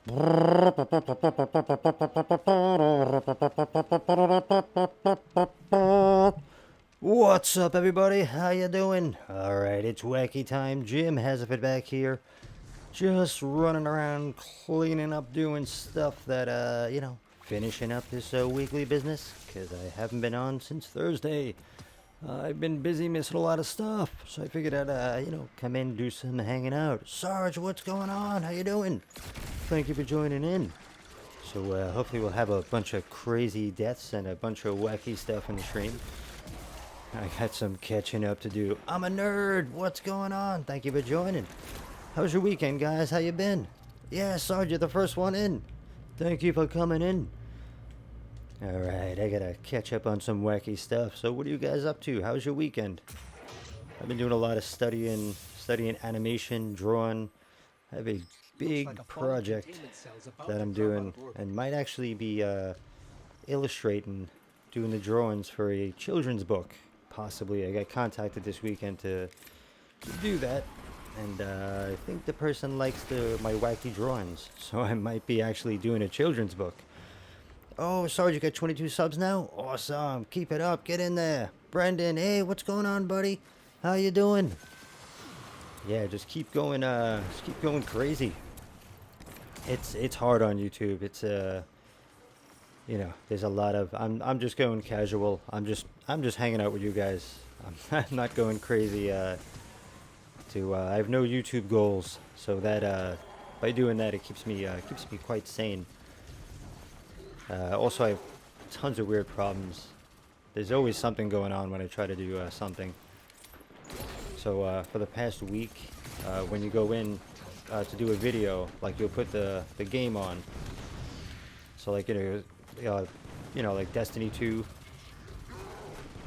What's up, everybody? How you doing? Alright, it's wacky time. GymHasafit back here. Just running around, cleaning up, doing stuff that, finishing up this weekly business. Because I haven't been on since Thursday. I've been busy missing a lot of stuff. So I figured I'd, come in, do some hanging out. Sarge, what's going on? How you doing? Thank you for joining in. So hopefully we'll have a bunch of crazy deaths and a bunch of wacky stuff in the stream. I got some catching up to do. I'm a nerd. What's going on? Thank you for joining. How's your weekend, guys? How you been? Yeah, Sarge, you're the first one in. Thank you for coming in. Alright, I gotta catch up on some wacky stuff. So what are you guys up to? How's your weekend? I've been doing a lot of studying animation, drawing. I have a big project that I'm doing and might actually be illustrating, doing the drawings for a children's book. Possibly. I got contacted this weekend to do that, and I think the person likes my wacky drawings, so I might be actually doing a children's book. Oh, Sarge, you got 22 subs now? Awesome. Keep it up. Get in there. Brendan, hey, what's going on, buddy? How you doing? Yeah, just keep going crazy. It's hard on YouTube. It's there's a lot of I'm just going casual. I'm just hanging out with you guys. I'm not going crazy I have no YouTube goals, so that by doing that it keeps me quite sane. Also I have tons of weird problems. There's always something going on when I try to do something. So for the past week, when you go in to do a video, like you'll put the game on. So like like Destiny 2,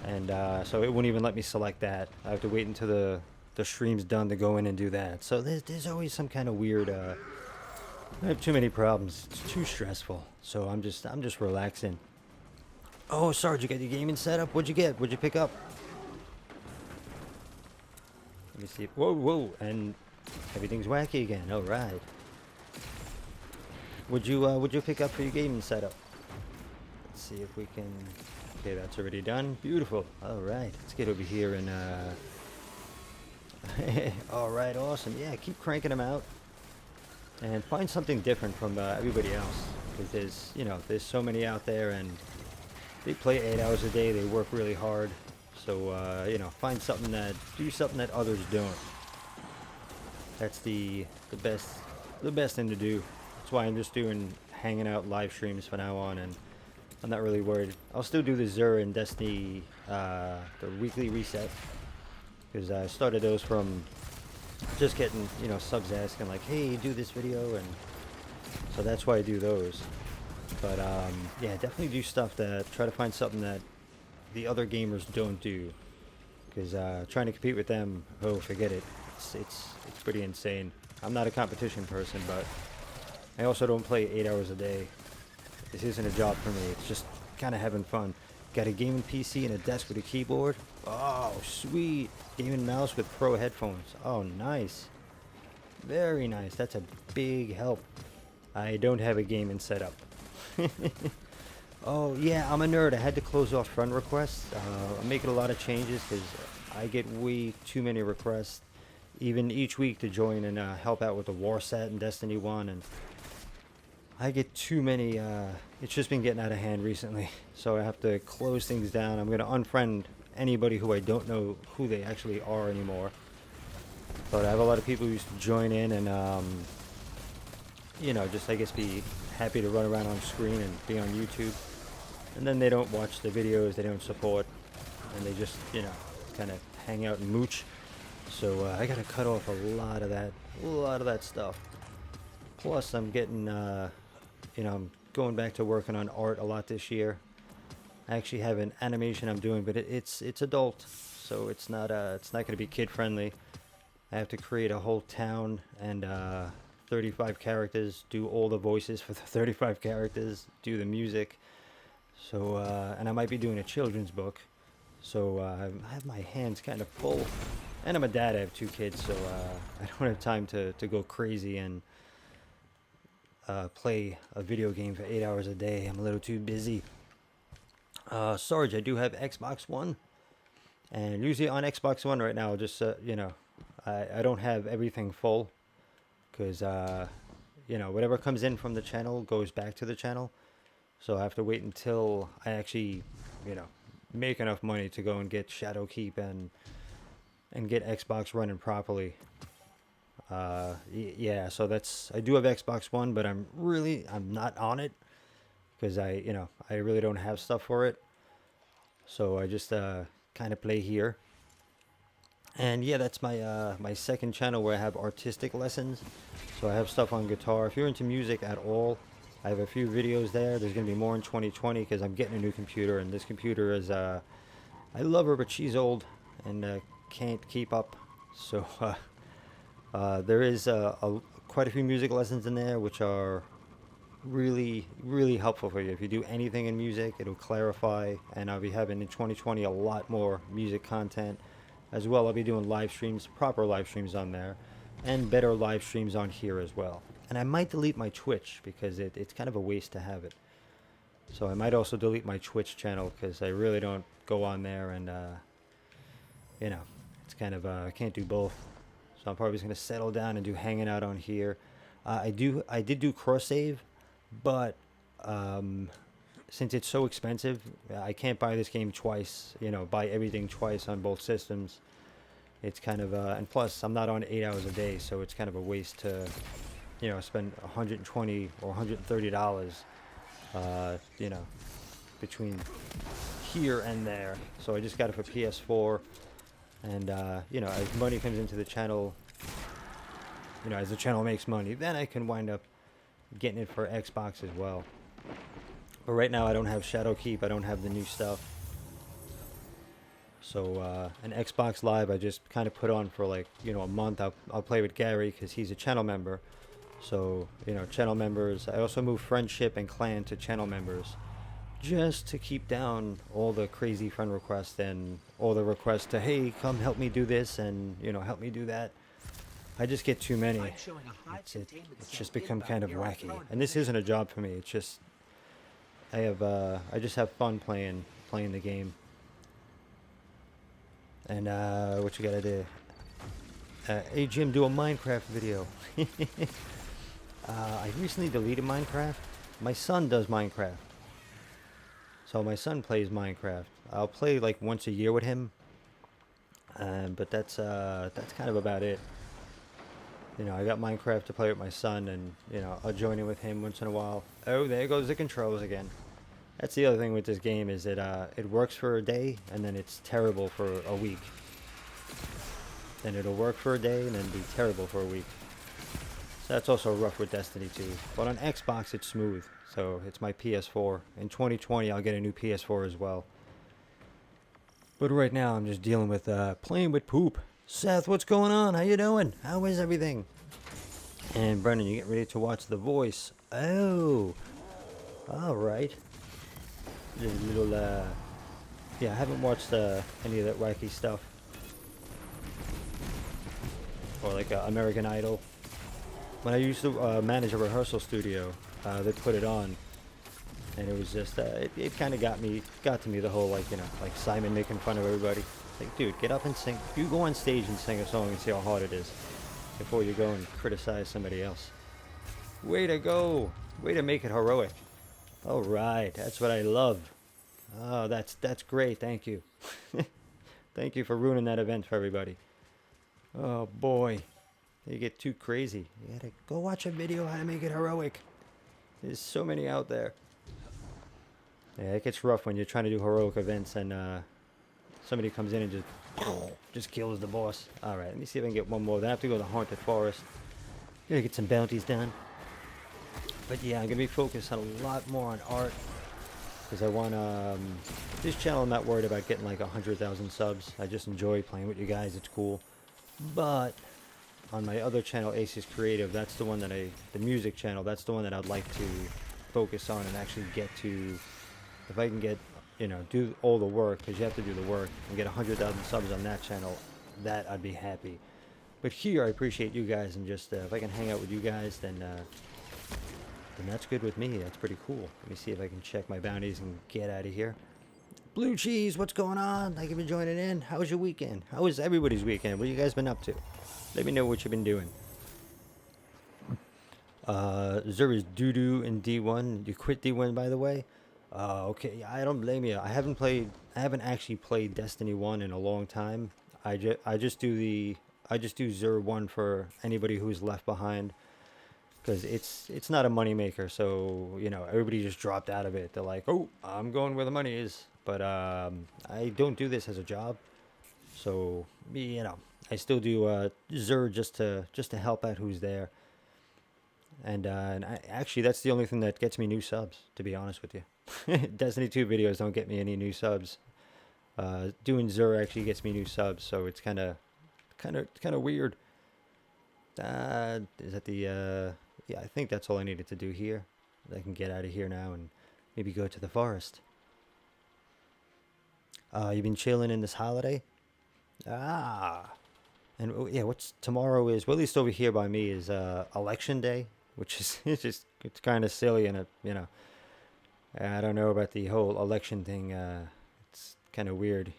and so it won't even let me select that. I have to wait until the stream's done to go in and do that. So there's always some kind of weird. I have too many problems. It's too stressful. So I'm just relaxing. Oh, Sarge, you got your gaming set up? What'd you get? What'd you pick up? Let me see. Whoa, and everything's wacky again. All right. Would you pick up for your gaming setup? Let's see if we can. Okay, that's already done. Beautiful. All right, let's get over here and. All right, awesome. Yeah, keep cranking them out, and find something different from everybody else. Because there's so many out there, and they play 8 hours a day. They work really hard. So find something do something that others don't. That's the best thing to do. That's why I'm just doing hanging out live streams from now on, and I'm not really worried. I'll still do the Zur and Destiny, the weekly reset, because I started those from just getting subs asking like, hey, do this video, and so that's why I do those. But yeah, definitely do stuff try to find something that the other gamers don't do, because trying to compete with them, oh, forget it. It's pretty insane. I'm not a competition person, but I also don't play 8 hours a day. This isn't a job for me. It's just kind of having fun. Got a gaming PC and a desk with a keyboard. Oh, sweet. Gaming mouse with pro headphones. Oh, nice. Very nice. That's a big help. I don't have a gaming setup. Oh, yeah, I'm a nerd. I had to close off friend requests. I'm making a lot of changes because I get way too many requests, even each week, to join and help out with the war set and Destiny 1, and I get too many. It's just been getting out of hand recently, so I have to close things down. I'm going to unfriend anybody who I don't know who they actually are anymore. But I have a lot of people who used to join in and, just I guess be happy to run around on screen and be on YouTube. And then they don't watch the videos, they don't support, and they just, kind of hang out and mooch. So I got to cut off a lot of that stuff. Plus, I'm getting, I'm going back to working on art a lot this year. I actually have an animation I'm doing, but it's adult, so it's not going to be kid friendly. I have to create a whole town and 35 characters, do all the voices for the 35 characters, do the music. So and I might be doing a children's book. So I have my hands kind of full. And I'm a dad, I have 2 kids, so I don't have time to go crazy and play a video game for 8 hours a day. I'm a little too busy. Sarge, I do have Xbox One, and usually on Xbox One right now, just you know, I don't have everything full, because you know, whatever comes in from the channel goes back to the channel. So I have to wait until I actually, you know, make enough money to go and get Shadowkeep and get Xbox running properly. Yeah, so that's, I do have Xbox One, but I'm not on it because you know, I really don't have stuff for it. So I just kind of play here. And yeah, that's my my second channel where I have artistic lessons. So I have stuff on guitar. If you're into music at all, I have a few videos there. There's gonna be more in 2020 because I'm getting a new computer, and this computer is I love her, but she's old and can't keep up. So there is quite a few music lessons in there, which are really helpful for you. If you do anything in music, it'll clarify, and I'll be having in 2020 a lot more music content as well. I'll be doing live streams, proper live streams on there, and better live streams on here as well. And I might delete my Twitch because it's kind of a waste to have it. So I might also delete my Twitch channel because I really don't go on there, and you know, it's kind of I can't do both. So I'm probably just gonna settle down and do hanging out on here. I did do cross save, but since it's so expensive, I can't buy this game twice. You know, buy everything twice on both systems. It's kind of and plus I'm not on 8 hours a day, so it's kind of a waste to, you know, spend $120 or $130, you know, between here and there. So I just got it for PS4, and you know, as money comes into the channel, you know, as the channel makes money, then I can wind up getting it for Xbox as well. But right now I don't have Shadowkeep, I don't have the new stuff. So an Xbox Live I just kind of put on for, like, you know, a month. I'll play with Gary because he's a channel member. So, you know, channel members. I also move friendship and clan to channel members, just to keep down all the crazy friend requests and all the requests to, hey, come help me do this and, you know, help me do that. I just get too many. It's just become kind of wacky. And this isn't a job for me. It's just I just have fun playing the game. And what you gotta do? Hey Jim, do a Minecraft video. I recently deleted Minecraft. My son does Minecraft. So my son plays Minecraft. I'll play like once a year with him. But that's kind of about it. You know, I got Minecraft to play with my son, and, you know, I'll join in with him once in a while. Oh, there goes the controls again. That's the other thing with this game, is that it works for a day, and then it's terrible for a week. Then it'll work for a day, and then be terrible for a week. So that's also rough with Destiny 2. But on Xbox, it's smooth. So it's my PS4. In 2020, I'll get a new PS4 as well. But right now, I'm just dealing with playing with poop. Seth, what's going on? How you doing? How is everything? And Brendan, you get ready to watch The Voice. Oh, all right. Just a little, yeah, I haven't watched any of that wacky stuff. Or like American Idol. When I used to manage a rehearsal studio, they put it on, and it was just, it kind of got to me, the whole, like, you know, like Simon making fun of everybody. Like, dude, get up and sing. You go on stage and sing a song and see how hard it is before you go and criticize somebody else. Way to go. Way to make it heroic. All right. That's what I love. Oh, that's great. Thank you. Thank you for ruining that event for everybody. Oh, boy. You get too crazy. You gotta go watch a video how to make it heroic. There's so many out there. Yeah, it gets rough when you're trying to do heroic events and, somebody comes in and just kills the boss. Alright, let me see if I can get one more. Then I have to go to the Haunted Forest. Gotta get some bounties done. But yeah, I'm gonna be focused on a lot more on art. Because I want, this channel I'm not worried about getting like 100,000 subs. I just enjoy playing with you guys, it's cool. But on my other channel, Aces Creative, that's the one that the music channel, that's the one that I'd like to focus on and actually get to. If I can get, you know, do all the work, because you have to do the work, and get 100,000 subs on that channel, that I'd be happy. But here, I appreciate you guys, and just if I can hang out with you guys, then then that's good with me. That's pretty cool. Let me see if I can check my bounties and get out of here. Blue Cheese, what's going on? Thank you for joining in. How was your weekend? How was everybody's weekend? What have you guys been up to? Let me know what you've been doing. Zur is doo-doo in D1. You quit D1, by the way? Okay, I don't blame you. I haven't actually played Destiny 1 in a long time. I just do Zur 1 for anybody who's left behind, because it's not a moneymaker. So, you know, everybody just dropped out of it. They're like, oh, I'm going where the money is. But I don't do this as a job. So, you know, I still do Zur just to help out who's there. And actually, that's the only thing that gets me new subs, to be honest with you. Destiny 2 videos don't get me any new subs. Doing Zur actually gets me new subs, so it's kind of weird. Is that the yeah, I think that's all I needed to do here. I can get out of here now and maybe go to the forest. You've been chilling in this holiday? Ah. And yeah, what's tomorrow is, well, at least over here by me, is election day, which is it's kind of silly, and you know, I don't know about the whole election thing. It's kind of weird.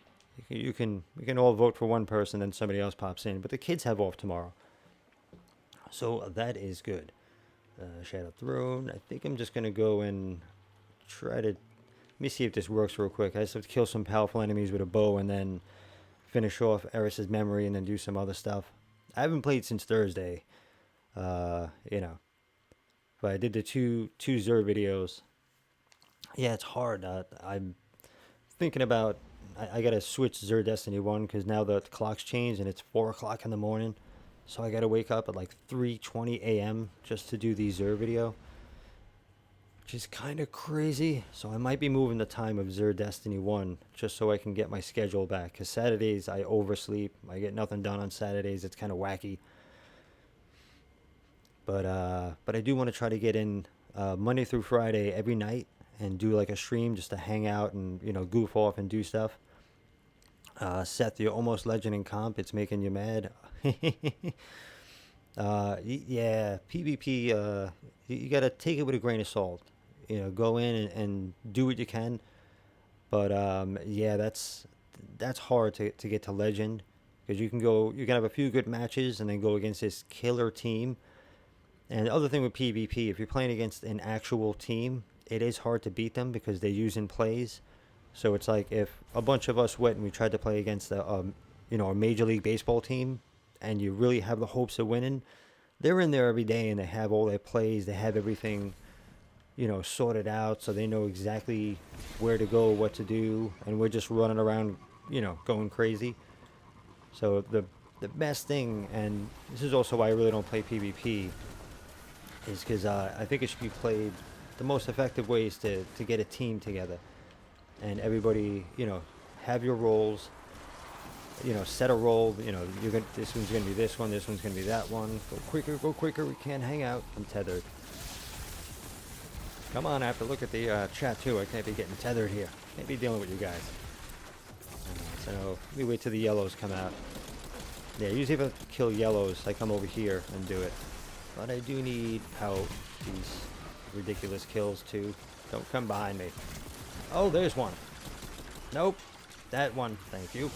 You can all vote for one person, then somebody else pops in, but the kids have off tomorrow, so that is good. Shadow Throne. I think I'm just gonna go and try to. Let me see if this works real quick. I just have to kill some powerful enemies with a bow, and then finish off Eris's memory, and then do some other stuff. I haven't played since Thursday, you know, but I did the two Zur videos. Yeah, it's hard. I'm thinking about, I gotta switch Zur Destiny 1, because now the clock's changed and it's 4 o'clock in the morning, so I gotta wake up at like 3:20 a.m. just to do the Zur video, which is kind of crazy. So I might be moving the time of Zur Destiny 1 just so I can get my schedule back, because Saturdays I oversleep. I get nothing done on Saturdays. It's kind of wacky. But I do want to try to get in Monday through Friday every night and do like a stream just to hang out and, you know, goof off and do stuff. Seth, you're almost legend in comp. It's making you mad. Yeah, PvP, you got to take it with a grain of salt. You know, go in and do what you can. But yeah, that's hard to get to legend, because you can have a few good matches and then go against this killer team. And the other thing with PvP, if you're playing against an actual team, it is hard to beat them because they're using plays. So it's like if a bunch of us went and we tried to play against a Major League Baseball team, and you really have the hopes of winning, they're in there every day and they have all their plays, they have everything, you know, sorted out, so they know exactly where to go, what to do, and we're just running around, you know, going crazy. So the best thing, and this is also why I really don't play PvP, is because I think it should be played, the most effective way is to get a team together, and everybody, you know, have your roles. You know, set a role. You know, this one's gonna be this one. This one's gonna be that one. Go quicker. We can't hang out. I'm tethered. Come on, I have to look at the chat too. I can't be getting tethered here. Can't be dealing with you guys. So let me wait till the yellows come out. Yeah, usually if I kill yellows, I come over here and do it. But I do need help. These ridiculous kills too. Don't come behind me. Oh, there's one. Nope. That one. Thank you.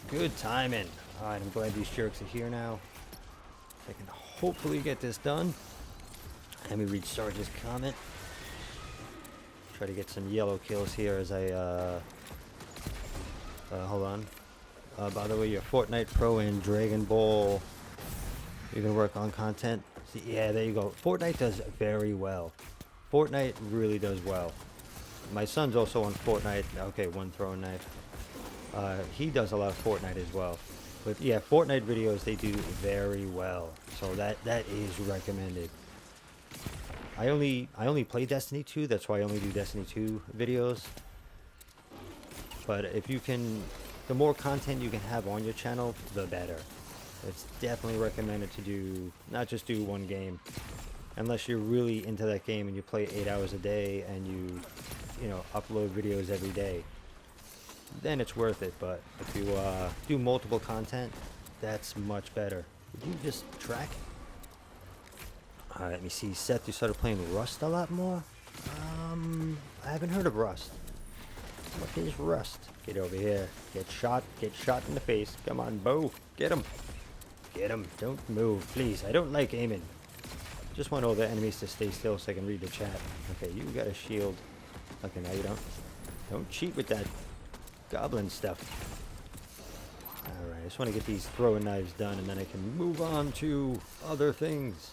Good timing. Alright, I'm glad these jerks are here now. I can hopefully get this done. Let me read Sarge's comment. Try to get some yellow kills here as I, hold on. By the way, you're Fortnite Pro and Dragon Ball. You're gonna work on content. See, yeah, there you go. Fortnite does very well. Fortnite really does well. My son's also on Fortnite. Okay, one throwing knife. He does a lot of Fortnite as well. But yeah, Fortnite videos, they do very well. So that is recommended. I only play Destiny 2, that's why I only do Destiny 2 videos. But if you can, the more content you can have on your channel, the better. It's definitely recommended to do, not just do one game. Unless you're really into that game and you play 8 hours a day and you know, upload videos every day, then it's worth it. But if you do multiple content, that's much better. Did you just track? Alright, let me see. Seth, you started playing Rust a lot more? I haven't heard of Rust. What is Rust? Get over here. Get shot in the face. Come on, Bo. Get him. Get him. Don't move, please. I don't like aiming. Just want all the enemies to stay still so I can read the chat. Okay, you got a shield. Okay, now you don't. Don't cheat with that goblin stuff. Alright, I just want to get these throwing knives done and then I can move on to other things.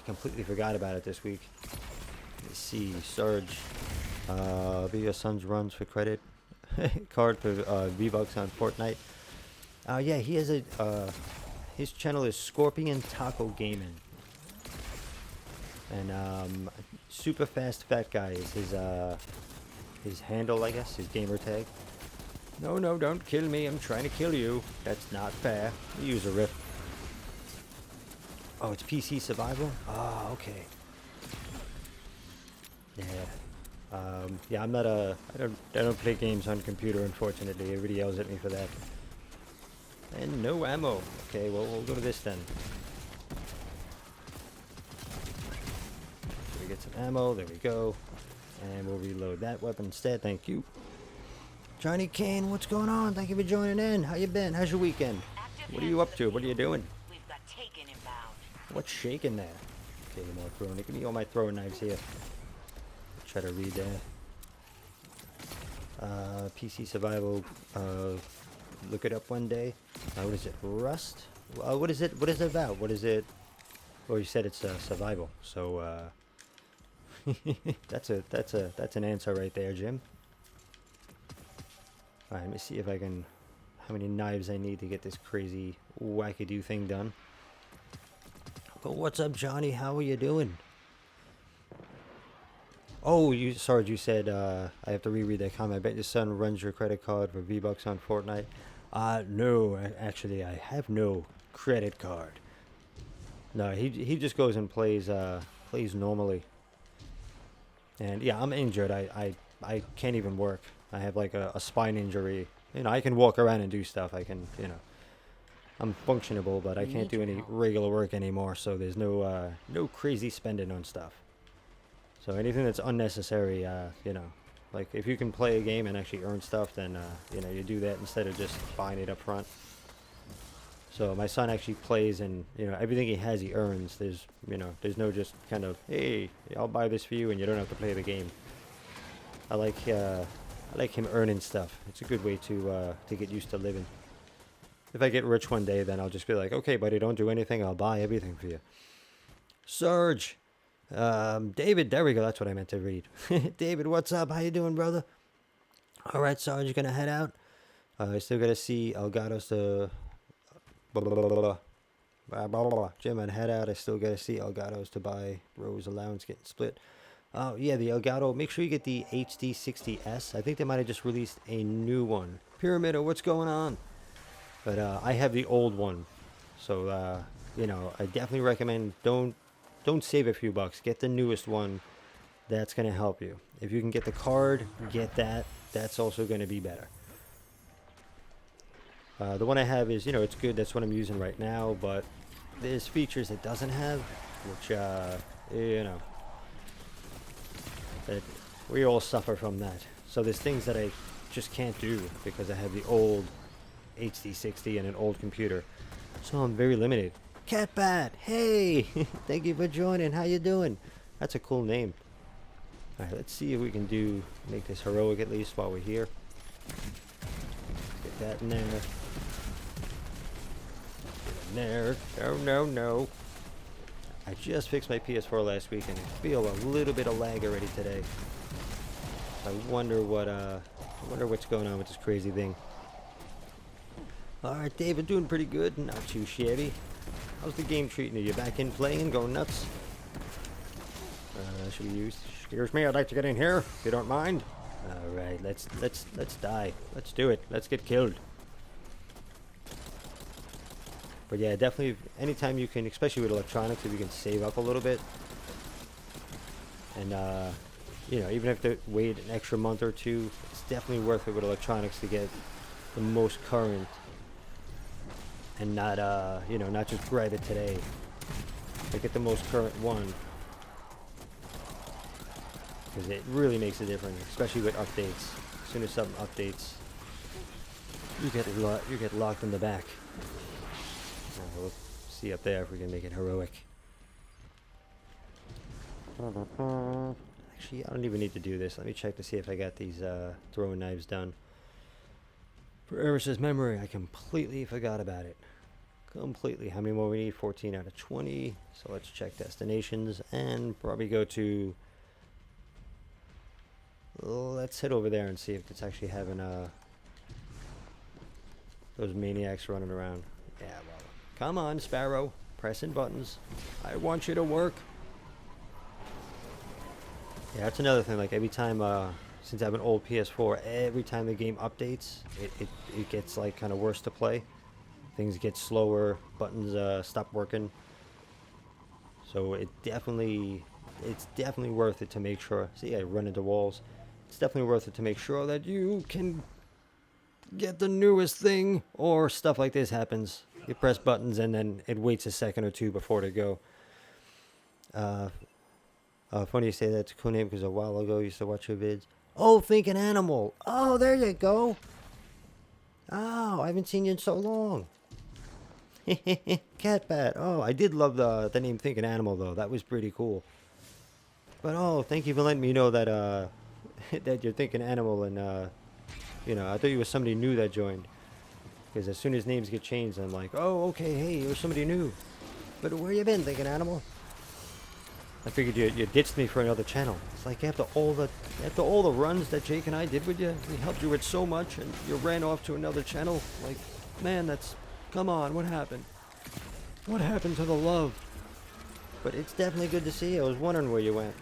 Completely forgot about it this week. Let's see, Sarge. Be your son's runs for credit. Card for V-Bucks on Fortnite. Yeah, he has a his channel is Scorpion Taco Gaming. And super fast fat guy is his handle, I guess, his gamer tag. No, no, don't kill me. I'm trying to kill you. That's not fair. Use a rift. Oh, it's PC survival? Oh, okay. Yeah. Yeah, I'm not I don't play games on computer, unfortunately. Everybody yells at me for that. And no ammo. Okay, well, we'll go to this then. So we get some ammo. There we go. And we'll reload that weapon instead. Thank you. Johnny Kane, what's going on? Thank you for joining in. How you been? How's your weekend? What are you up to? What are you doing? We've got taken inbound. What's shaking there? Okay, more throwing. Give me all my throwing knives here. Try to read that. PC survival. Look it up one day. What is it? Rust? What is it? What is it about? What is it? Well, you said it's survival. So that's an answer right there, Jim. Alright, let me see if I can, how many knives I need to get this crazy wackadoo thing done. But what's up, Johnny? How are you doing? Oh, Sarge, you said, I have to reread that comment. I bet your son runs your credit card for V-Bucks on Fortnite. No, actually, I have no credit card. No, he just goes and plays normally. And yeah, I'm injured. I can't even work. I have like a spine injury. You know, I can walk around and do stuff. I can, you know, I'm functionable, but I can't do any regular work anymore. So there's no crazy spending on stuff. So anything that's unnecessary, you know, like if you can play a game and actually earn stuff, then you know, you do that instead of just buying it up front. So my son actually plays, and you know, everything he has he earns. There's, you know, there's no just kind of, hey, I'll buy this for you and you don't have to play the game. I like him earning stuff. It's a good way to get used to living. If I get rich one day, then I'll just be like, okay, buddy, don't do anything. I'll buy everything for you. Sarge, David, there we go. That's what I meant to read. David, what's up? How you doing, brother? All right, Sarge, you gonna head out? I still gotta see Elgato's to. Jim, I'd head out. I still gotta see Elgato's to buy. Rose allowance getting split. Oh, yeah, the Elgato. Make sure you get the HD60S. I think they might have just released a new one. Pyramid, what's going on? But I have the old one. So, you know, I definitely recommend don't save a few bucks. Get the newest one. That's going to help you. If you can get the card, get that. That's also going to be better. The one I have is, you know, it's good. That's what I'm using right now. But there's features it doesn't have, which, you know, that we all suffer from that. So there's things that I just can't do because I have the old HD60 and an old computer. So I'm very limited. Catbat, hey! Thank you for joining. How you doing? That's a cool name. Alright, let's see if we can make this heroic at least while we're here. Get that in there. Get in there. No, no, no. I just fixed my PS4 last week and I feel a little bit of lag already today. I wonder what's going on with this crazy thing. Alright, David, doing pretty good. Not too shabby. How's the game treating you? You back in playing? Going nuts? Should we use? Excuse me, I'd like to get in here, if you don't mind. Alright, let's die. Let's do it. Let's get killed. But yeah, definitely, anytime you can, especially with electronics, if you can save up a little bit. And, you know, even if you wait an extra month or two, it's definitely worth it with electronics to get the most current. And not, you know, not just grab it today. I get the most current one. Because it really makes a difference, especially with updates. As soon as something updates, you get locked in the back. Now, we'll see up there if we can make it heroic. Actually, I don't even need to do this. Let me check to see if I got these throwing knives done. For Eris's memory, I completely forgot about it. Completely. How many more we need? 14 out of 20. So let's check destinations and probably go to... Let's head over there and see if it's actually having those maniacs running around. Yeah, well, come on, Sparrow. Pressing buttons. I want you to work. Yeah, that's another thing. Like every time, since I have an old PS4, every time the game updates, it gets like kind of worse to play. Things get slower. Buttons stop working. So it's definitely worth it to make sure. See, I run into walls. It's definitely worth it to make sure that you can get the newest thing, or stuff like this happens. You press buttons and then it waits a second or two before to go. Funny you say that's a cool name because a while ago I used to watch your vids. Oh, Thinking Animal. Oh, there you go. Oh, I haven't seen you in so long. Cat Bat. Oh, I did love the name Thinking Animal though. That was pretty cool. But oh, thank you for letting me know that that you're Thinking Animal, and you know, I thought you were somebody new that joined. Because as soon as names get changed, I'm like, oh, okay, hey, you're somebody new. But where you been, Thinking Animal? I figured you ditched me for another channel. It's like after all the runs that Jake and I did with you, we helped you with so much, and you ran off to another channel. Like, man, come on, what happened? What happened to the love? But it's definitely good to see you. I was wondering where you went.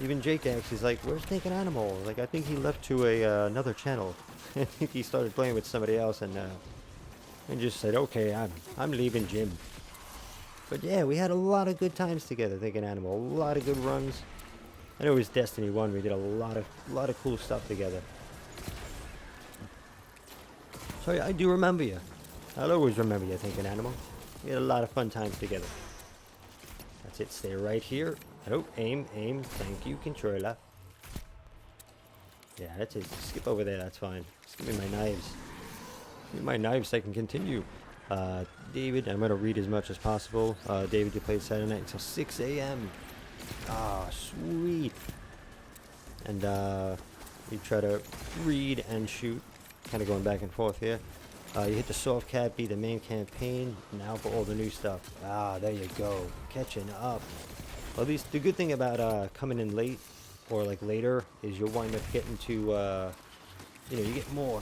Even Jake asks, he's like, where's Thinking Animal? Like, I think he left to another channel. I think he started playing with somebody else, and just said, okay, I'm leaving Gym. But yeah, we had a lot of good times together, Thinking Animal. A lot of good runs. I know it was Destiny 1. We did a lot of cool stuff together. So yeah, I do remember you. I'll always remember you, Thinking Animal. We had a lot of fun times together. That's it. Stay right here. Oh, aim. Thank you, controller. Yeah, that's it. Skip over there. That's fine. Just give me my knives. Give me my knives so I can continue. David, I'm going to read as much as possible. David, you played Saturday night until 6 a.m. Ah, sweet. And you try to read and shoot. Kind of going back and forth here. You hit the soft cap, beat the main campaign. Now for all the new stuff. Ah, there you go. Catching up. Well, at least the good thing about coming in late, or like later, is you'll wind up getting to, you know, you get more.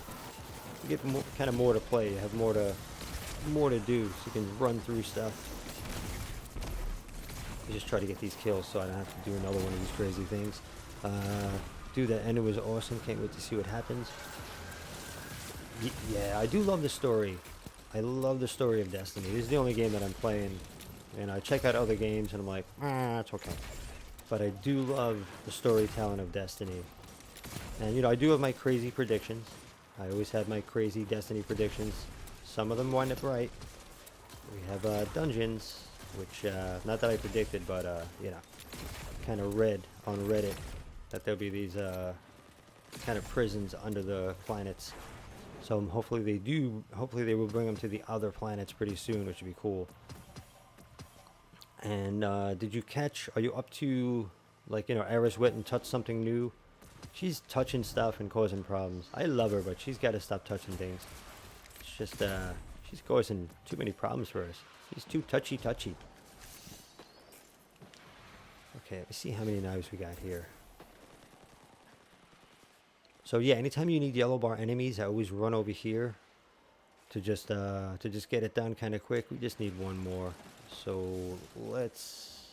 You get more, kind of more to play. You have more to do, so you can run through stuff. I just try to get these kills so I don't have to do another one of these crazy things. Dude, that ending was awesome. Can't wait to see what happens. Yeah, I do love the story. I love the story of Destiny. This is the only game that I'm playing, and I check out other games and I'm like, it's okay. But I do love the storytelling of Destiny. And you know, I do have my crazy predictions. I always have my crazy Destiny predictions. Some of them wind up right. We have dungeons, which, not that I predicted, but, you know, kind of read on Reddit that there'll be these kind of prisons under the planets. So hopefully they will bring them to the other planets pretty soon, which would be cool. And are you up to, like, you know, Eris went and touched something new? She's touching stuff and causing problems. I love her, but she's got to stop touching things. It's just, she's causing too many problems for us. She's too touchy. Okay, let's see how many knives we got here. So yeah, anytime you need yellow bar enemies, I always run over here to just get it done kind of quick. We just need one more. So let's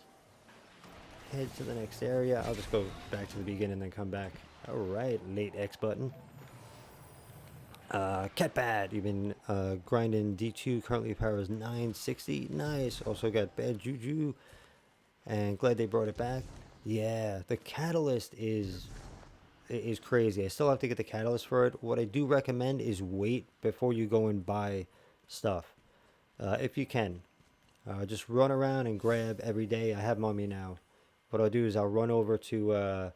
head to the next area. I'll just go back to the beginning and then come back. All right, late X button. Cat Bad, you've been grinding D2. Currently power is 960. Nice. Also got Bad Juju, and glad they brought it back. Yeah, the catalyst is crazy. I still have to get the catalyst for it. What I do recommend is wait before you go and buy stuff, if you can. Just run around and grab every day. I have them on me now. What I'll do is I'll run over to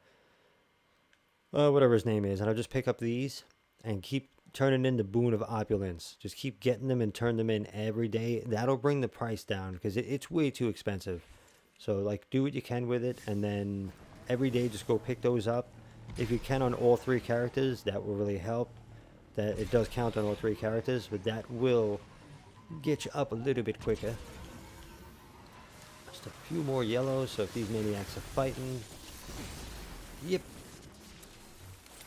whatever his name is, and I'll just pick up these and keep turning into Boon of Opulence. Just keep getting them and turn them in every day. That'll bring the price down because it's way too expensive. So like, do what you can with it, and then every day just go pick those up. If you can on all 3 characters, that will really help. That it does count on all 3 characters, but that will get you up a little bit quicker. Just a few more yellows, so if these maniacs are fighting. Yep.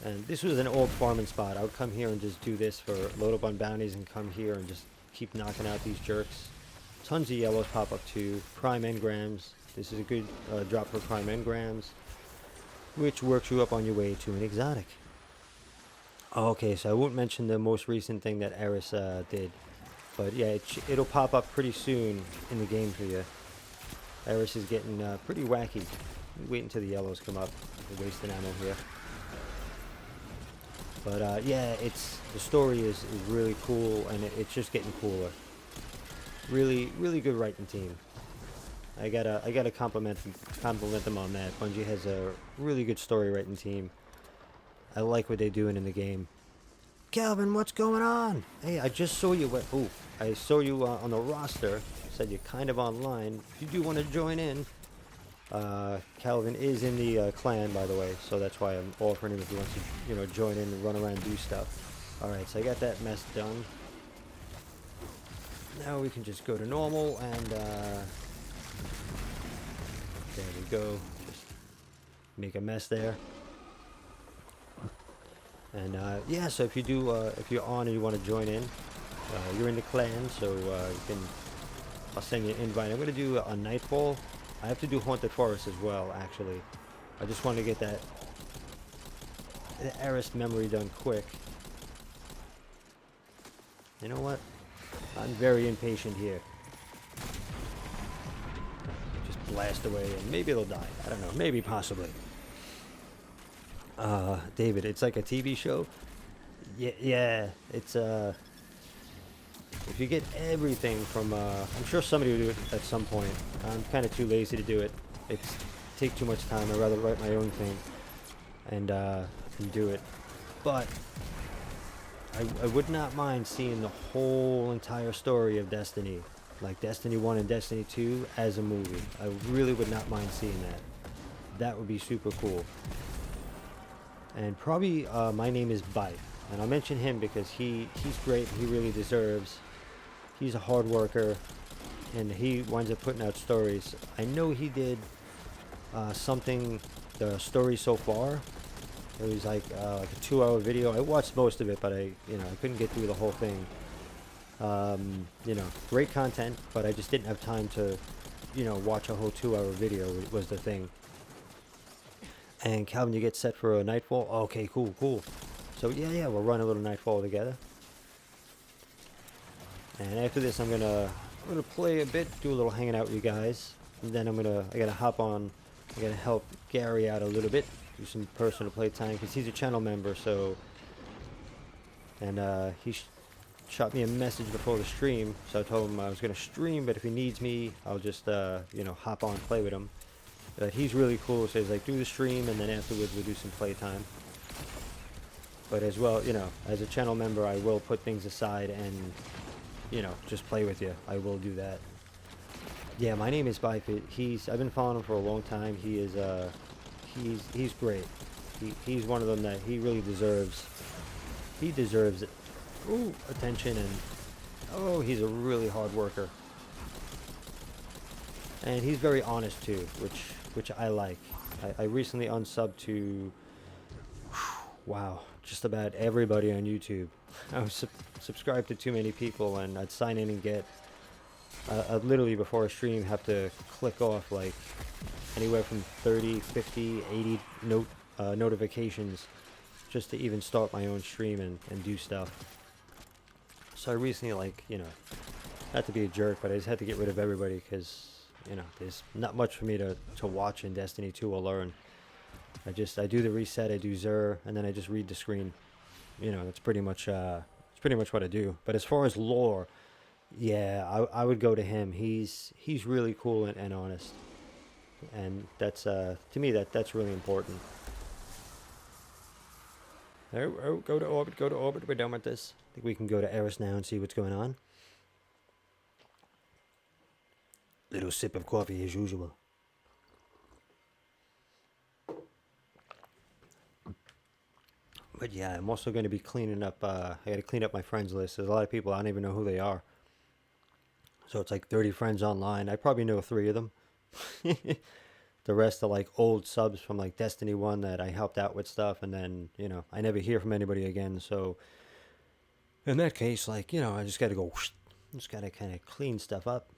And this was an old farming spot. I would come here and just do this for load up on bounties and come here and just keep knocking out these jerks. Tons of yellows pop up too. Prime engrams. This is a good drop for prime engrams, which works you up on your way to an exotic. Okay, so I won't mention the most recent thing that Eris did, but yeah, it'll pop up pretty soon in the game for you. Eris is getting pretty wacky. Wait until the yellows come up. We're wasting ammo here. But yeah, the story is really cool, and it's just getting cooler. Really, really good writing team. I gotta compliment them on that. Bungie has a really good story writing team. I like what they're doing in the game. Calvin, what's going on? Hey, I just saw you. I saw you on the roster. Said you're kind of online. If you do want to join in, Calvin is in the clan, by the way, so that's why I'm offering him if he wants to, join in and run around and do stuff. All right, so I got that mess done. Now we can just go to normal and there we go. Just make a mess there. And yeah, so if you're on and you want to join in, you're in the clan, so you can. I'll send you an invite. I'm gonna do a nightfall. I have to do Haunted Forest as well, actually. I just want to get the Eris memory done quick. You know what? I'm very impatient here. Just blast away and maybe they'll die. I don't know. Maybe, possibly. David, it's like a TV show. Yeah, it's if you get everything from I'm sure somebody will do it at some point. I'm kind of too lazy to do it. It's take too much time. I'd rather write my own thing and do it. But I would not mind seeing the whole entire story of Destiny, like Destiny 1 and Destiny 2 as a movie. I really would not mind seeing that. That would be super cool. And probably My Name is Bite. And I'll mention him because he's great. He really deserves. He's a hard worker, and he winds up putting out stories. I know he did something, the story so far. It was like a 2-hour video. I watched most of it, but I couldn't get through the whole thing. Great content, but I just didn't have time to, watch a whole 2-hour video. Was the thing. And Calvin, you get set for a nightfall. Okay, cool. So yeah, we'll run a little nightfall together. And after this, I'm gonna play a bit, do a little hanging out with you guys, and then I gotta hop on. I gotta help Gary out a little bit, do some personal play time because he's a channel member. So, and he shot me a message before the stream, so I told him I was gonna stream, but if he needs me, I'll just hop on and play with him. He's really cool, so he's like, do the stream, and then afterwards we'll do some playtime. But as well, as a channel member, I will put things aside and, just play with you. I will do that. Yeah, My Name is Bifit. I've been following him for a long time. He is, he's great. He's one of them that he really deserves. He deserves attention, and he's a really hard worker. And he's very honest too, which I like. I recently unsubbed to, wow, just about everybody on YouTube. I was subscribed to too many people, and I'd sign in and get, I'd literally before a stream have to click off like anywhere from 30, 50, 80 notifications just to even start my own stream and do stuff. So I recently, not to be a jerk, but I just had to get rid of everybody because, there's not much for me to watch in Destiny 2 or learn. I do the reset, I do Xur, and then I just read the screen. That's pretty much what I do. But as far as lore, Yeah, I would go to him. He's really cool and honest, and that's to me that's really important. Oh, go to orbit, go to orbit. We're done with this. I think we can go to Eris now and see what's going on. Little sip of coffee as usual. But yeah, I'm also going to be cleaning up. I got to clean up my friends list. There's a lot of people I don't even know who they are. So it's like 30 friends online. I probably know 3 of them. The rest are like old subs from like Destiny 1 that I helped out with stuff, and then, I never hear from anybody again. So in that case, like, I just got to go, just got to kind of clean stuff up.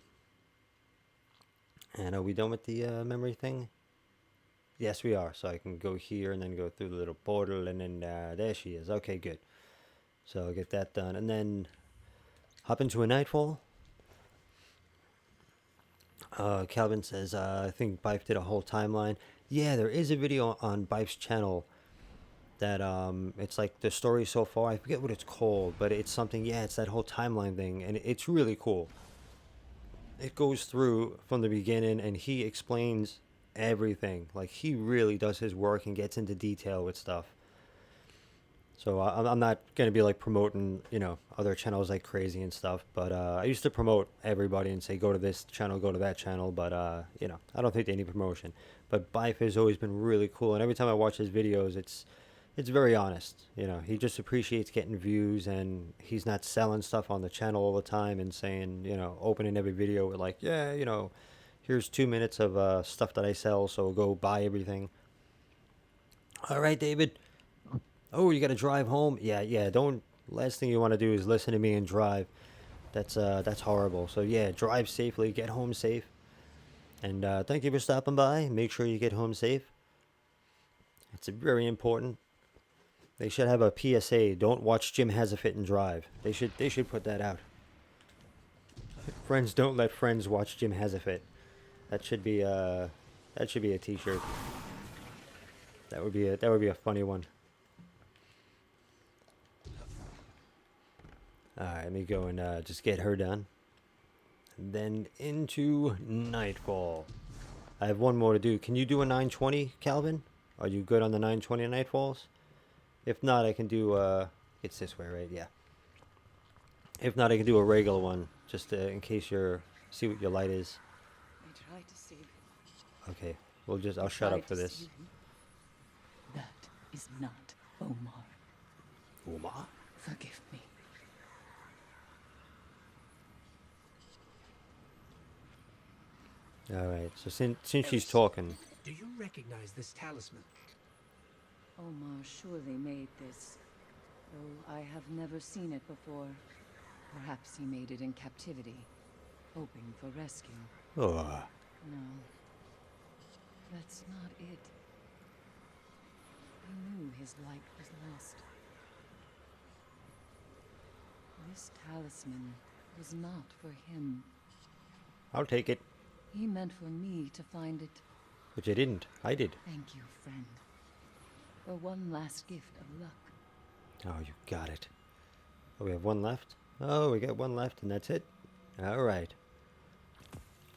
And are we done with the memory thing? Yes, we are. So I can go here and then go through the little portal, and then there she is. Okay, good. So I'll get that done. And then hop into a nightfall. Calvin says, I think Bife did a whole timeline. Yeah, there is a video on Bife's channel that it's like the story so far. I forget what it's called, but it's something. Yeah, it's that whole timeline thing, and it's really cool. It goes through from the beginning, and he explains everything. Like, he really does his work and gets into detail with stuff. So I'm not gonna be like promoting, other channels like crazy and stuff. But I used to promote everybody and say go to this channel, go to that channel. But I don't think they need promotion. But Bife has always been really cool, and every time I watch his videos, it's very honest. He just appreciates getting views, and he's not selling stuff on the channel all the time and saying, opening every video with like, yeah, here's 2 minutes of stuff that I sell, so go buy everything. All right, David. Oh, you got to drive home? Yeah, yeah. Don't. Last thing you want to do is listen to me and drive. That's horrible. So yeah, drive safely, get home safe, and thank you for stopping by. Make sure you get home safe. It's very important. They should have a PSA. Don't watch GymHasafit and drive. They should put that out. Friends don't let friends watch GymHasafit. That should be a T-shirt. That would be a funny one. All right, let me go and just get her done. And then into Nightfall. I have one more to do. Can you do a 920, Calvin? Are you good on the 920 Nightfalls? If not, I can do, it's this way, right? Yeah. If not, I can do a regular one, just in case see what your light is. I tried to save him. Okay, I'll shut up for this. That is not Omar. Uma? Forgive me. Alright, so since she's talking, Do you recognize this talisman? Omar surely made this, though I have never seen it before. Perhaps he made it in captivity, hoping for rescue. oh, No, that's not it. He knew his light was lost. This talisman was not for him. I'll take it. He meant for me to find it. Which I didn't. I did. Thank you, friend. For one last gift of luck. Oh, you got it. Oh, we have one left? Oh, we got one left, and that's it? Alright.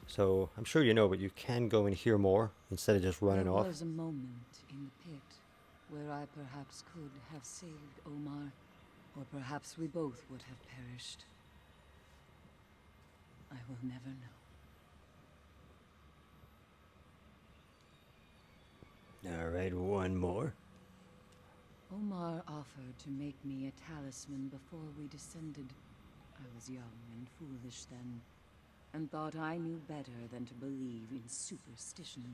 So, I'm sure you know, but you can go and hear more instead of just running off. There was a moment in the pit where I perhaps could have saved Omar, or perhaps we both would have perished. I will never know. Alright, one more. Omar offered to make me a talisman before we descended. I was young and foolish then, and thought I knew better than to believe in superstition.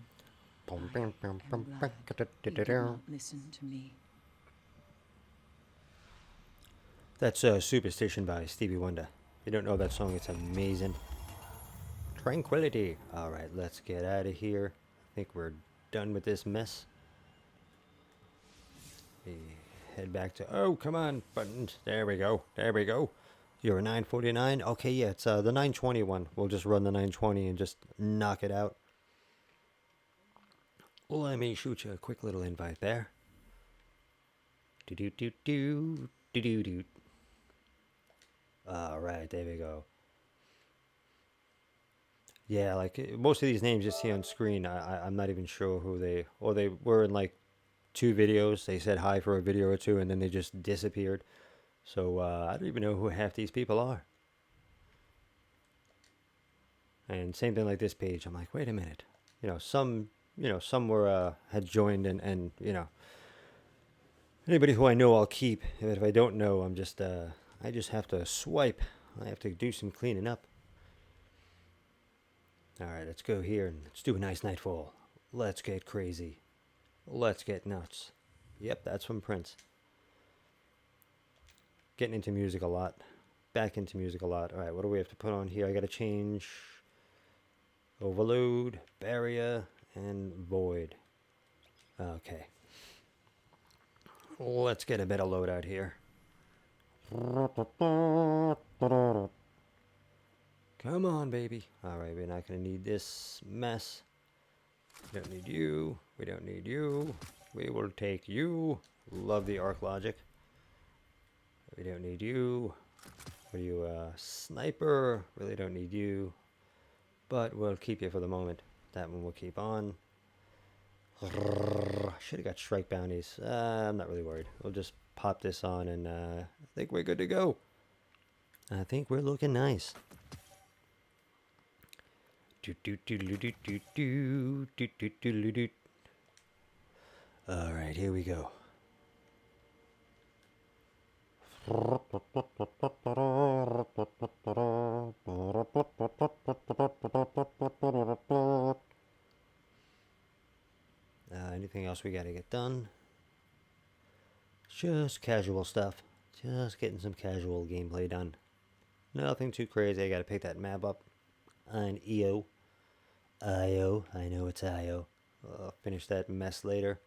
I am glad he did not listen to me. That's Superstition by Stevie Wonder. If you don't know that song, it's amazing. Tranquility. Alright, let's get out of here. I think we're done with this mess. We head back to... Oh, come on, buttons. There we go. There we go. You're a 949? Okay, yeah, it's the 920 one. We'll just run the 920 and just knock it out. Let me shoot you a quick little invite there. Do-do-do-do. Do-do-do. Alright, there we go. Yeah, like most of these names you see on screen, I'm not even sure who they, or they were in like 2 videos. They said hi for a video or two, and then they just disappeared. So I don't even know who half these people are. And same thing like this page. I'm like, wait a minute. Some were had joined, and anybody who I know I'll keep. If I don't know, I just have to swipe. I have to do some cleaning up. All right, let's go here and let's do a nice nightfall. Let's get crazy. Let's get nuts. Yep, that's from Prince. Getting into music a lot. Back into music a lot. All right, what do we have to put on here? I got to change overload, barrier, and void. Okay. Let's get a better load out here. Come on, baby. All right, we're not going to need this mess. We don't need you. We don't need you. We will take you. Love the arc logic. We don't need you. What are you, sniper? Really don't need you. But we'll keep you for the moment. That one we'll keep on. Should have got strike bounties. I'm not really worried. We'll just pop this on and I think we're good to go. I think we're looking nice. Alright, here we go. Anything else we gotta get done? Just casual stuff. Just getting some casual gameplay done. Nothing too crazy. I gotta pick that map up on EO. IO. I know it's IO. I'll finish that mess later.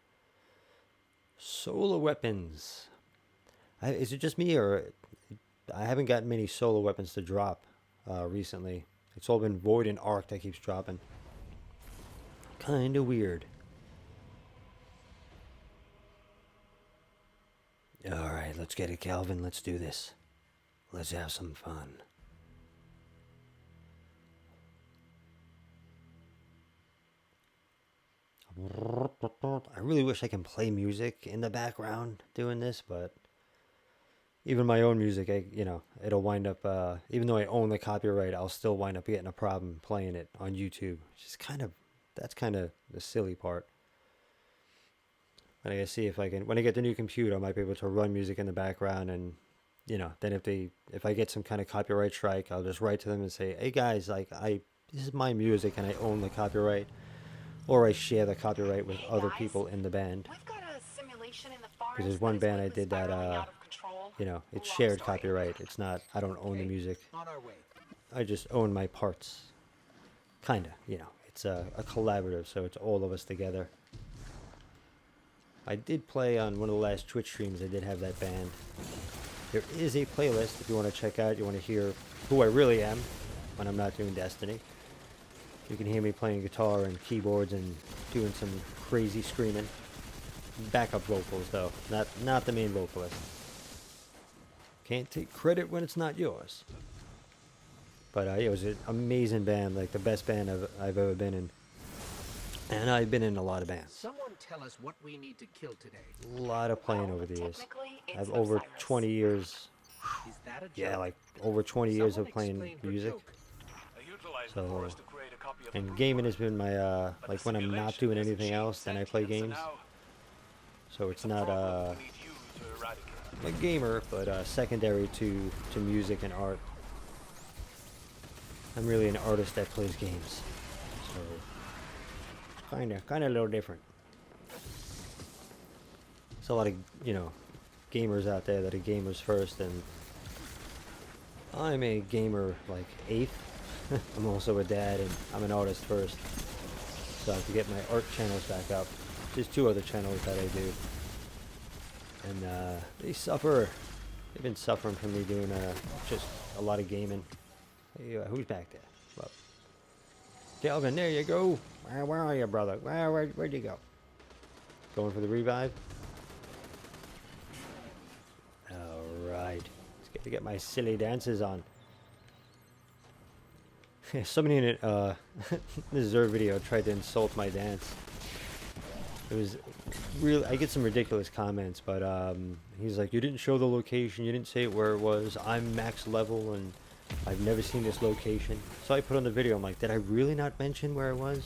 Solar weapons. Is it just me, or I haven't gotten many solar weapons to drop recently? It's all been void and arc that keeps dropping. Kinda weird. Alright, let's get it, Calvin. Let's do this. Let's have some fun. I really wish I can play music in the background doing this, but even my own music, it'll wind up, even though I own the copyright, I'll still wind up getting a problem playing it on YouTube. That's kind of the silly part. But I gotta see if I can, when I get the new computer, I might be able to run music in the background, and then if I get some kind of copyright strike, I'll just write to them and say, hey guys, this is my music and I own the copyright, or I share the copyright with other people in the band. Because there's one band I did that, it's shared copyright. It's not, I don't own the music. I just own my parts. Kinda, it's a collaborative, so it's all of us together. I did play on one of the last Twitch streams. I did have that band. There is a playlist if you want to check out. You want to hear who I really am when I'm not doing Destiny. You can hear me playing guitar and keyboards and doing some crazy screaming. Backup vocals though, not the main vocalist. Can't take credit when it's not yours. But it was an amazing band, like the best band I've ever been in. And I've been in a lot of bands. Someone tell us what we need to kill today. A lot of playing over the years. I've over 20 years. Is that a joke? Yeah, like over 20 years of playing music. So, and gaming has been my, like when I'm not doing anything else, then I play games. So it's not, I'm a gamer, but secondary to music and art. I'm really an artist that plays games. So, kinda a little different. There's a lot of, gamers out there that are gamers first, and I'm a gamer like eighth. I'm also a dad, and I'm an artist first. So I have to get my art channels back up. There's 2 other channels that I do. And they suffer. They've been suffering from me doing just a lot of gaming. Hey, who's back there? Well, Calvin, there you go. Where are you, brother? Where'd you go? Going for the revive? Alright. Let's get my silly dances on. Somebody in it, this Zer video tried to insult my dance. It was real. I get some ridiculous comments, but he's like, "You didn't show the location. You didn't say where it was. I'm max level, and I've never seen this location." So I put on the video. I'm like, "Did I really not mention where it was?"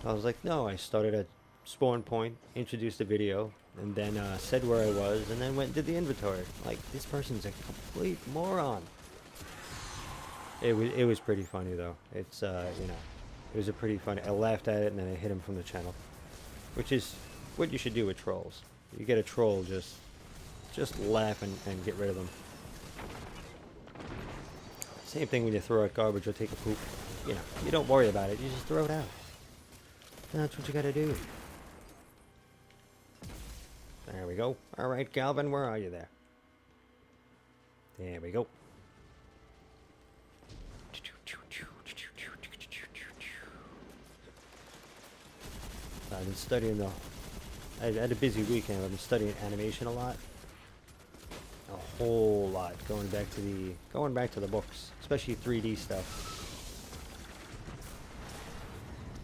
I was like, "No. I started at spawn point, introduced the video, and then said where I was, and then went and did the inventory." Like, this person's a complete moron. It was pretty funny though. It's you know, it was a pretty funny. I laughed at it, and then I hit him from the channel. Which is what you should do with trolls. You get a troll, just laugh and get rid of them. Same thing when you throw out garbage or take a poop. You know, you don't worry about it. You just throw it out. That's what you gotta do. There we go. All right, Galvin, where are you there? There we go. I've been studying I had a busy weekend. I've been studying animation a lot, a whole lot. Going back to the books, especially 3D stuff.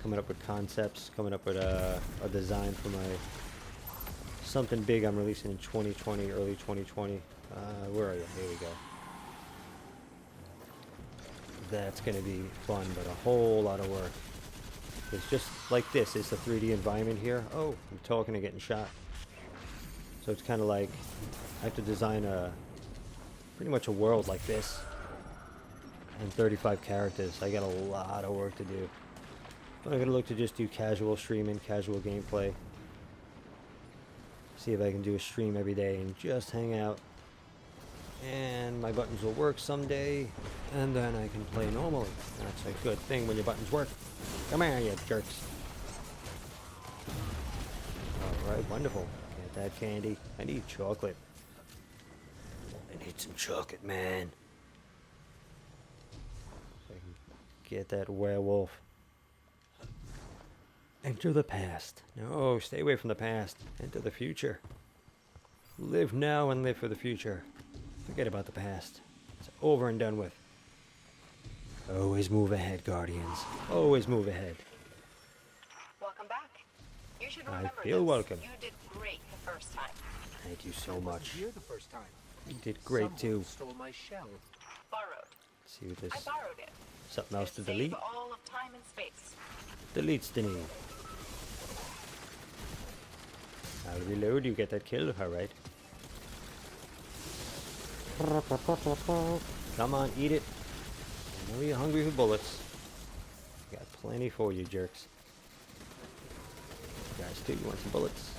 Coming up with concepts, coming up with a design for my something big I'm releasing in 2020, early 2020. Where are you? Here we go. That's gonna be fun, but a whole lot of work. It's just like this. It's the 3D environment here. Oh, I'm talking and getting shot. So it's kind of like I have to design pretty much a world like this and 35 characters. I got a lot of work to do. But I'm gonna look to just do casual streaming, casual gameplay. See if I can do a stream every day and just hang out. And my buttons will work someday, and then I can play normally. That's a good thing when your buttons work. Come here, you jerks. Alright, wonderful. Get that candy. I need chocolate. I need some chocolate, man. So I can get that werewolf. Enter the past. No, stay away from the past. Enter the future. Live now and live for the future. Forget about the past. It's over and done with. Always move ahead, Guardians. Always move ahead. Welcome back. You should I remember feel this. welcome. You did great the first time. Thank you so I wasn't much. here the first time. You did great Someone too. stole my shell. Borrowed. Let's see what I this. borrowed it. Something else to Save delete. all of time and space. Deletes the need. I'll reload. You get that kill. All right. Come on, eat it. I know you're hungry for bullets. Got plenty for you, jerks. You guys too, you want some bullets?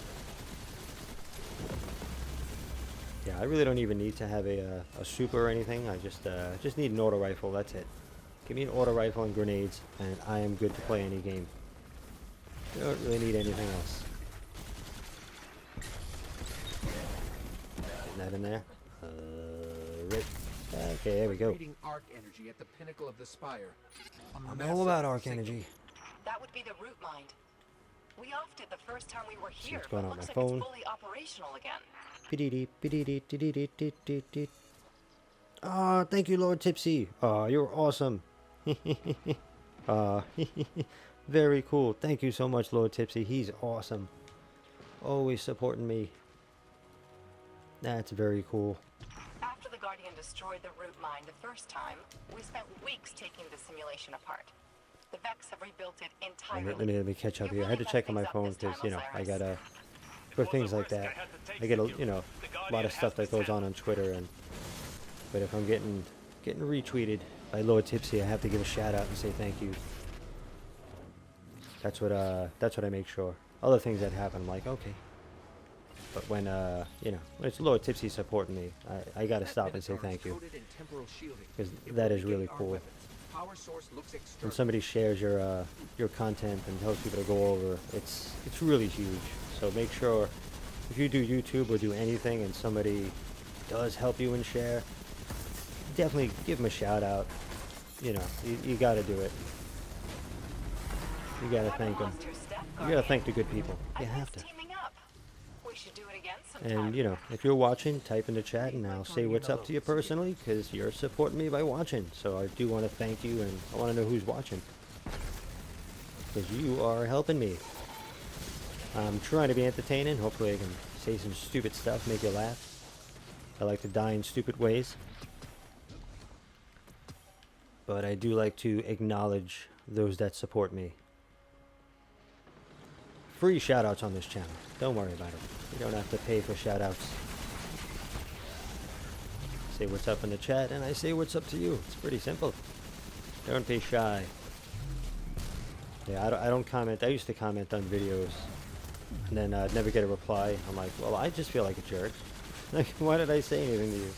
Yeah, I really don't even need to have a super or anything. I just need an auto rifle. That's it. Give me an auto rifle and grenades, and I am good to play any game. Don't really need anything else. Getting that in there. Right. Okay, there we go. Reading arc energy at the pinnacle of the spire. I'm all about arc energy. That would be the root mind. We offed it the first time we were here, what's going but on with looks my like phone. it's fully operational again. Oh, thank you, Lord Tipsy. Oh, you're awesome. Very cool. Thank you so much, Lord Tipsy. He's awesome. Always supporting me. That's very cool. After the Guardian destroyed the root mine the first time, we spent weeks taking the simulation apart. The Vex have rebuilt it entirely. Let me catch up here. I had to check on my phone because, you know, I gotta, for things like that, I get a, you know, a lot of stuff that goes on Twitter, and but if I'm getting retweeted by Lord Tipsy, I have to give a shout out and say thank you. That's what I make sure. Other things that happen, I'm like, okay. But when you know, when it's Lord Tipsy supporting me, I gotta stop and say thank you, because that is really cool. When somebody shares your content and tells people to go over, it's really huge. So make sure, if you do YouTube or do anything and somebody does help you and share, definitely give them a shout out. You know, you gotta do it. You gotta thank them. You gotta thank the good people. You have to. Teaming up. We should do it again sometime. And, you know, if you're watching, type in the chat and I'll say what's up to you personally, because you're supporting me by watching. So I do want to thank you, and I want to know who's watching, because you are helping me. I'm trying to be entertaining. Hopefully I can say some stupid stuff, make you laugh. I like to die in stupid ways. But I do like to acknowledge those that support me. Free shoutouts on this channel. Don't worry about it. You don't have to pay for shoutouts. Say what's up in the chat, and I say what's up to you. It's pretty simple. Don't be shy. Yeah, I don't comment. I used to comment on videos, and then I'd never get a reply. I'm like, well, I just feel like a jerk. Like, why did I say anything to you?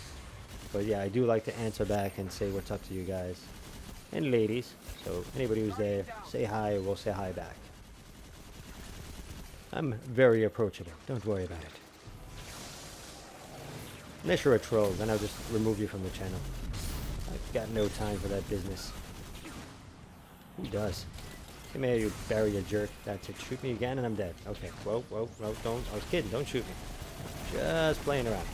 But yeah, I do like to answer back and say what's up to you guys. And ladies. So anybody who's there, say hi, we'll say hi back. I'm very approachable. Don't worry about it. Unless you're a troll, then I'll just remove you from the channel. I've got no time for that business. Who does? Come here, you barrier jerk. That's it. Shoot me again and I'm dead. Okay. Whoa, whoa, whoa, don't. I was kidding. Don't shoot me. Just playing around.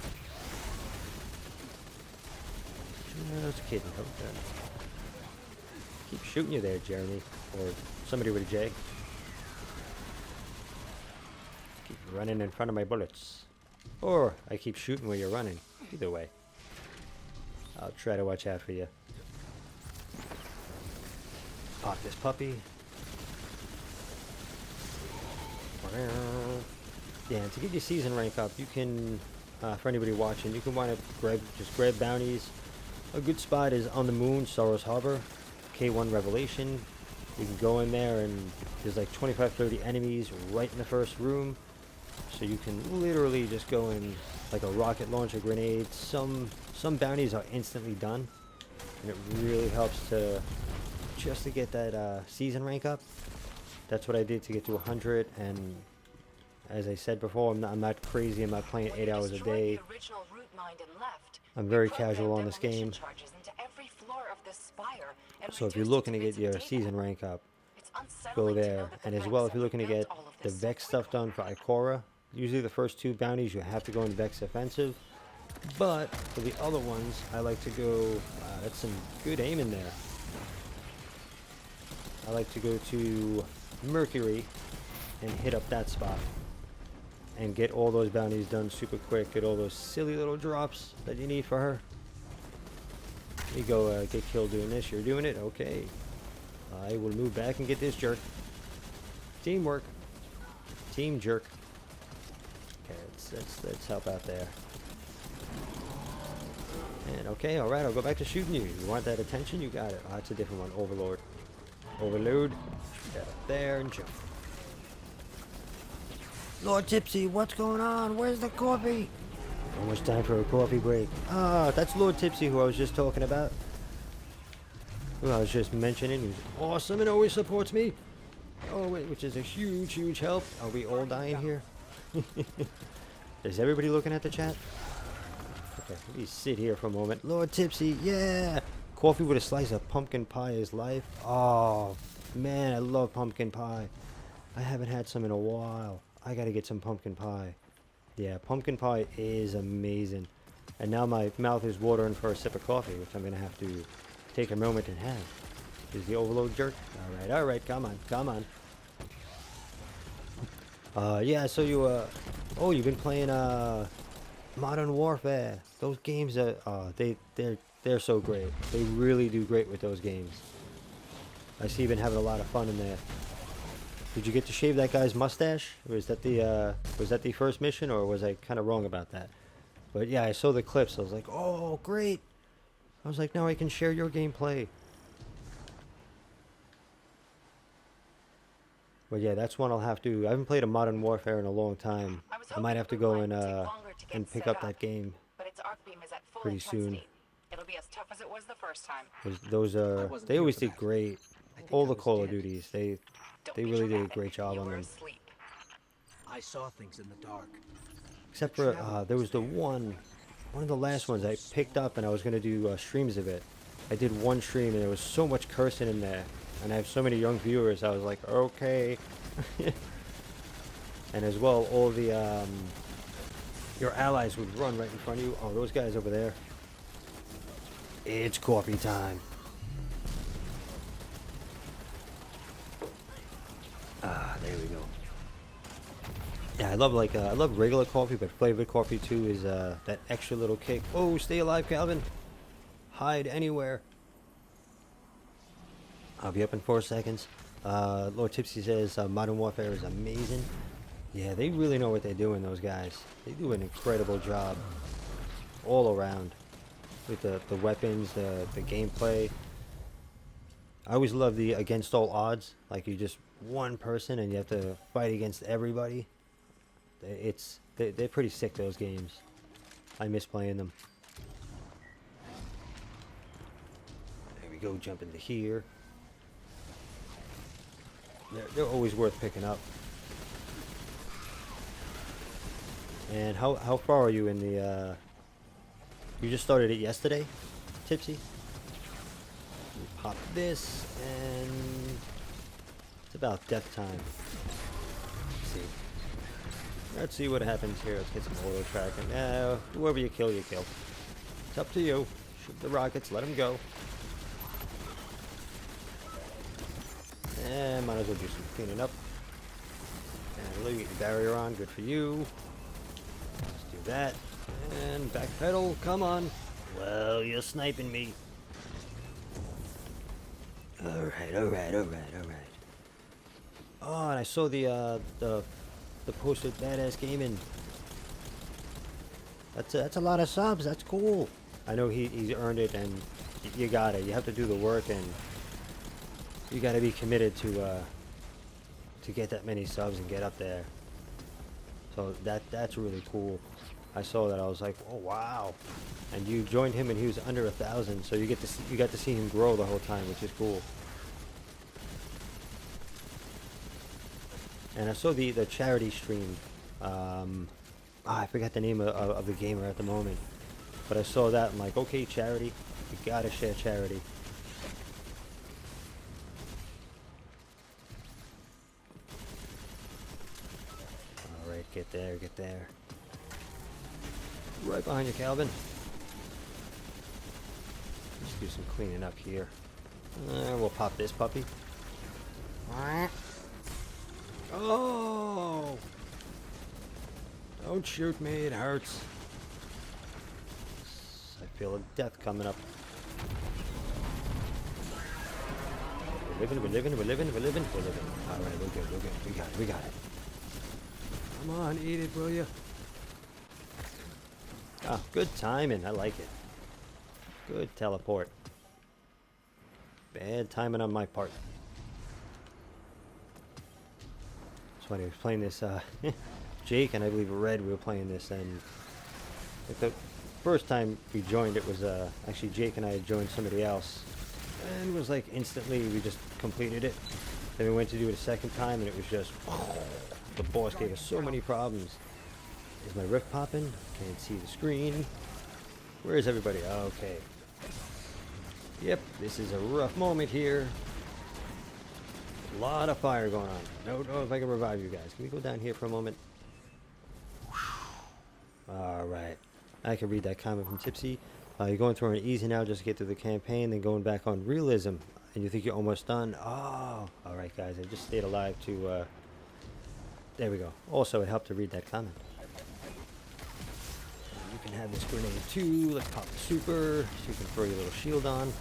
Just kidding. Okay. Keep shooting you there, Jeremy. Or somebody with a J. Keep running in front of my bullets. Or I keep shooting where you're running. Either way. I'll try to watch out for you. Pop this puppy. Yeah, and to get your season rank up, you can, for anybody watching, you can want to just grab bounties. A good spot is on the moon, Sorrow's Harbor, K1 Revelation. You can go in there and there's like 25-30 enemies right in the first room. So you can literally just go in like a rocket launcher grenade. Some bounties are instantly done. And it really helps to just to get that season rank up. That's what I did to get to 100, and as I said before, I'm not crazy. I'm not playing 8 hours a day. I'm very casual on this game. So if you're looking to get your season rank up, go there. And as well, if you're looking to get the Vex stuff done for Ikora, usually the first 2 bounties you have to go in Vex Offensive. But for the other ones, I like to go, that's some good aim in there. I like to go to Mercury and hit up that spot and get all those bounties done super quick. Get all those silly little drops that you need for her. You go get killed doing this. You're doing it? Okay. I will move back and get this jerk. Teamwork. Team jerk. Okay, let's help out there. And okay, alright, I'll go back to shooting you. You want that attention? You got it. Oh, that's a different one. Overlord. Overload. Get up there and jump. Lord Tipsy, what's going on? Where's the coffee? Almost time for a coffee break. Ah, that's Lord Tipsy who I was just talking about. Who I was just mentioning. He's awesome and always supports me. Oh, wait, which is a huge, huge help. Are we all dying here? Is everybody looking at the chat? Okay, let me sit here for a moment. Lord Tipsy, yeah! Coffee with a slice of pumpkin pie is life. Oh, man, I love pumpkin pie. I haven't had some in a while. I gotta get some pumpkin pie. Yeah, pumpkin pie is amazing. And now my mouth is watering for a sip of coffee, which I'm gonna have to take a moment and have. Is the overload jerk? Alright, come on, come on. Yeah, so you, oh, you've been playing, Modern Warfare. Those games are, they're so great. They really do great with those games. I see you've been having a lot of fun in there. Did you get to shave that guy's mustache? Was that the first mission, or was I kind of wrong about that? But yeah, I saw the clips. I was like, oh, great. I was like, now I can share your gameplay. But yeah, that's one I'll have to. I haven't played a Modern Warfare in a long time. I might have to go and pick up that game pretty soon. It'll be as tough as it was the first time. Those are, they always did great. All the Call of Duties, they really did a great job on them. I saw things in the dark. Except for there was the one of the last ones I picked up, and I was gonna do streams of it. I did one stream, and there was so much cursing in there, and I have so many young viewers. I was like, okay. And as well, all the your allies would run right in front of you. Oh, those guys over there. It's coffee time. Ah, there we go. Yeah, I love I love regular coffee, but flavored coffee too is that extra little kick. Oh, stay alive, Calvin. Hide anywhere. I'll be up in 4 seconds. Lord Tipsy says Modern Warfare is amazing. Yeah, they really know what they're doing, those guys. They do an incredible job all around with the weapons, the gameplay. I always love the against all odds. Like you're just one person and you have to fight against everybody. They're pretty sick, those games. I miss playing them. There we go, jump into here. They're always worth picking up. And how far are you in the you just started it yesterday, Tipsy? You pop this and it's about death time. Let's see what happens here. Let's get some auto tracking. Now, whoever you kill, you kill. It's up to you. Shoot the rockets, let them go. And might as well do some cleaning up. And let me get your barrier on. Good for you. Let's do that. And backpedal. Come on. Well, you're sniping me. Alright, alright, alright, alright. Oh, and I saw the posted Badass Gaming. That's a lot of subs. That's cool. I know he's earned it, and you got it. You have to do the work, and you got to be committed to get that many subs and get up there. So that's really cool. I saw that. I was like, oh wow. And you joined him, and he was under 1,000. So you got to see him grow the whole time, which is cool. And I saw the charity stream. I forgot the name of the gamer at the moment. But I saw that. I'm like, okay, charity. You gotta share charity. Alright, get there, get there. Right behind you, Calvin. Let's do some cleaning up here. We'll pop this puppy. Oh! Don't shoot me, it hurts. I feel a death coming up. We're living. Alright, we're good. We got it. Come on, eat it, will you? Ah, good timing, I like it. Good teleport. Bad timing on my part. It's funny, I was playing this, Jake and I believe Red, we were playing this, and like the first time we joined, it was, actually Jake and I had joined somebody else, and it was like instantly, we just completed it. Then we went to do it a second time, and it was just, the boss gave us so many problems. Is my rift popping? Can't see the screen. Where is everybody? Okay. Yep, this is a rough moment here. A lot of fire going on. Don't know if I can revive you guys. Can we go down here for a moment? Alright. I can read that comment from Tipsy. You're going through an easy now just to get through the campaign, then going back on realism. And you think you're almost done? Oh. Alright guys, I just stayed alive to... there we go. Also, it helped to read that comment. You can have this grenade too. Let's pop the super so you can throw your little shield on.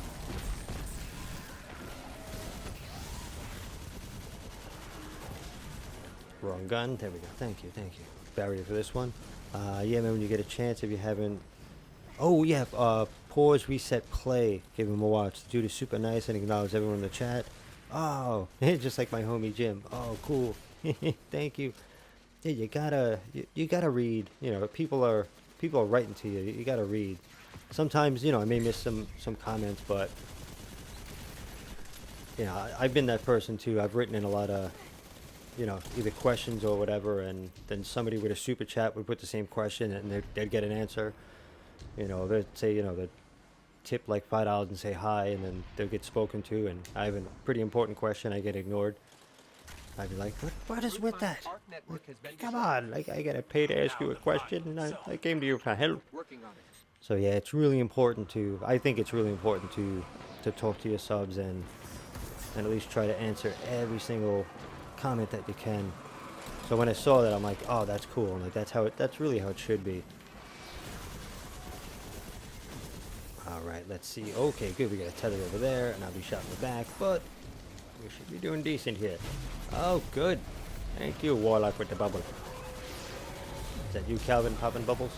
Wrong gun. There we go. Thank you. Barrier for this one. Yeah, man, when you get a chance, if you haven't... Oh, yeah, pause, reset, play. Give him a watch. The dude is super nice and acknowledge everyone in the chat. Oh, just like my homie Jim. Oh, cool. Thank you. Yeah, you gotta read. You know, people are writing to you. You gotta read. Sometimes, you know, I may miss some comments, but you know, I've been that person too. I've written in a lot of, you know, either questions or whatever, and then somebody with a super chat would put the same question, and they'd get an answer. You know, they'd say, you know, they'd tip like $5 and say hi, and then they'll get spoken to, and I have a pretty important question, I get ignored. I'd be like, what is with that? Park network has been Come on, like I gotta pay to ask you a question, and I came to you for help. working on it. So yeah, it's really important to. I think it's really important to talk to your subs and at least try to answer every single comment that you can. So when I saw that, I'm like, oh, that's cool. I'm like, that's really how it should be. All right, let's see. Okay, good. We got a tether over there, and I'll be shot in the back, but we should be doing decent here. Oh, good. Thank you, Warlock with the bubble. Is that you, Calvin, popping bubbles?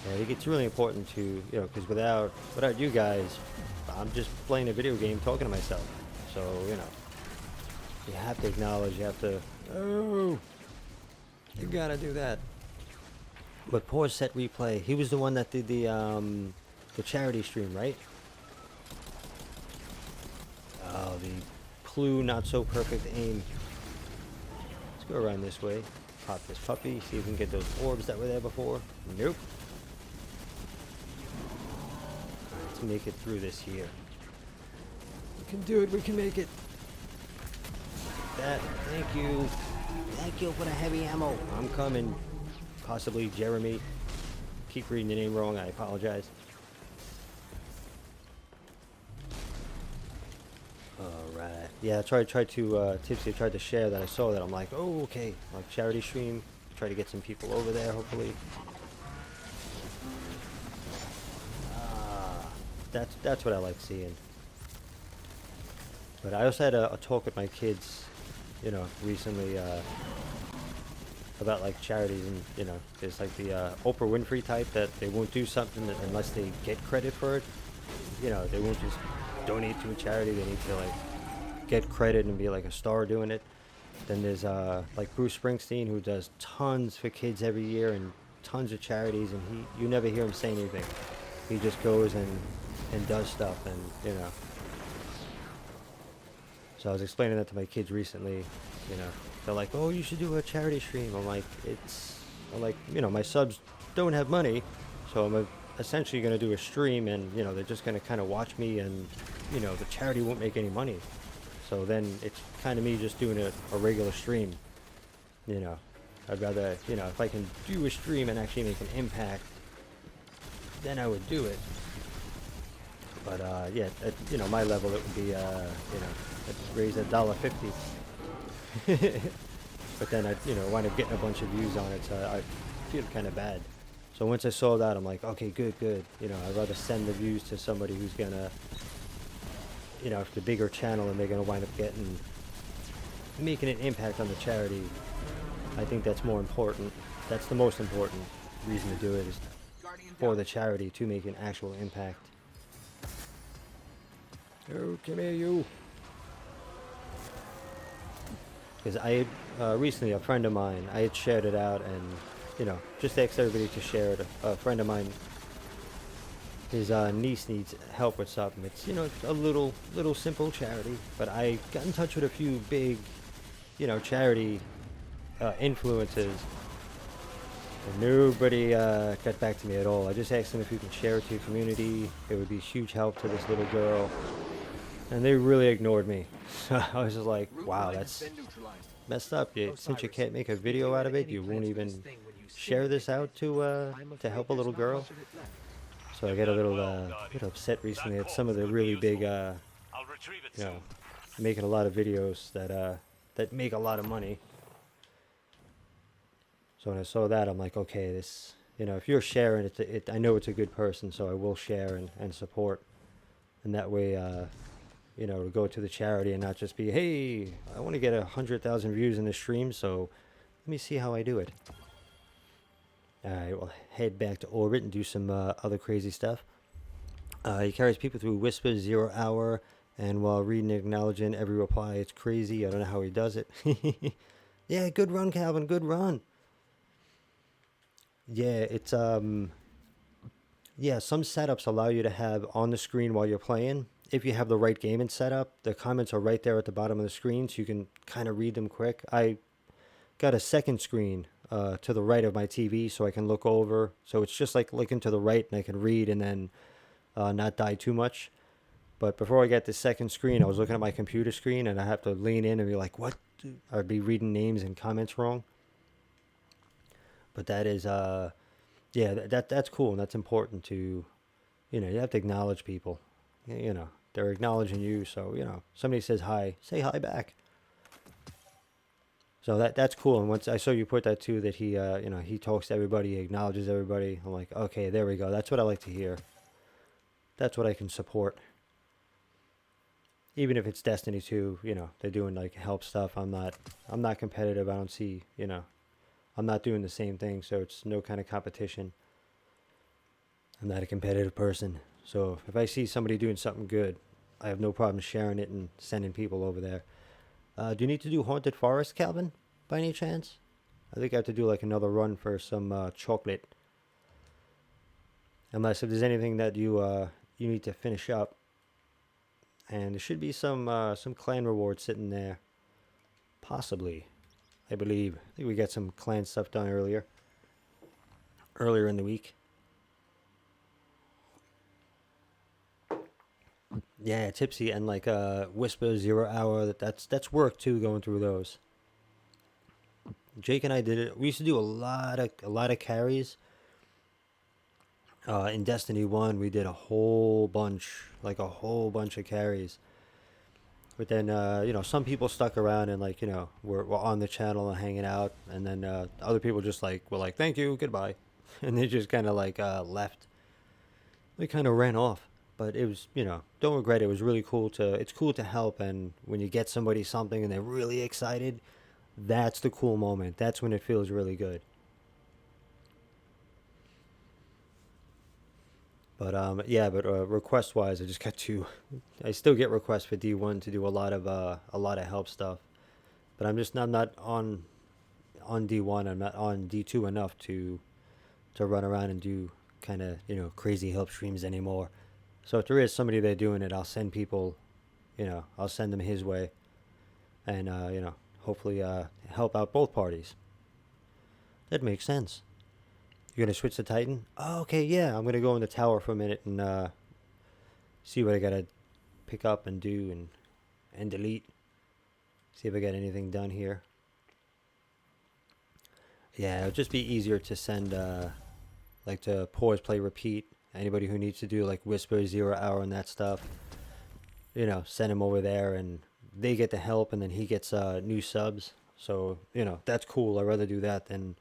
Yeah, I think it's really important to, you know, because without you guys, I'm just playing a video game talking to myself. So, you know, you have to acknowledge, you have to, oh, you gotta do that. But poor Set Replay, he was the one that did the charity stream, right? Oh, the clue, not so perfect aim. Let's go around this way. Pop this puppy, see if we can get those orbs that were there before. Nope. Let's make it through this here. We can do it, we can make it. That, thank you. Thank you for the heavy ammo. I'm coming. Possibly Jeremy. Keep reading the name wrong, I apologize. Alright. Yeah, I tried to, Tipsy tried to share that. I saw that. I'm like, oh, okay. Like, charity stream. Try to get some people over there, hopefully. That's what I like seeing. But I also had a talk with my kids, you know, recently, about like charities, and you know, there's like the Oprah Winfrey type that they won't do something unless they get credit for it. You know, they won't just donate to a charity. They need to like get credit and be like a star doing it. Then there's like Bruce Springsteen, who does tons for kids every year and tons of charities, and you never hear him say anything. He just goes and does stuff, and you know. So I was explaining that to my kids recently. You know, they're like, "Oh, you should do a charity stream." I'm like, you know, my subs don't have money, so I'm essentially going to do a stream, and you know, they're just going to kind of watch me, and you know, the charity won't make any money. So then it's kind of me just doing a regular stream. You know, I'd rather, you know, if I can do a stream and actually make an impact, then I would do it. But yeah, at, you know, my level, it would be, you know, I'd raise $1.50. But then I, you know, wind up getting a bunch of views on it, so I feel kind of bad. So once I saw that, I'm like, okay, good. You know, I'd rather send the views to somebody who's gonna, you know, if the bigger channel, and they're gonna wind up making an impact on the charity. I think that's more important. That's the most important reason to do it, is for the charity, to make an actual impact. Oh, come here, you. Because I had, recently, a friend of mine, I had shared it out, and, you know, just asked everybody to share it. A friend of mine, his niece needs help with something. It's, you know, a little simple charity, but I got in touch with a few big, you know, charity influencers, and nobody got back to me at all. I just asked them if you can share it to your community. It would be huge help to this little girl. And they really ignored me. So I was just like, wow, that's messed up. Since you can't make a video out of it, you won't even share this out to help a little girl. So I got a little bit upset recently at some of the really big, you know, making a lot of videos that make a lot of money. So when I saw that, I'm like, okay, this, you know, if you're sharing it, I know it's a good person, so I will share and support. And that way, you know, to go to the charity and not just be, hey, I want to get 100,000 views in this stream, so let me see how I do it. Alright, we'll head back to orbit and do some other crazy stuff. He carries people through Whisper, 0 hour, and while reading and acknowledging every reply, it's crazy. I don't know how he does it. Yeah, good run, Calvin, good run. Yeah, it's, yeah, some setups allow you to have on the screen while you're playing. If you have the right gaming setup, the comments are right there at the bottom of the screen, so you can kind of read them quick. I got a second screen to the right of my TV, so I can look over. So it's just like looking to the right, and I can read and then not die too much. But before I got the second screen, I was looking at my computer screen, and I have to lean in and be like, "What?" I'd be reading names and comments wrong. But that is, yeah, that's cool, and that's important to, you have to acknowledge people. They're acknowledging you, so somebody says hi, say hi back. So that's cool. And once I saw you put that too, that he talks to everybody, he acknowledges everybody. I'm like, okay, there we go. That's what I like to hear. That's what I can support. Even if it's Destiny 2, they're doing like help stuff. I'm not competitive. I don't see, I'm not doing the same thing, so it's no kind of competition. I'm not a competitive person. So if I see somebody doing something good, I have no problem sharing it and sending people over there. Do you need to do Haunted Forest, Calvin, by any chance? I think I have to do like another run for some chocolate. Unless if there's anything that you need to finish up. And there should be some clan rewards sitting there. Possibly. I believe. I think we got some clan stuff done earlier in the week. Yeah, Tipsy and like Whisper 0 hour. That's work too, going through those. Jake and I did it. We used to do a lot of carries. In Destiny 1, we did a whole bunch of carries. But then, some people stuck around and like, were on the channel and hanging out, and then other people just like were like, "Thank you, goodbye," and they just kind of like left. They kind of ran off. But it was, don't regret it. It was really cool it's cool to help, and when you get somebody something and they're really excited, that's the cool moment. That's when it feels really good. But yeah, but request wise, I just got to. I still get requests for D1 to do a lot of help stuff, but I'm not on D1. I'm not on D2 enough to run around and do kind of crazy help streams anymore. So if there is somebody there doing it, I'll send people, I'll send them his way, and hopefully help out both parties. That makes sense. You're gonna switch to Titan? Oh, okay, yeah. I'm gonna go in the tower for a minute and see what I gotta pick up and do and delete. See if I got anything done here. Yeah, it'll just be easier to send like to pause, play, repeat. Anybody who needs to do like Whisper 0 hour and that stuff, send him over there and they get the help, and then he gets new subs. So that's cool. I'd rather do that than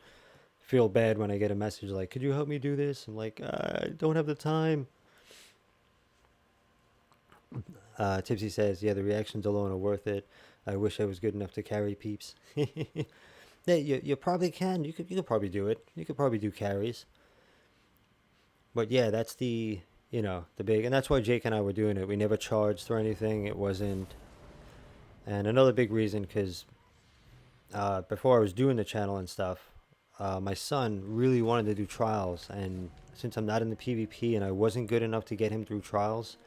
feel bad when I get a message like, "Could you help me do this?" I'm like, "I don't have the time." Tipsy says, "Yeah, the reactions alone are worth it. I wish I was good enough to carry peeps." Yeah, you probably can. You could probably do it. You could probably do carries. But yeah, that's the big, and that's why Jake and I were doing it. We never charged for anything. It wasn't. And another big reason, because before I was doing the channel and stuff, my son really wanted to do trials, and since I'm not in the PvP and I wasn't good enough to get him through trials,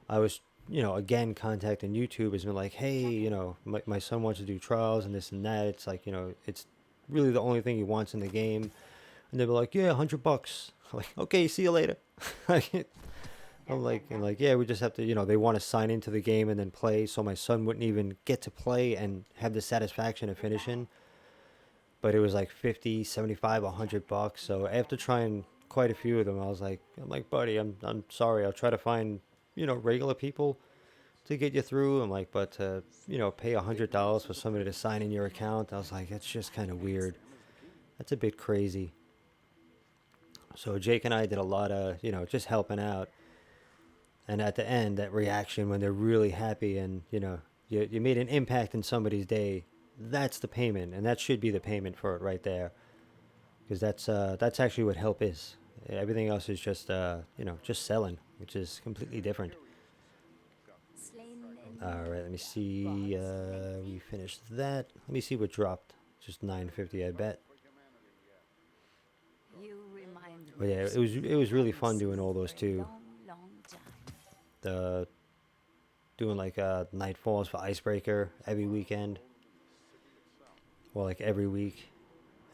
I was, again contacting YouTube, has been like, "Hey, my son wants to do trials and this and that." It's like, it's really the only thing he wants in the game, and they were like, "Yeah, $100." I'm like, "Okay, see you later." I'm like, and like, yeah, we just have to, they want to sign into the game and then play, so my son wouldn't even get to play and have the satisfaction of finishing. But it was like 50, 75, $100. So after trying quite a few of them, I'm like, "Buddy, I'm sorry. I'll try to find, regular people to get you through." I'm like, "But pay $100 for somebody to sign in your account." I was like, "That's just kind of weird. That's a bit crazy." So Jake and I did a lot of, just helping out. And at the end, that reaction when they're really happy and, you made an impact in somebody's day, that's the payment. And that should be the payment for it right there. Because that's actually what help is. Everything else is just, just selling, which is completely different. All right, let me see. We finished that. Let me see what dropped. Just 950, I bet. But yeah, it was really fun doing all those too. The doing like nightfalls for Icebreaker every weekend, or like every week,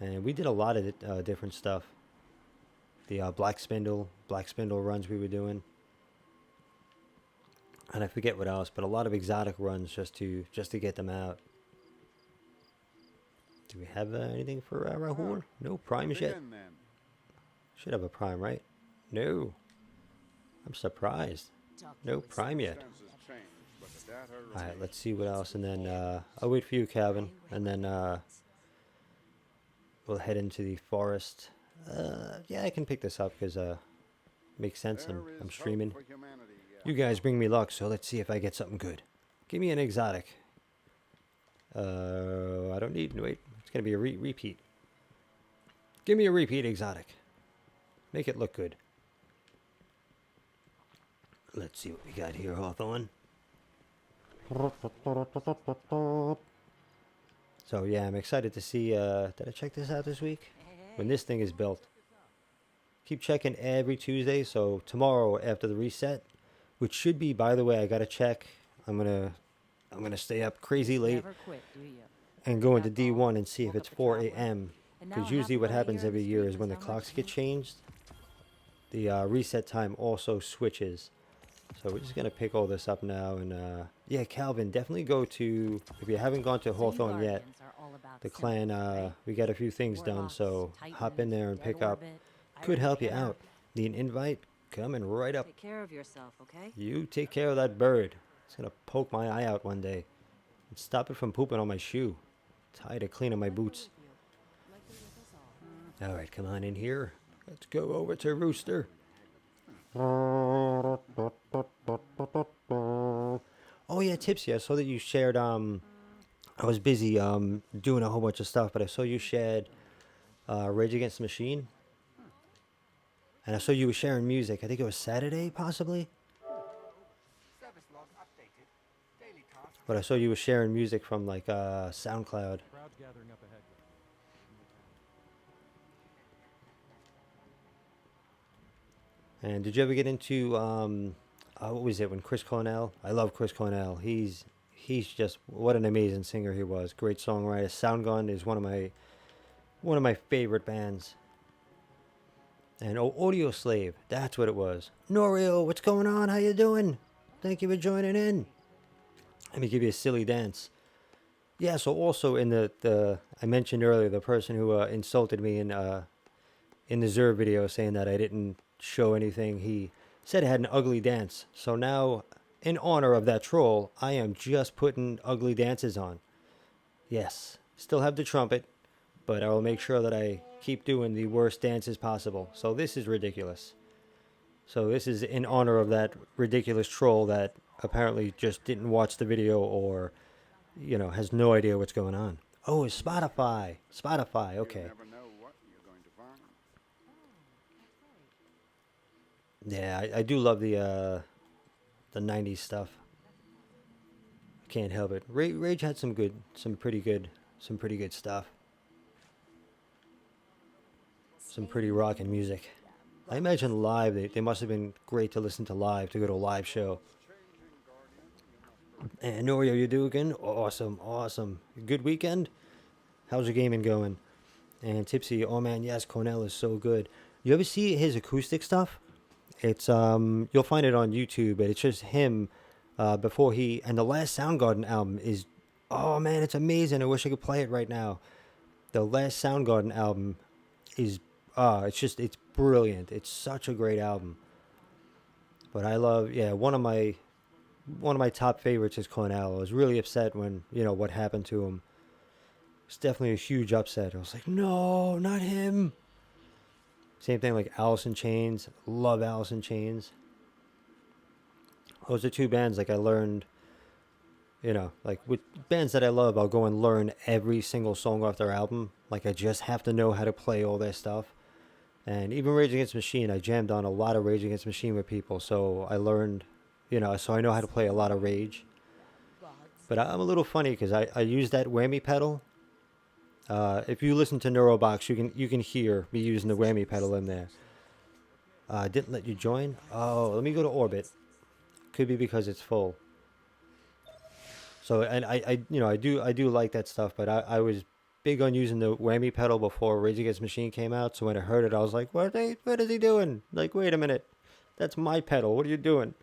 and we did a lot of different stuff. The Black Spindle runs we were doing. And I forget what else, but a lot of exotic runs just to get them out. Do we have anything for Rahul? No primes yet. Begin then. Should have a prime, right? No. I'm surprised. No prime yet. Circumstances change, but the data All right, remain. let's see what else, and then I'll wait for you, Calvin, and then we'll head into the forest. Yeah, I can pick this up because makes sense. There I'm is streaming. hope for humanity yet. You guys bring me luck, so let's see if I get something good. Give me an exotic. I don't need. Wait, it's gonna be a repeat. Give me a repeat exotic. Make it look good. Let's see what we got here, Hawthorne. So yeah, I'm excited to see. Did I check this out this week? When this thing is built. Keep checking every Tuesday. So tomorrow after the reset, which should be, by the way, I gotta check. I'm gonna stay up crazy late Never quit, do you? and go into That's all. D1 and see if Woke it's up a 4 traveler. a.m. And now Because a usually what happy happens here in every the year street is when the does sound like clocks get you. changed, the reset time also switches. So we're just gonna pick all this up now, and yeah, Calvin, definitely go to, if you haven't gone to So you Hawthorne yet, Guardians are all about the simple, clan, right? we got a few things done, Warlocks, so hop in Titans, there and Dead pick up. Orbit, Could Iron help you Banner. out. Need an invite? Coming right up. Take care of yourself, okay? You take care of that bird. It's gonna poke my eye out one day. And stop it from pooping on my shoe. Tired of cleaning my boots. Alright, come on in here. Let's go over to Rooster. Oh yeah, Tipsy, I saw that you shared I was busy doing a whole bunch of stuff, but I saw you shared Rage Against the Machine. And I saw you were sharing music. I think it was Saturday, possibly. Service log updated. Daily task. But I saw you were sharing music from like SoundCloud. Crowds gathering up ahead. And did you ever get into what was it when Chris Cornell? I love Chris Cornell. He's just what an amazing singer he was. Great songwriter. Soundgarden is one of my favorite bands. And Audio Slave, that's what it was. Norio, what's going on? How you doing? Thank you for joining in. Let me give you a silly dance. Yeah, so also in the I mentioned earlier the person who insulted me in the Zer video saying that I didn't show anything. He said I had an ugly dance. So now, in honor of that troll, I am just putting ugly dances on. Yes, still have the trumpet, but I will make sure that I keep doing the worst dances possible. So this is ridiculous. So this is in honor of that ridiculous troll that apparently just didn't watch the video or, has no idea what's going on. Oh, it's Spotify. Spotify, okay. You never know what you're going to find. Yeah, I do love the 90s stuff. I can't help it. Rage had some pretty good stuff. Some pretty rockin' music. I imagine live, they must have been great to listen to live, to go to a live show. And Norio, you do again? Awesome. Good weekend? How's your gaming going? And Tipsy, oh man, yes, Cornell is so good. You ever see his acoustic stuff? It's you'll find it on YouTube, but it's just him before and the last Soundgarden album is, oh man, it's amazing. I wish I could play it right now. The last Soundgarden album is it's brilliant. It's such a great album. But I love, one of my top favorites is Cornell. I was really upset when, what happened to him. It's definitely a huge upset. I was like, no, not him. Same thing like Alice in Chains. Love Alice in Chains. Those are two bands like I learned, like with bands that I love, I'll go and learn every single song off their album. Like I just have to know how to play all their stuff. And even Rage Against the Machine, I jammed on a lot of Rage Against the Machine with people. So I learned, so I know how to play a lot of Rage. But I'm a little funny because I use that whammy pedal. If you listen to Neurobox, you can hear me using the whammy pedal in there. Didn't let you join? Oh, let me go to Orbit. Could be because it's full. So, and I do like that stuff, but I was big on using the whammy pedal before Rage Against the Machine came out. So when I heard it, I was like, what is he doing? Like, wait a minute. That's my pedal. What are you doing?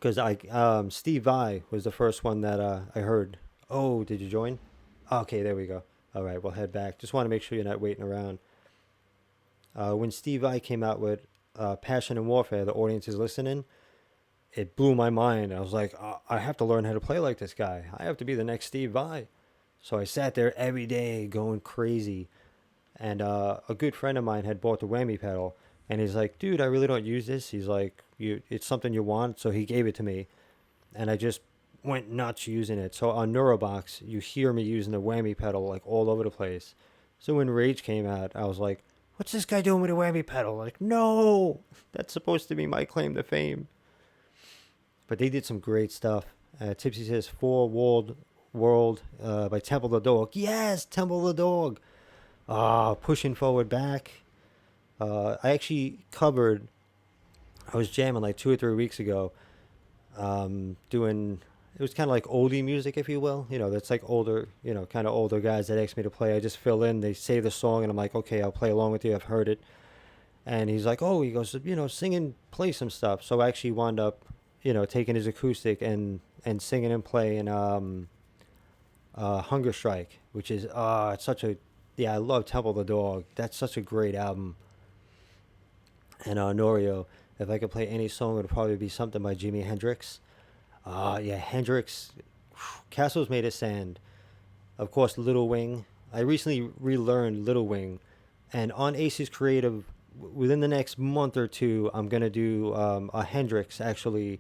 because Steve Vai was the first one that I heard. Oh, did you join? Okay, there we go. All right, we'll head back. Just want to make sure you're not waiting around. When Steve Vai came out with Passion and Warfare, the audience is listening. It blew my mind. I was like, I have to learn how to play like this guy. I have to be the next Steve Vai. So I sat there every day going crazy. And a good friend of mine had bought the whammy pedal. And he's like, dude, I really don't use this. He's like, it's something you want. So he gave it to me. And I just went nuts using it. So on Neurobox, you hear me using the whammy pedal like all over the place. So when Rage came out, I was like, what's this guy doing with a whammy pedal? Like, no, that's supposed to be my claim to fame. But they did some great stuff. Tipsy says Four Walled World by Temple the Dog. Yes, Temple the Dog. Pushing Forward Back. I actually covered, I was jamming like 2 or 3 weeks ago, doing, it was kind of like oldie music, if you will. You know, that's like older, kind of older guys that ask me to play. I just fill in, they say the song, and I'm like, okay, I'll play along with you. I've heard it. And he's like, he goes, sing and play some stuff. So I actually wound up, taking his acoustic and singing and playing Hunger Strike, which is, it's such a, I love Temple the Dog. That's such a great album. And Norio, if I could play any song, it would probably be something by Jimi Hendrix. Hendrix, Castles Made of Sand. Of course, Little Wing. I recently relearned Little Wing. And on Aces Creative, within the next month or two, I'm going to do a Hendrix, actually,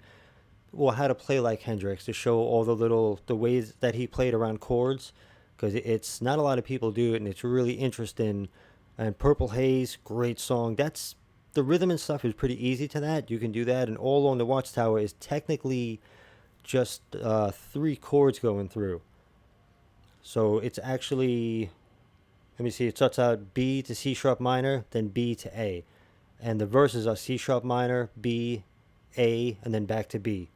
how to play like Hendrix, to show all the ways that he played around chords, because it's not a lot of people do it, and it's really interesting. And Purple Haze, great song. That's, the rhythm and stuff is pretty easy to that. You can do that, and All Along the Watchtower is technically just 3 chords going through. So it's actually, let me see, it starts out B to C sharp minor, then B to A. And the verses are C sharp minor, B, A, and then back to B.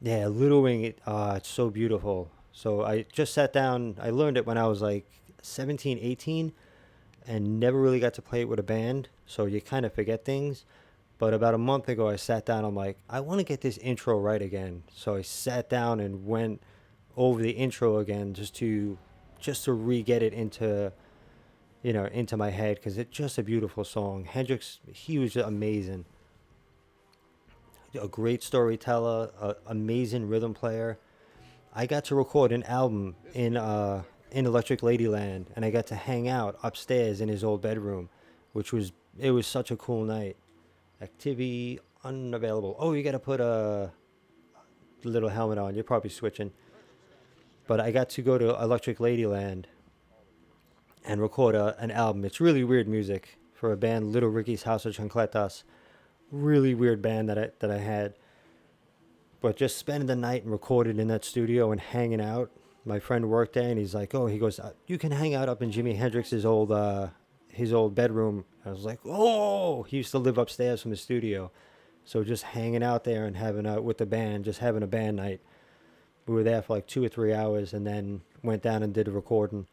Yeah, Little Wing, it's so beautiful. So I just sat down, I learned it when I was like 17, 18, and never really got to play it with a band, so you kind of forget things. But about a month ago, I sat down, I'm like, I want to get this intro right again. So I sat down and went over the intro again just to re-get it into, into my head, because it's just a beautiful song. Hendrix, he was amazing. A great storyteller, amazing rhythm player. I got to record an album in Electric Ladyland, and I got to hang out upstairs in his old bedroom, it was such a cool night. Activity unavailable. Oh, you got to put a little helmet on. You're probably switching. But I got to go to Electric Ladyland and record an album. It's really weird music for a band, Little Ricky's House of Chancletas. Really weird band that I had. But just spending the night and recording in that studio and hanging out. My friend worked there, and he's like, he goes, you can hang out up in Jimi Hendrix's old bedroom. I was like, he used to live upstairs from the studio. So just hanging out there and having with the band, just having a band night. We were there for like 2 or 3 hours, and then went down and did a recording.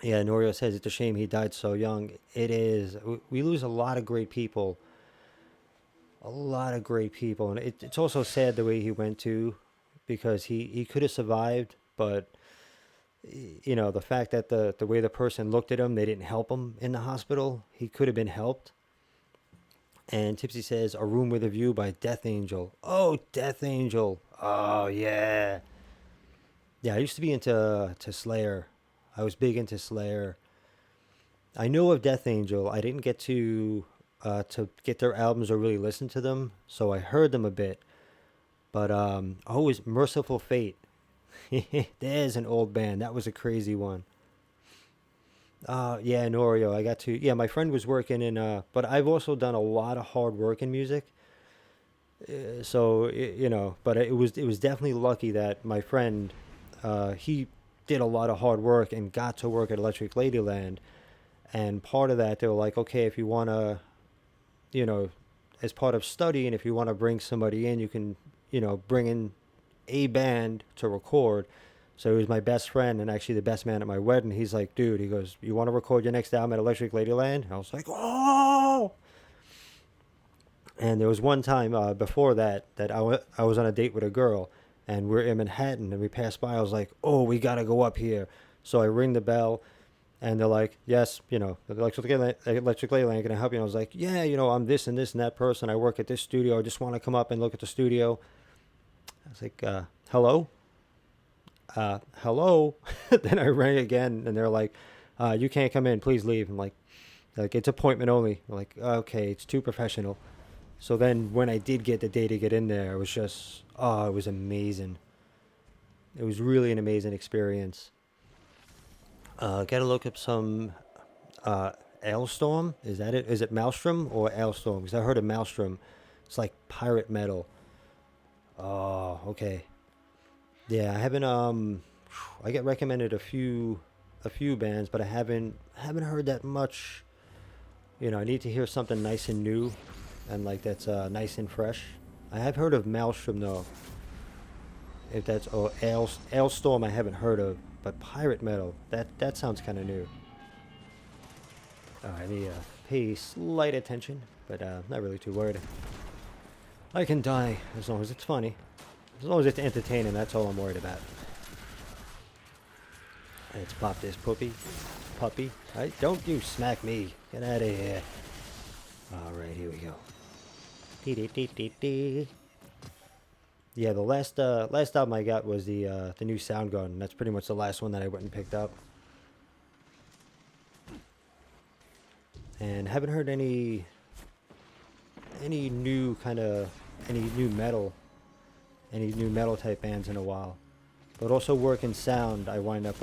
Yeah, Norio says it's a shame he died so young. It is. We lose a lot of great people. And it's also sad the way he went too, because he could have survived, but the fact that the way the person looked at him, they didn't help him in the hospital. He could have been helped. And Tipsy says A Room with a View by Death Angel. Oh, Death Angel. Oh, yeah. Yeah, I used to be into Slayer. I was big into Slayer. I know of Death Angel. I didn't get to get their albums or really listen to them, so I heard them a bit. But always Merciful Fate. There's an old band. That was a crazy one. Yeah, Norio. I got to. Yeah, my friend was working in. But I've also done a lot of hard work in music. But it was definitely lucky that my friend, he did a lot of hard work and got to work at Electric Ladyland. And part of that, they were like, okay, if you want to, as part of studying, if you want to bring somebody in, you can, bring in a band to record. So he was my best friend and actually the best man at my wedding. He's like, dude, he goes, you want to record your next album at Electric Ladyland? And I was like, oh! And there was one time before that I was on a date with a girl, and we're in Manhattan, and we passed by. I was like, "Oh, we gotta go up here." So I ring the bell, and they're like, "Yes, the electric ley line, can I help you?" And I was like, "Yeah, I'm this and this and that person. I work at this studio. I just want to come up and look at the studio." I was like, "Hello, hello." Then I rang again, and they're like, "You can't come in. Please leave." I'm like it's appointment only. I'm like, okay, it's too professional. So then when I did get the day to get in there, it was just, oh, it was amazing. It was really an amazing experience. Gotta look up some Ailstorm. Is that it? Is it Maelstrom or Ailstorm? Because I heard of Maelstrom. It's like pirate metal. Oh, okay. Yeah, I haven't I get recommended a few bands, but I haven't heard that much. I need to hear something nice and new, and like that's nice and fresh. I have heard of Maelstrom though. If that's Ailstorm, I haven't heard of, but pirate metal, that sounds kind of new. I need to pay slight attention, but not really too worried. I can die as long as it's funny, as long as it's entertaining. That's all I'm worried about. Let's pop this puppy. Right? Don't you smack me. Get out of here. Alright, here we go. Dee-dee-dee-dee-dee. Yeah, the last album I got was the new Soundgarden. That's pretty much the last one that I went and picked up. And haven't heard any new metal type bands in a while. But also working sound, I wind up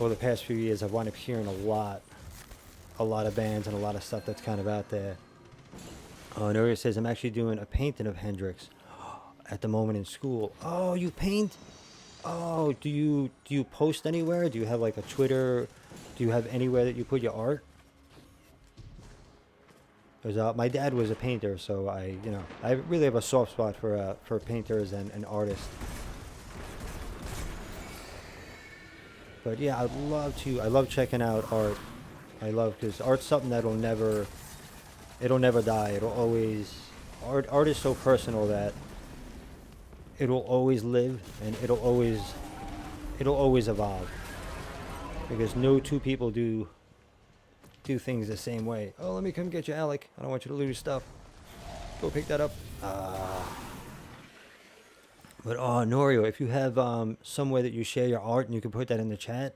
over the past few years, I've wound up hearing a lot of bands and a lot of stuff that's kind of out there. Noria says, I'm actually doing a painting of Hendrix at the moment in school. Oh, you paint? Oh, do you post anywhere? Do you have like a Twitter? Do you have anywhere that you put your art? Because my dad was a painter, so I really have a soft spot for painters and artists. But yeah, I love checking out art. Because art's something it'll never die. Art is so personal that it'll always live, and it'll always evolve. Because no two people do things the same way. Oh, let me come get you, Alec. I don't want you to lose stuff. Go pick that up. But Norio, if you have somewhere that you share your art and you can put that in the chat,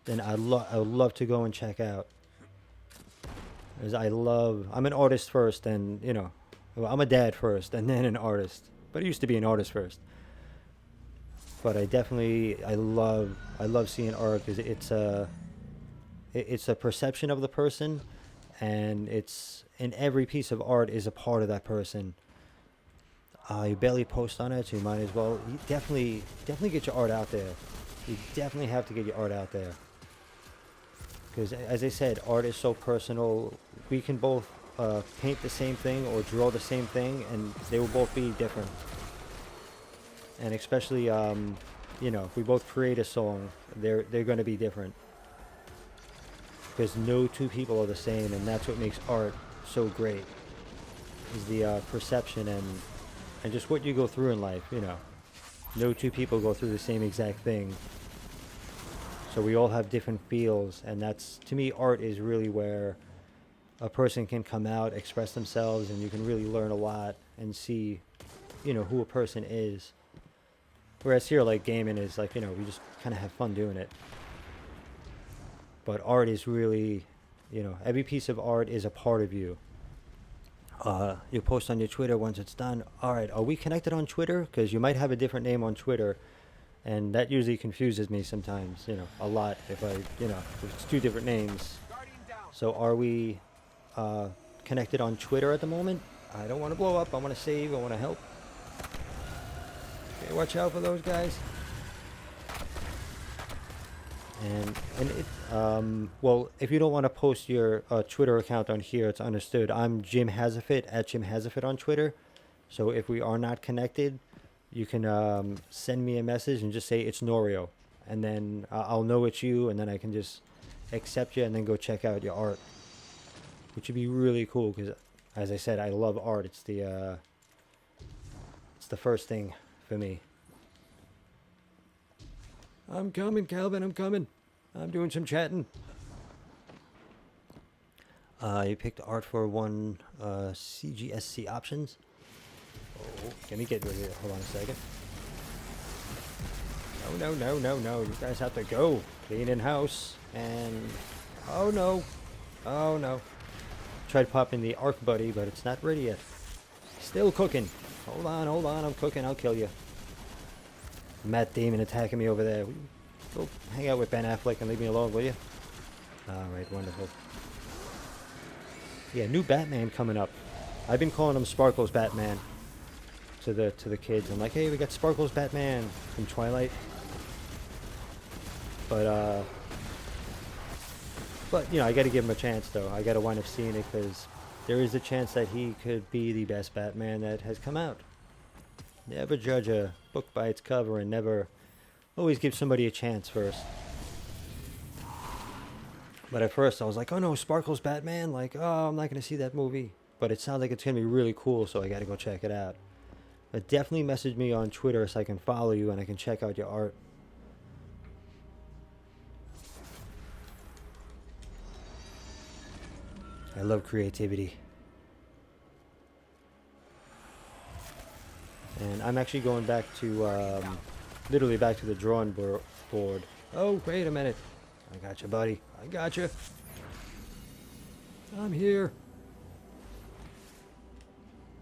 then I would love to go and check out. Because I'm an artist first, and I'm a dad first, and then an artist. But I used to be an artist first. But I love seeing art because it's a perception of the person, and every piece of art is a part of that person. You barely post on it, so you might as well. You definitely get your art out there. You definitely have to get your art out there. Because, as I said, art is so personal. We can both paint the same thing or draw the same thing, and they will both be different. And especially, if we both create a song, they're going to be different. Because no two people are the same, and that's what makes art so great. Is the perception and just what you go through in life. No two people go through the same exact thing. So we all have different feels, and that's, to me, art is really where a person can come out, express themselves, and you can really learn a lot and see, who a person is. Whereas here, like, gaming is like, we just kind of have fun doing it. But art is really, every piece of art is a part of you. You post on your Twitter once it's done. All right, are we connected on Twitter? Because you might have a different name on Twitter. And that usually confuses me sometimes, a lot if if it's two different names. So are we connected on Twitter at the moment? I don't want to blow up. I want to save. I want to help. Okay, watch out for those guys. And if you don't want to post your Twitter account on here, it's understood. I'm GymHasafit at GymHasafit on Twitter. So if we are not connected, you can send me a message and just say it's Norio, and then I'll know it's you, and then I can just accept you and then go check out your art. which would be really cool because, as I said, I love art. It's the first thing for me. I'm coming, Calvin. I'm coming. I'm doing some chatting. You picked art for one CGSC options. Oh, let me get rid of it. Hold on a second. No, no, no, no, no. You guys have to go. Clean in house. And... oh, no. Oh, no. Tried popping the arc buddy, but it's not ready yet. Still cooking. Hold on. I'm cooking. I'll kill you. Matt Damon attacking me over there. Go hang out with Ben Affleck and leave me alone, will you? Alright, wonderful. Yeah, new Batman coming up. I've been calling him Sparkles Batman to the kids. I'm like, hey, we got Sparkles Batman from Twilight. But you know, I got to give him a chance though. I got to wind up seeing it because there is a chance that he could be the best Batman that has come out. Never judge a book by its cover, and never always give somebody a chance first. But at first I was like, oh no, Sparkles Batman, like, oh, I'm not going to see that movie. But it sounds like it's going to be really cool, so I got to go check it out. But definitely message me on Twitter so I can follow you and I can check out your art. I love creativity. And I'm actually going back to, literally back to the drawing board. Oh, wait a minute. I got you, buddy. I got you. I'm here.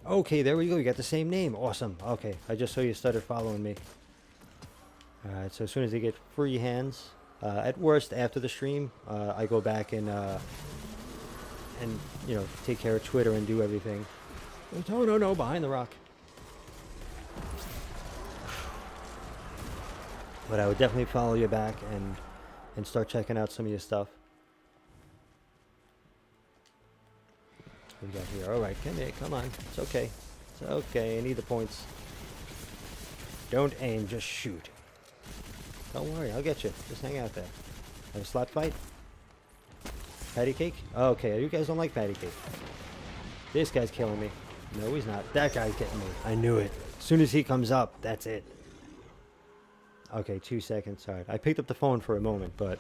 Okay, there we go. You got the same name. Awesome. Okay, I just saw you started following me. Alright, so as soon as I get free hands, at worst, after the stream, I go back and you know, take care of Twitter and do everything. Oh, no, behind the rock. But I would definitely follow you back and start checking out some of your stuff. What we got here? Alright, come here, come on. It's okay. It's okay, I need the points. Don't aim, just shoot. Don't worry, I'll get you. Just hang out there. Have a slap fight? Patty cake? Okay, you guys don't like patty cake. This guy's killing me. No, he's not. That guy's getting me. I knew it. As soon as he comes up, that's it. Okay, 2 seconds. Sorry. I picked up the phone for a moment, but...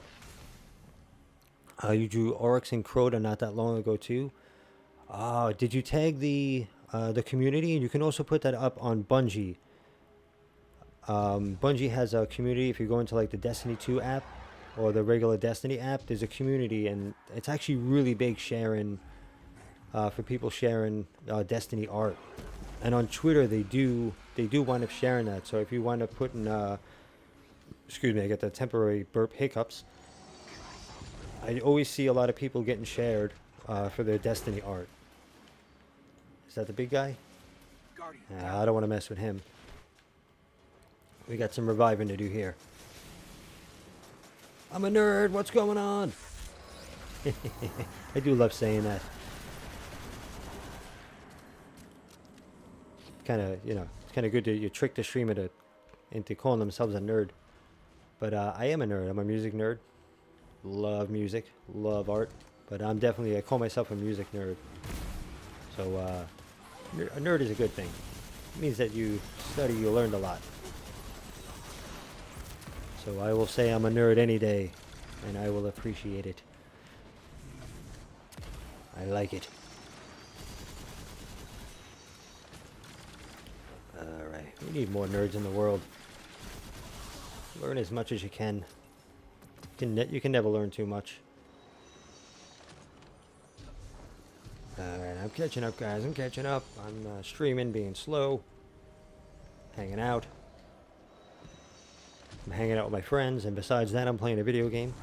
you drew Oryx and Crota not that long ago, too? Did you tag the community? And you can also put that up on Bungie. Bungie has a community. If you go into, like, the Destiny 2 app, or the regular Destiny app, there's a community, and it's actually really big sharing, for people sharing Destiny art. And on Twitter, they do wind up sharing that. So if you wind up putting, excuse me, I got the temporary burp hiccups. I always see a lot of people getting shared for their Destiny art. Is that the big guy? I don't want to mess with him. We got some reviving to do here. I'm a nerd. What's going on? I do love saying that. Kind of, you know, it's kind of good to you trick the streamer into calling themselves a nerd. But I am a nerd. I'm a music nerd. Love music. Love art. But I call myself a music nerd. So a nerd is a good thing. It means that you study, you learned a lot. So I will say I'm a nerd any day, and I will appreciate it. I like it. Alright, we need more nerds in the world. Learn as much as you can. You can never learn too much. Alright, I'm catching up, guys. I'm catching up. I'm streaming, being slow. Hanging out. I'm hanging out with my friends, and besides that, I'm playing a video game.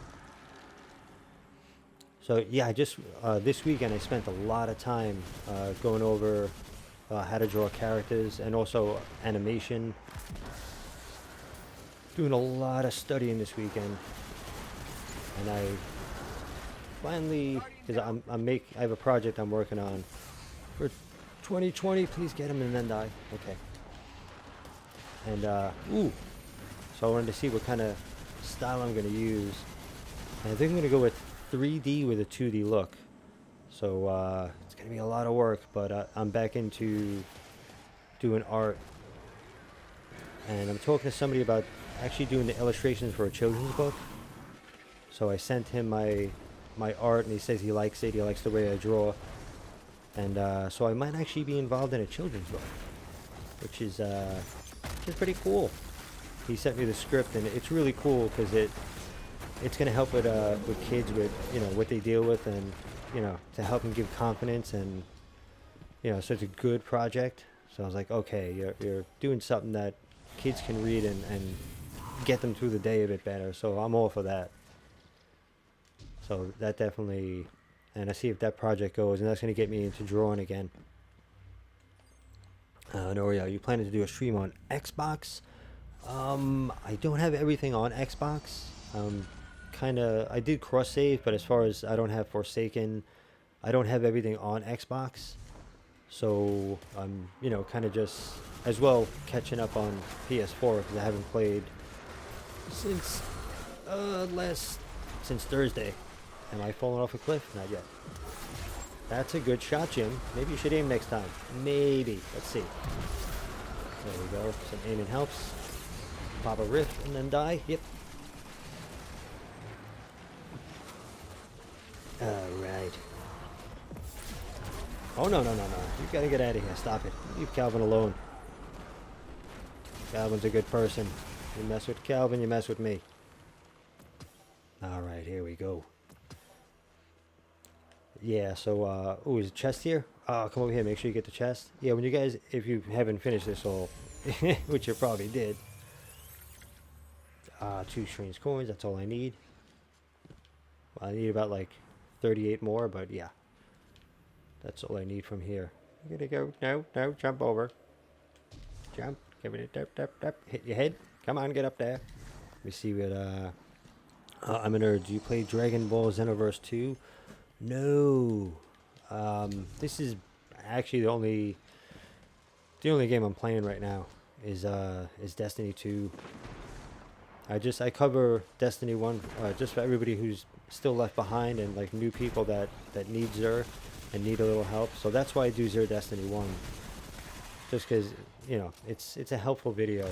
So, yeah, this weekend I spent a lot of time going over how to draw characters and also animation. Doing a lot of studying this weekend. And I finally, because I have a project I'm working on for 2020. Please get him and then die. Okay. And, so I wanted to see what kind of style I'm going to use. And I think I'm going to go with 3D with a 2D look. So it's gonna be a lot of work, but I'm back into doing art, and I'm talking to somebody about actually doing the illustrations for a children's book. So I sent him my art, and he says he likes it. He likes the way I draw, and so I might actually be involved in a children's book, which is pretty cool. He sent me the script, and it's really cool because it's gonna help with kids with what they deal with, and to help them give confidence, and so it's a good project. So I was like, okay, you're doing something that kids can read and get them through the day a bit better. So I'm all for that. So that definitely, and I see if that project goes, and that's gonna get me into drawing again. Norio, you planning to do a stream on Xbox? I don't have everything on Xbox. I did cross save, but as far as I don't have Forsaken, I don't have everything on Xbox. So I'm, kind of just as well catching up on PS4 because I haven't played since since Thursday. Am I falling off a cliff? Not yet. That's a good shot, Jim. Maybe you should aim next time. Maybe. Let's see. There we go. Some aiming helps. Pop a rift and then die. Yep. Alright. Oh, no. You gotta get out of here. Stop it. Leave Calvin alone. Calvin's a good person. You mess with Calvin, you mess with me. Alright, here we go. Yeah, so, ooh, is a chest here? Oh, come over here, make sure you get the chest. Yeah, when you guys, if you haven't finished this all, which you probably did. 2 strange coins, that's all I need. Well, I need about like 38 more, but yeah. That's all I need from here. You gotta go, no, jump over. Jump, give it a tap. Hit your head, come on, get up there. Let me see what, I'm a nerd. Do you play Dragon Ball Xenoverse 2? No. This is actually the only game I'm playing right now is Destiny 2. I cover Destiny 1 just for everybody who's still left behind and like new people that need Xur and need a little help. So that's why I do Xur Destiny 1. Just because it's a helpful video.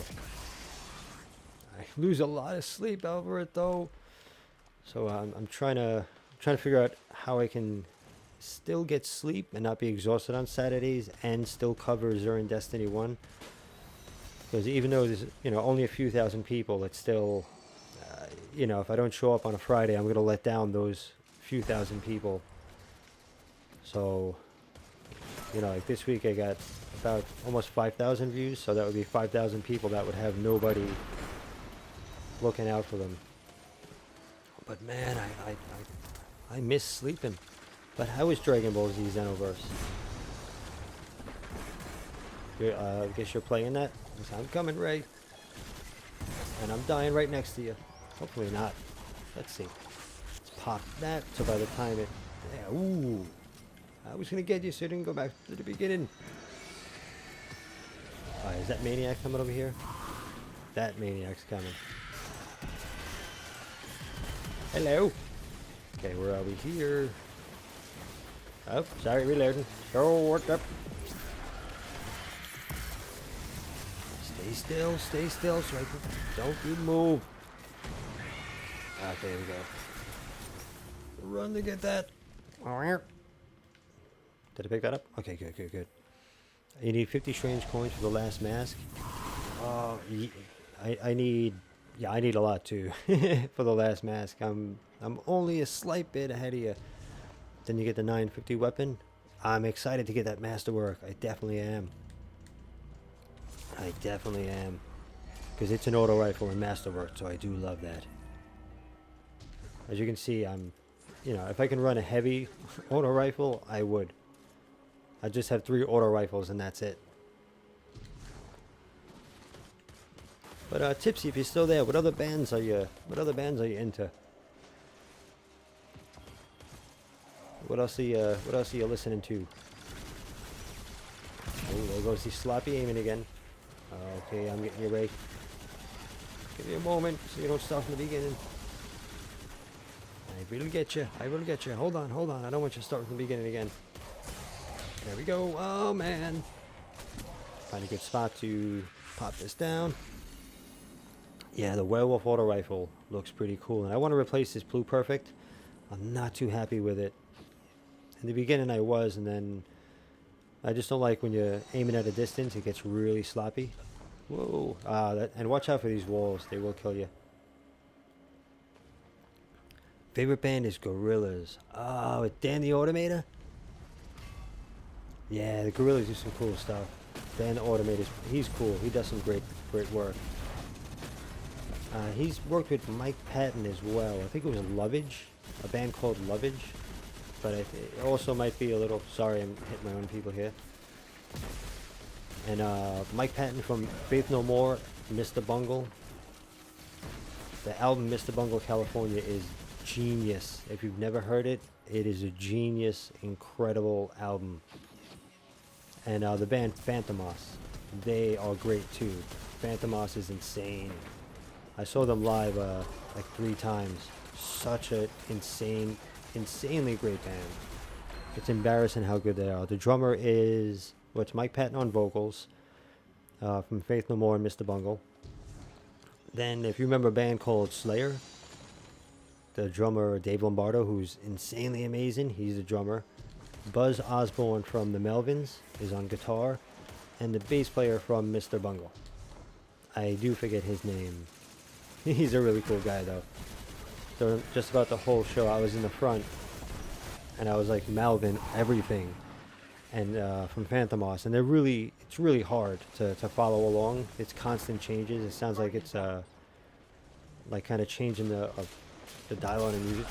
I lose a lot of sleep over it though. So I'm trying to figure out how I can still get sleep and not be exhausted on Saturdays and still cover Xur in Destiny 1. Because even though there's only a few thousand people, it's still if I don't show up on a Friday, I'm gonna let down those few thousand people. So like this week I got about almost 5,000 views, so that would be 5,000 people that would have nobody looking out for them. But man, I miss sleeping. But how is Dragon Ball Z Xenoverse? I guess you're playing that? I'm coming, Ray. And I'm dying right next to you. Hopefully not. Let's see. Let's pop that, so by the time it... Yeah, ooh. I was going to get you so you didn't go back to the beginning. Is that Maniac coming over here? That Maniac's coming. Hello. Okay, where are we here? Oh, sorry, reloading. So worked up. Stay still, Striker. Don't you move. Okay, there we go. Run to get that. Did I pick that up? Okay, good. You need 50 strange coins for the last mask. I need a lot too for the last mask. I'm only a slight bit ahead of you. Then you get the 950 weapon. I'm excited to get that masterwork. I definitely am. Because it's an auto rifle and masterwork, so I do love that. As you can see, I'm, if I can run a heavy auto rifle, I would. I just have 3 auto rifles and that's it. But Tipsy, if you're still there, what other bands are you into? What else are you listening to? Oh, there goes the sloppy aiming again. Okay, I'm getting you right. Give me a moment so you don't start from the beginning. I will get you. I will get you. Hold on, hold on. I don't want you to start from the beginning again. There we go. Oh, man. Find a good spot to pop this down. Yeah, the werewolf auto rifle looks pretty cool. And I want to replace this Blue Perfect. I'm not too happy with it. In the beginning I was, and then I just don't like when you're aiming at a distance, it gets really sloppy. Whoa. And watch out for these walls. They will kill you. Favorite band is Gorillaz. Oh, with Dan the Automator? Yeah, the Gorillaz do some cool stuff. Dan the Automator, he's cool. He does some great work. He's worked with Mike Patton as well. I think it was Lovage, a band called Lovage. But it also might be a little... Sorry, I'm hitting my own people here. And Mike Patton from Faith No More, Mr. Bungle. The album Mr. Bungle California is genius. If you've never heard it, it is a genius, incredible album. And the band Phantomos, they are great too. Phantomos is insane. I saw them live like 3 times. Such an insanely great band. It's embarrassing how good they are. The drummer is, what's Mike Patton on vocals, from Faith No More and Mr. Bungle. Then if you remember a band called Slayer, the drummer Dave Lombardo, who's insanely amazing, he's the drummer. Buzz Osborne from the Melvins is on guitar, and the bass player from Mr. Bungle. I do forget his name. He's a really cool guy though. So just about the whole show, I was in the front, and I was like mouthing everything, and from Phantomos, and it's really hard to follow along. It's constant changes. It sounds like it's like kind of changing the dial on a music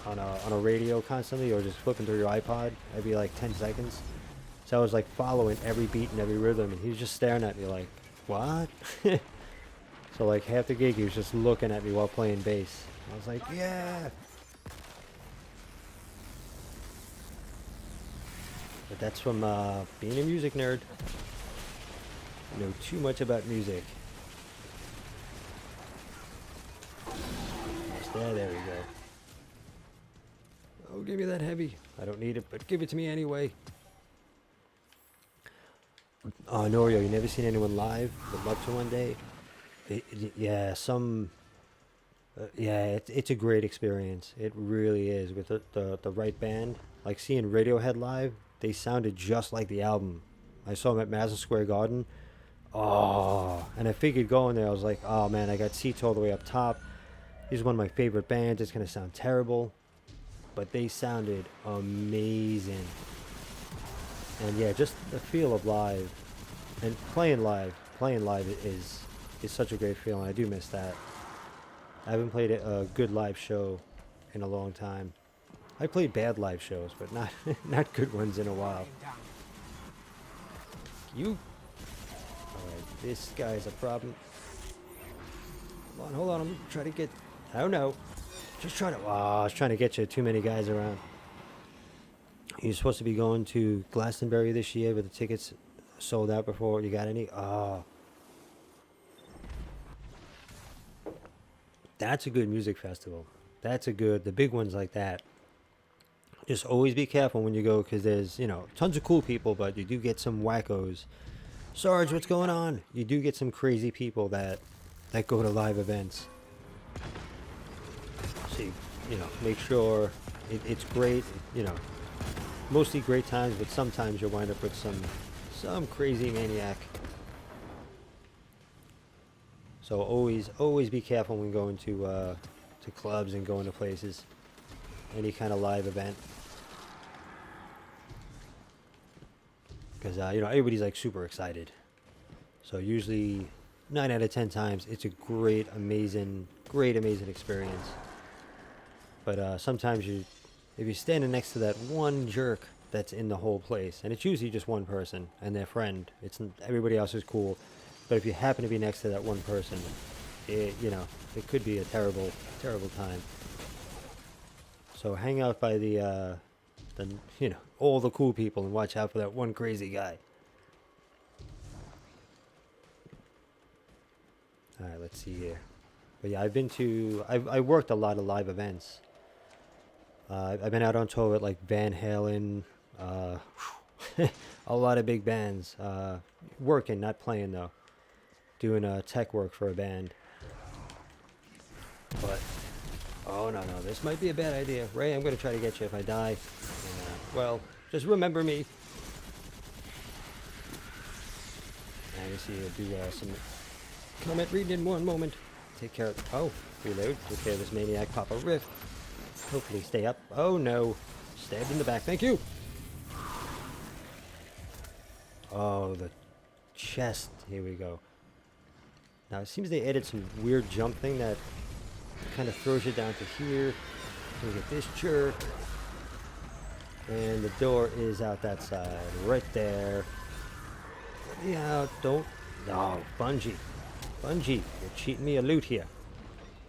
on a radio constantly, or just flipping through your iPod every like 10 seconds. So I was like following every beat and every rhythm, and he was just staring at me like, what? So like half the gig he was just looking at me while playing bass. I was like, yeah. But that's from being a music nerd. I know too much about music. There we go. Oh, give me that heavy. I don't need it, but give it to me anyway. Oh, Norio, you never seen anyone live? Would love to one day. It's a great experience. It really is, with the right band. Like seeing Radiohead live, they sounded just like the album. I saw them at Madison Square Garden. Oh, and I figured going there, I was like, oh man, I got seats all the way up top. This is one of my favorite bands. It's going to sound terrible, but they sounded amazing. And yeah, just the feel of live, and playing live is such a great feeling. I do miss that. I haven't played a good live show in a long time. I played bad live shows, but not not good ones in a while. Alright, this guy's a problem. Hold on, I'm trying to get... I don't know. I was trying to get you. Too many guys around. You're supposed to be going to Glastonbury this year, but the tickets sold out before you got any. Oh. That's a good music festival. The big ones like that. Just always be careful when you go, because there's, tons of cool people, but you do get some wackos. Sarge, what's going on? You do get some crazy people that go to live events. So, make sure it's great, mostly great times, but sometimes you'll wind up with some crazy maniac. So always be careful when going to clubs and going to places, any kind of live event, because everybody's like super excited. So usually 9 out of 10 times it's a great amazing experience. But sometimes if you're standing next to that one jerk that's in the whole place, and it's usually just one person and their friend, everybody else is cool. But if you happen to be next to that one person, it could be a terrible time. So hang out by all the cool people and watch out for that one crazy guy. All right, let's see here. But yeah, I worked a lot of live events. I've been out on tour with like Van Halen, a lot of big bands. Working, not playing though. Doing tech work for a band. But, oh no, this might be a bad idea. Ray, I'm going to try to get you if I die. And, well, just remember me. I see you do some comment reading in one moment. Take care of, oh, reload. Take care of this maniac, pop a rift. Hopefully stay up. Oh no, stabbed in the back, thank you. Oh, the chest, here we go. Now it seems they added some weird jump thing that kind of throws you down to here. Look at this jerk. And the door is out that side, right there. Let me out, don't, no, Bungie. Bungie, you're cheating me a loot here.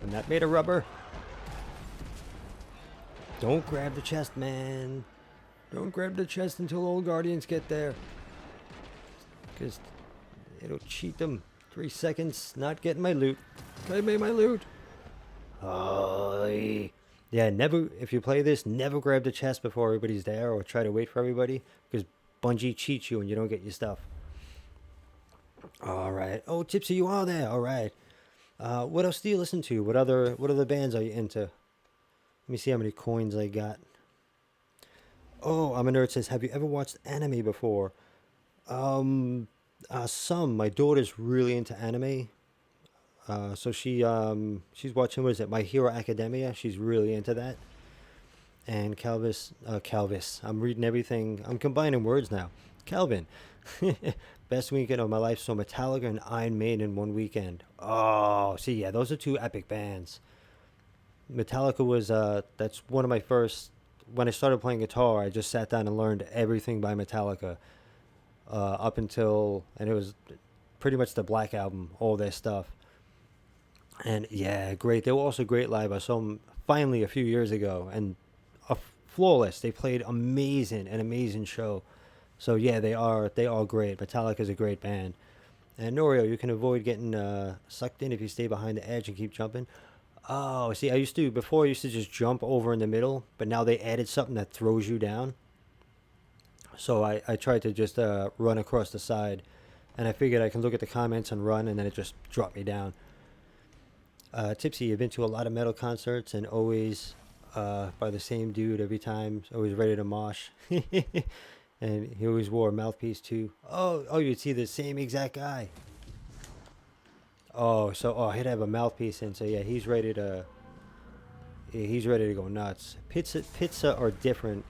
I'm not made of rubber. Don't grab the chest, man. Don't grab the chest until old guardians get there. Because it'll cheat them. 3 seconds, not getting my loot. Give me my loot. Oh, yeah, never, if you play this, never grab the chest before everybody's there or try to wait for everybody. Because Bungie cheats you and you don't get your stuff. Alright. Oh, Tipsy, you are there. Alright. What else do you listen to? What other bands are you into? Let me see how many coins I got. Oh, I'm a nerd says, have you ever watched anime before? Some. My daughter's really into anime. So she's watching, what is it, My Hero Academia. She's really into that. And Calvis. I'm reading everything. I'm combining words now. Calvin. Best weekend of my life. So Metallica and Iron Maiden in one weekend. Oh, see, yeah, those are two epic bands. Metallica was, that's one of my first, when I started playing guitar, I just sat down and learned everything by Metallica. Up until, and it was pretty much the Black Album, all their stuff. And yeah, great. They were also great live. I saw them finally a few years ago, and flawless. They played an amazing show. So yeah, they are great. Metallica's a great band. And Norio, you can avoid getting sucked in if you stay behind the edge and keep jumping. Oh, see, before I used to just jump over in the middle, but now they added something that throws you down. So I tried to just run across the side, and I figured I can look at the comments and run, and then it just dropped me down. Tipsy, you've been to a lot of metal concerts and always by the same dude every time, always ready to mosh. And he always wore a mouthpiece too. Oh, you'd see the same exact guy. He'd have a mouthpiece in, so yeah, he's ready to go nuts. Pizza are different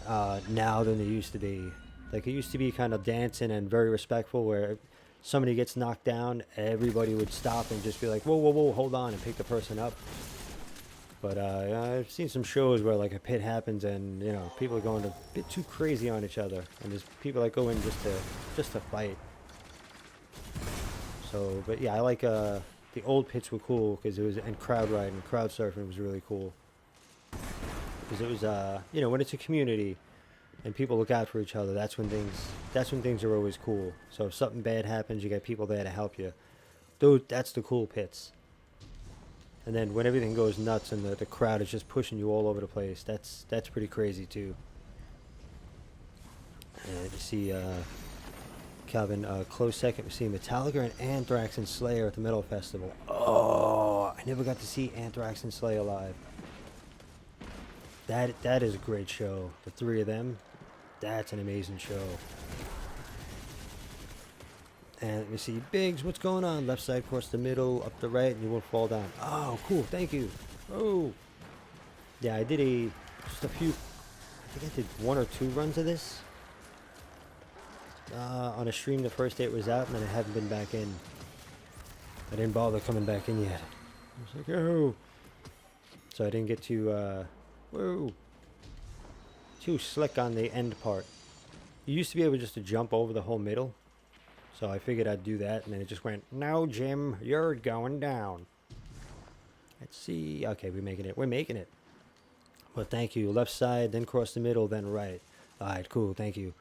now than they used to be. Like, it used to be kind of dancing and very respectful, where somebody gets knocked down, everybody would stop and just be like, whoa, hold on, and pick the person up. But I've seen some shows where like a pit happens and, you know, people are going a bit too crazy on each other, and there's people that go in just to fight. So, but yeah, I like the old pits were cool because it was, and crowd riding, crowd surfing was really cool. Because it was when it's a community and people look out for each other, that's when things are always cool. So if something bad happens, you got people there to help you. Dude, that's the cool pits. And then when everything goes nuts and the crowd is just pushing you all over the place, that's pretty crazy too. And you see Calvin, close second, we see Metallica and Anthrax and Slayer at the Metal Festival. Oh, I never got to see Anthrax and Slayer live. That is a great show. The three of them, that's an amazing show. And let me see, Biggs, what's going on? Left side, across the middle, up the right, and you won't fall down. Oh, cool, thank you. Oh. Yeah, I did just a few, I think I did 1 or 2 runs of this. On a stream the first day it was out, and then I haven't been back in. I didn't bother coming back in yet. I was like, oh. So I didn't get to, too slick on the end part. You used to be able just to jump over the whole middle. So I figured I'd do that, and then it just went, no, Jim, you're going down. Let's see. Okay, we're making it. Well, thank you. Left side, then cross the middle, then right. All right, cool, thank you.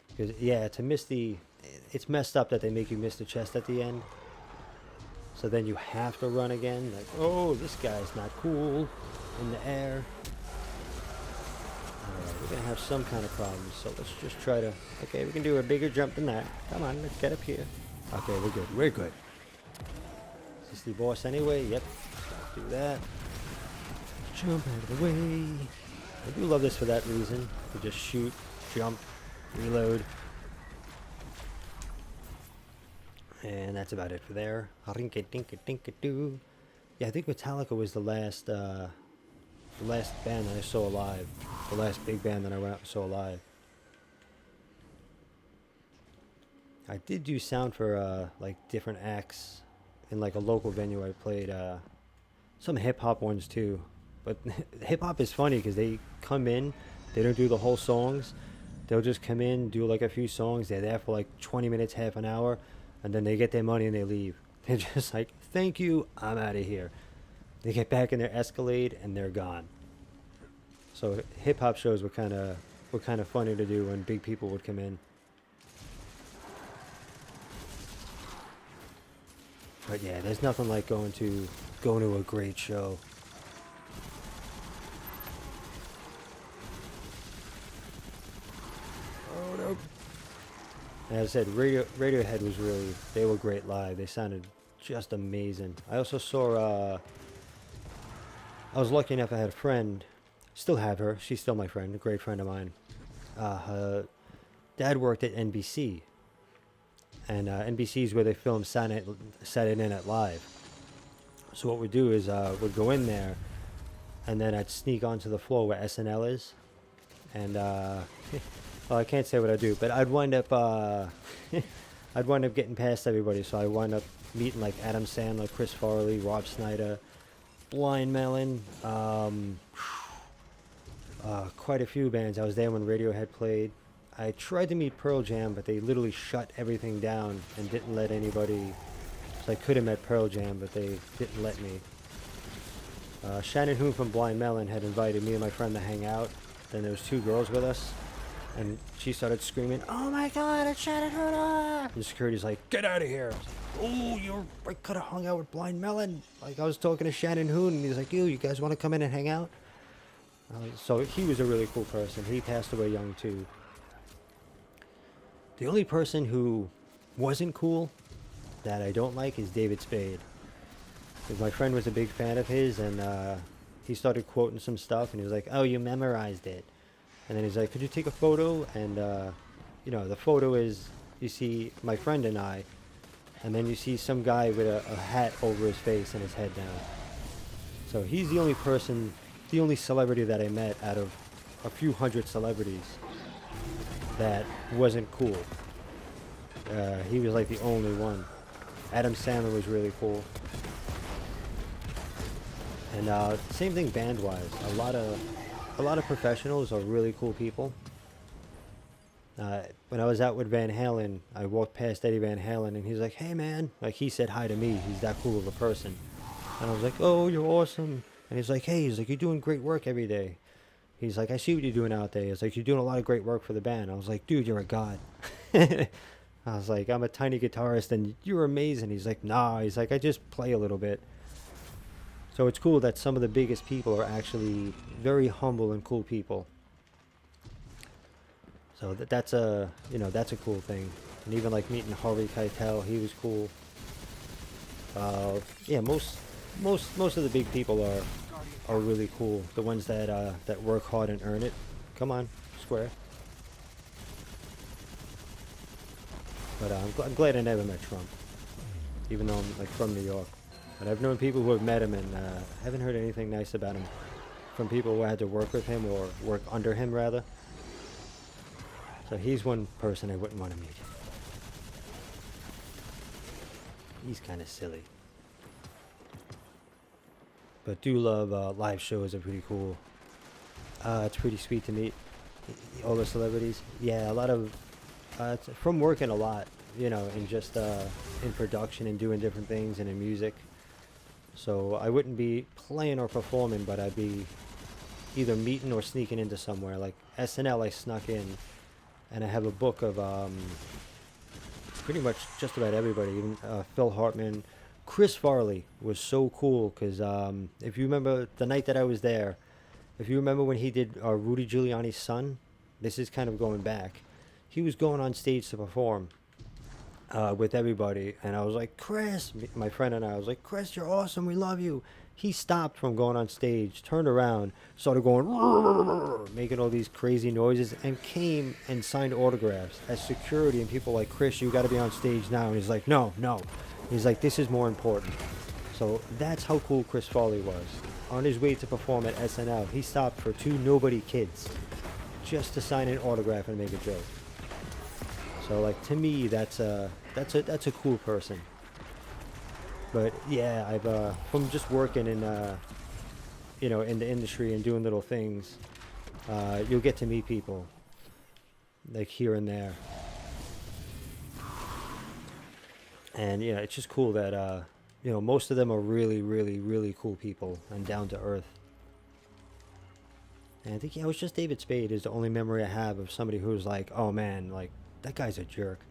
Because, yeah, it's messed up that they make you miss the chest at the end. So then you have to run again. Like, oh, this guy's not cool. in the air. Alright, we're gonna have some kind of problems, so let's just try to... Okay, we can do a bigger jump than that. Come on, let's get up here. Okay, we're good. We're good. Is this the boss anyway? Yep. Let's do that. Jump out of the way. I do love this for that reason. You just shoot, jump, reload. And that's about it for there. Rinka-dinka-dinka-doo. Yeah, I think Metallica was the last band that I saw alive. The last big band that I went out and saw alive. I did do sound for like different acts in like a local venue. I played some hip hop ones too. But hip hop is funny because they come in, they don't do the whole songs. They'll just come in, do like a few songs. They're there for like 20 minutes, half an hour, and then they get their money and they leave. They're just like, thank you, I'm out of here. They get back in their Escalade and they're gone. So hip hop shows were kind of funny to do when big people would come in. But yeah, there's nothing like going to a great show. Oh no. As I said, Radiohead was they were great live. They sounded just amazing. I also saw, I was lucky enough I had a friend, still have her, she's still my friend, a great friend of mine. Her dad worked at NBC. And NBC is where they film Saturday Night Live. So what we'd do is we'd go in there, and then I'd sneak onto the floor where SNL is, and well, I can't say what I do, but I'd wind up getting past everybody. So I wind up meeting like Adam Sandler, Chris Farley, Rob Schneider, Blind Melon, quite a few bands. I was there when Radiohead played. I tried to meet Pearl Jam, but they literally shut everything down and didn't let anybody. So I could have met Pearl Jam, but they didn't let me. Shannon Hoon from Blind Melon had invited me and my friend to hang out. Then there was two girls with us, and she started screaming, "Oh my God, it's Shannon Hoon!" And the security's like, "Get out of here!" I was like, "Oh, I could have hung out with Blind Melon." Like I was talking to Shannon Hoon, and he's like, "You guys want to come in and hang out?" So he was a really cool person. He passed away young too. The only person who wasn't cool that I don't like is David Spade. Because my friend was a big fan of his, and he started quoting some stuff, and he was like, "Oh, you memorized it." And then he's like, "Could you take a photo?" And, you know, the photo is, you see my friend and I, and then you see some guy with a hat over his face and his head down. So he's the only person, the only celebrity that I met out of a few hundred celebrities that wasn't cool. He was like the only one. Adam Sandler was really cool. And same thing band-wise. A lot of professionals are really cool people. When I was out with Van Halen, I walked past Eddie Van Halen, and he's like, "Hey man," like he said hi to me. He's that cool of a person. And I was like, "Oh, you're awesome." And he's like, "Hey," he's like, "You're doing great work every day." He's like, "I see what you're doing out there." He's like, "You're doing a lot of great work for the band." I was like, "Dude, you're a god." I was like, "I'm a tiny guitarist and you're amazing." He's like, "Nah." He's like, "I just play a little bit." So it's cool that some of the biggest people are actually very humble and cool people. So that's a cool thing. And even like meeting Harvey Keitel, he was cool. Yeah, most of the big people are really cool. The ones that work hard and earn it. Come on, square. But I'm glad I never met Trump, even though I'm like from New York. But I've known people who have met him, and haven't heard anything nice about him from people who had to work with him or work under him rather. So he's one person I wouldn't want to meet. He's kind of silly. But do love live shows are pretty cool. It's pretty sweet to meet all the celebrities. Yeah, a lot of it's from working a lot, you know, in just in production and doing different things and in music. So I wouldn't be playing or performing, but I'd be either meeting or sneaking into somewhere. Like SNL, I snuck in, and I have a book of pretty much just about everybody, even Phil Hartman, Chris Farley was so cool because if you remember the night that I was there, if you remember when he did Rudy Giuliani's son, this is kind of going back. He was going on stage to perform with everybody, and I was like, Chris, my friend and I was like, Chris, you're awesome, we love you. He stopped from going on stage, turned around, started going, making all these crazy noises, and came and signed autographs as security, and people like, Chris, you got to be on stage now. And he's like, no. He's like, this is more important. So that's how cool Chris Farley was. On his way to perform at SNL, he stopped for two nobody kids just to sign an autograph and make a joke. So, like, to me, that's a cool person. But yeah, I've from just working in in the industry and doing little things, you'll get to meet people like here and there, and yeah, it's just cool that most of them are really, really, really cool people and down to earth. And I think it was just David Spade is the only memory I have of somebody who's like, oh man, like that guy's a jerk.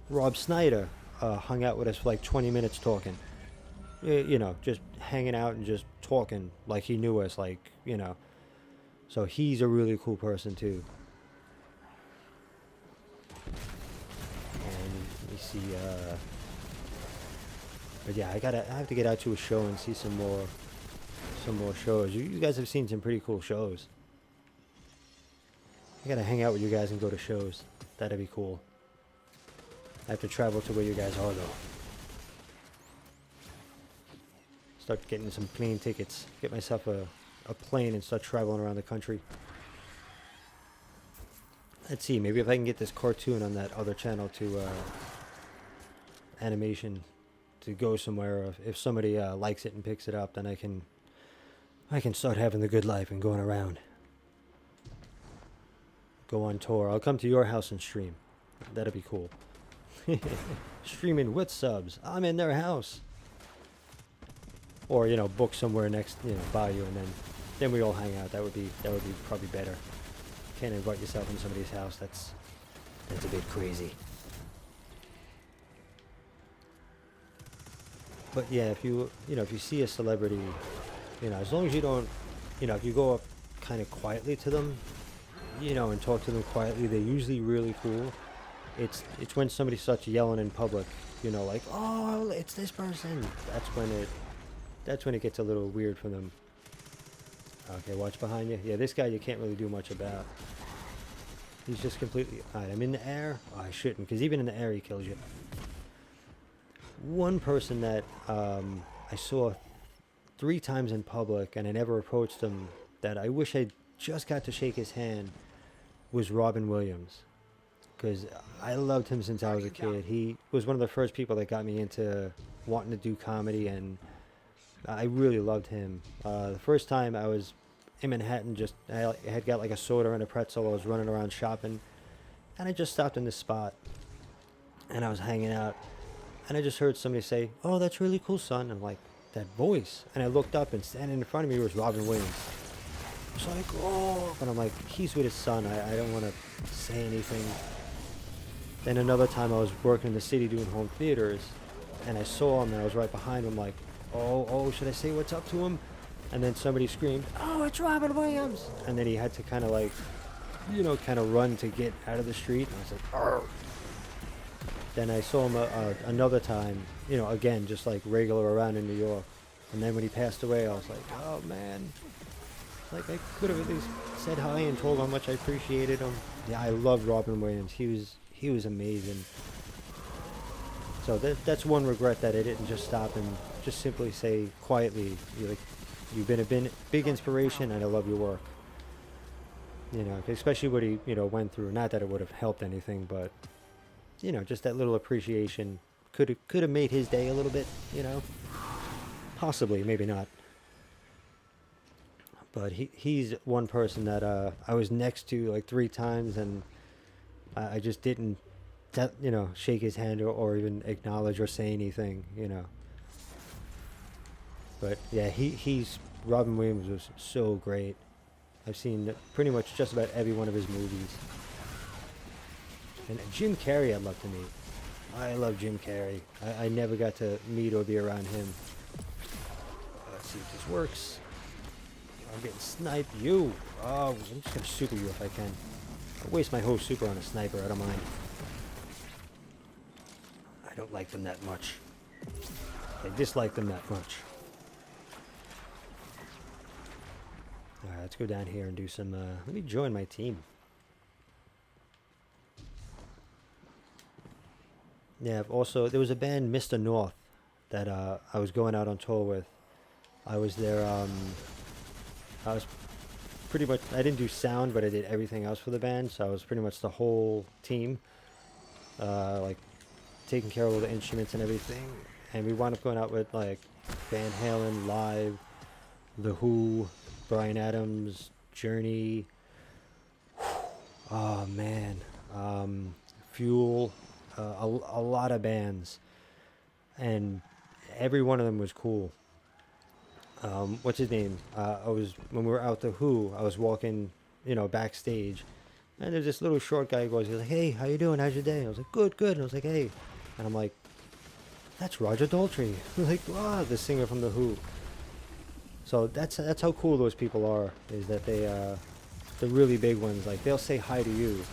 Rob Snyder hung out with us for like 20 minutes talking. Just hanging out and just talking like he knew us, so he's a really cool person too. And let me see, but yeah, I have to get out to a show and see some more shows. You guys have seen some pretty cool shows. I gotta hang out with you guys and go to shows. That'd be cool. I have to travel to where you guys are though. Start getting some plane tickets. Get myself a plane and start traveling around the country. Let's see, maybe if I can get this cartoon on that other channel to animation to go somewhere. Or if somebody likes it and picks it up, then I can start having the good life and going around. Go on tour. I'll come to your house and stream. That'd be cool. Streaming with subs. I'm in their house. Or book somewhere next by you, and then we all hang out. That would be probably better. Can't invite yourself in somebody's house. That's a bit crazy. But yeah, if you see a celebrity, as long as you don't, if you go up kind of quietly to them, and talk to them quietly, they're usually really cool. It's when somebody starts yelling in public, like, oh, it's this person. That's when it gets a little weird for them. Okay, watch behind you. Yeah, this guy you can't really do much about. He's just completely... Alright, I'm in the air. Oh, I shouldn't, because even in the air he kills you. One person that I saw 3 times in public, and I never approached him, that I wish I just got to shake his hand, was Robin Williams. Because I loved him since I was a kid. He was one of the first people that got me into wanting to do comedy, and I really loved him. The first time I was in Manhattan, I had got like a soda and a pretzel. I was running around shopping, and I just stopped in this spot, and I was hanging out, and I just heard somebody say, "Oh, that's really cool, son." And I'm like, that voice, and I looked up, and standing in front of me was Robin Williams. It's like, oh, and I'm like, he's with his son. I don't want to say anything. Then another time I was working in the city doing home theaters, and I saw him, and I was right behind him, like, oh, should I say what's up to him? And then somebody screamed, oh, it's Robin Williams. And then he had to kind of like, kind of run to get out of the street. And I was like, arr. Then I saw him another time, again, just like regular around in New York. And then when he passed away, I was like, oh man. Like, I could have at least said hi and told him how much I appreciated him. Yeah, I loved Robin Williams. He was amazing. So that's one regret, that I didn't just stop and just simply say quietly, you've been a big inspiration, and I love your work. Especially what he went through. Not that it would have helped anything, but just that little appreciation could have made his day a little bit. Possibly, maybe not. But he's one person that I was next to like 3 times, and I just didn't shake his hand or even acknowledge or say anything, But yeah, Robin Williams was so great. I've seen pretty much just about every one of his movies. And Jim Carrey I'd love to meet. I love Jim Carrey. I never got to meet or be around him. Let's see if this works. I'm getting sniped. You! Oh, I'm just gonna super you if I can. I'll waste my whole super on a sniper, I don't mind. I don't like them that much. I dislike them that much. Alright, let's go down here and do some, let me join my team. Yeah, also, there was a band, Mr. North, that I was going out on tour with. I was there, I was pretty much, I didn't do sound, but I did everything else for the band, so I was pretty much the whole team, like, taking care of all the instruments and everything. And we wound up going out with, like, Van Halen, Live, The Who, Bryan Adams, Journey, oh man, Fuel, a lot of bands, and every one of them was cool. What's his name? When we were out The Who, I was walking, backstage, and there's this little short guy who goes, he's like, "Hey, how you doing? How's your day?" I was like, "Good, good." And I was like, "Hey," and I'm like, "That's Roger Daltrey." Like, wow, the singer from The Who. So that's how cool those people are, is that they, the really big ones, like, they'll say hi to you.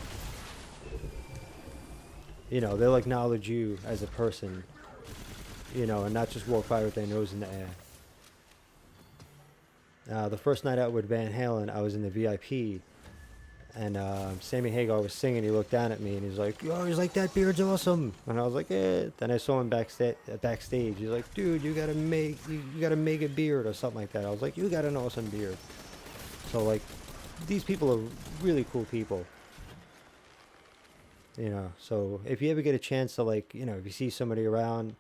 They'll acknowledge you as a person, and not just walk by with their nose in the air. The first night out with Van Halen, I was in the VIP, and Sammy Hagar was singing. He looked down at me, and he's like, "Yo," he's like, "That beard's awesome." And I was like, "Eh." Then I saw him backstage. He's like, "Dude, you gotta make a beard or something like that." I was like, "You got an awesome beard." So, like, these people are really cool people. So if you ever get a chance to, like, if you see somebody around,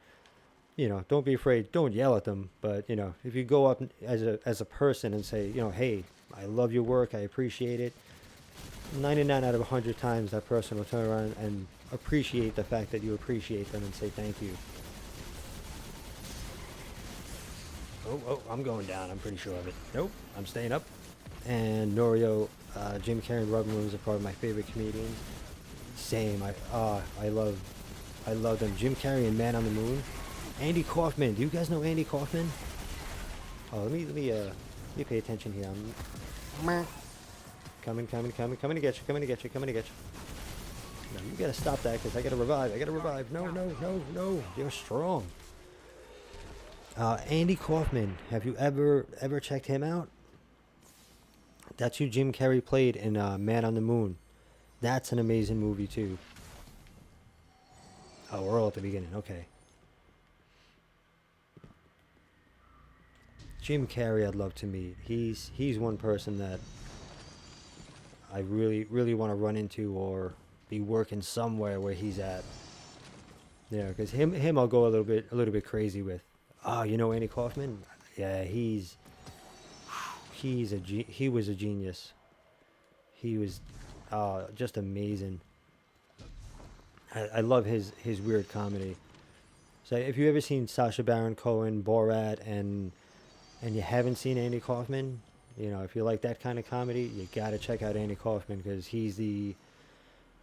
don't be afraid. Don't yell at them. But, if you go up as a person and say, "Hey, I love your work. I appreciate it." 99 out of 100 times that person will turn around and appreciate the fact that you appreciate them and say thank you. Oh, I'm going down. I'm pretty sure of it. Nope, I'm staying up. And Norio, Jim Carrey and Robin Williams are part of my favorite comedians. Same. I love them. Jim Carrey and Man on the Moon. Andy Kaufman. Do you guys know Andy Kaufman? Oh, let me pay attention here. Coming to get you. No, you gotta stop that, because I gotta revive. No. You're strong. Andy Kaufman. Have you ever checked him out? That's who Jim Carrey played in Man on the Moon. That's an amazing movie too. Oh, we're all at the beginning. Okay. Jim Carrey, I'd love to meet. He's one person that I really want to run into or be working somewhere where he's at. Yeah, because him I'll go a little bit crazy with. Oh, Andy Kaufman? Yeah, he was a genius. He was just amazing. I love his weird comedy. So if you ever seen Sacha Baron Cohen, Borat, and you haven't seen Andy Kaufman, if you like that kind of comedy, you gotta check out Andy Kaufman, because he's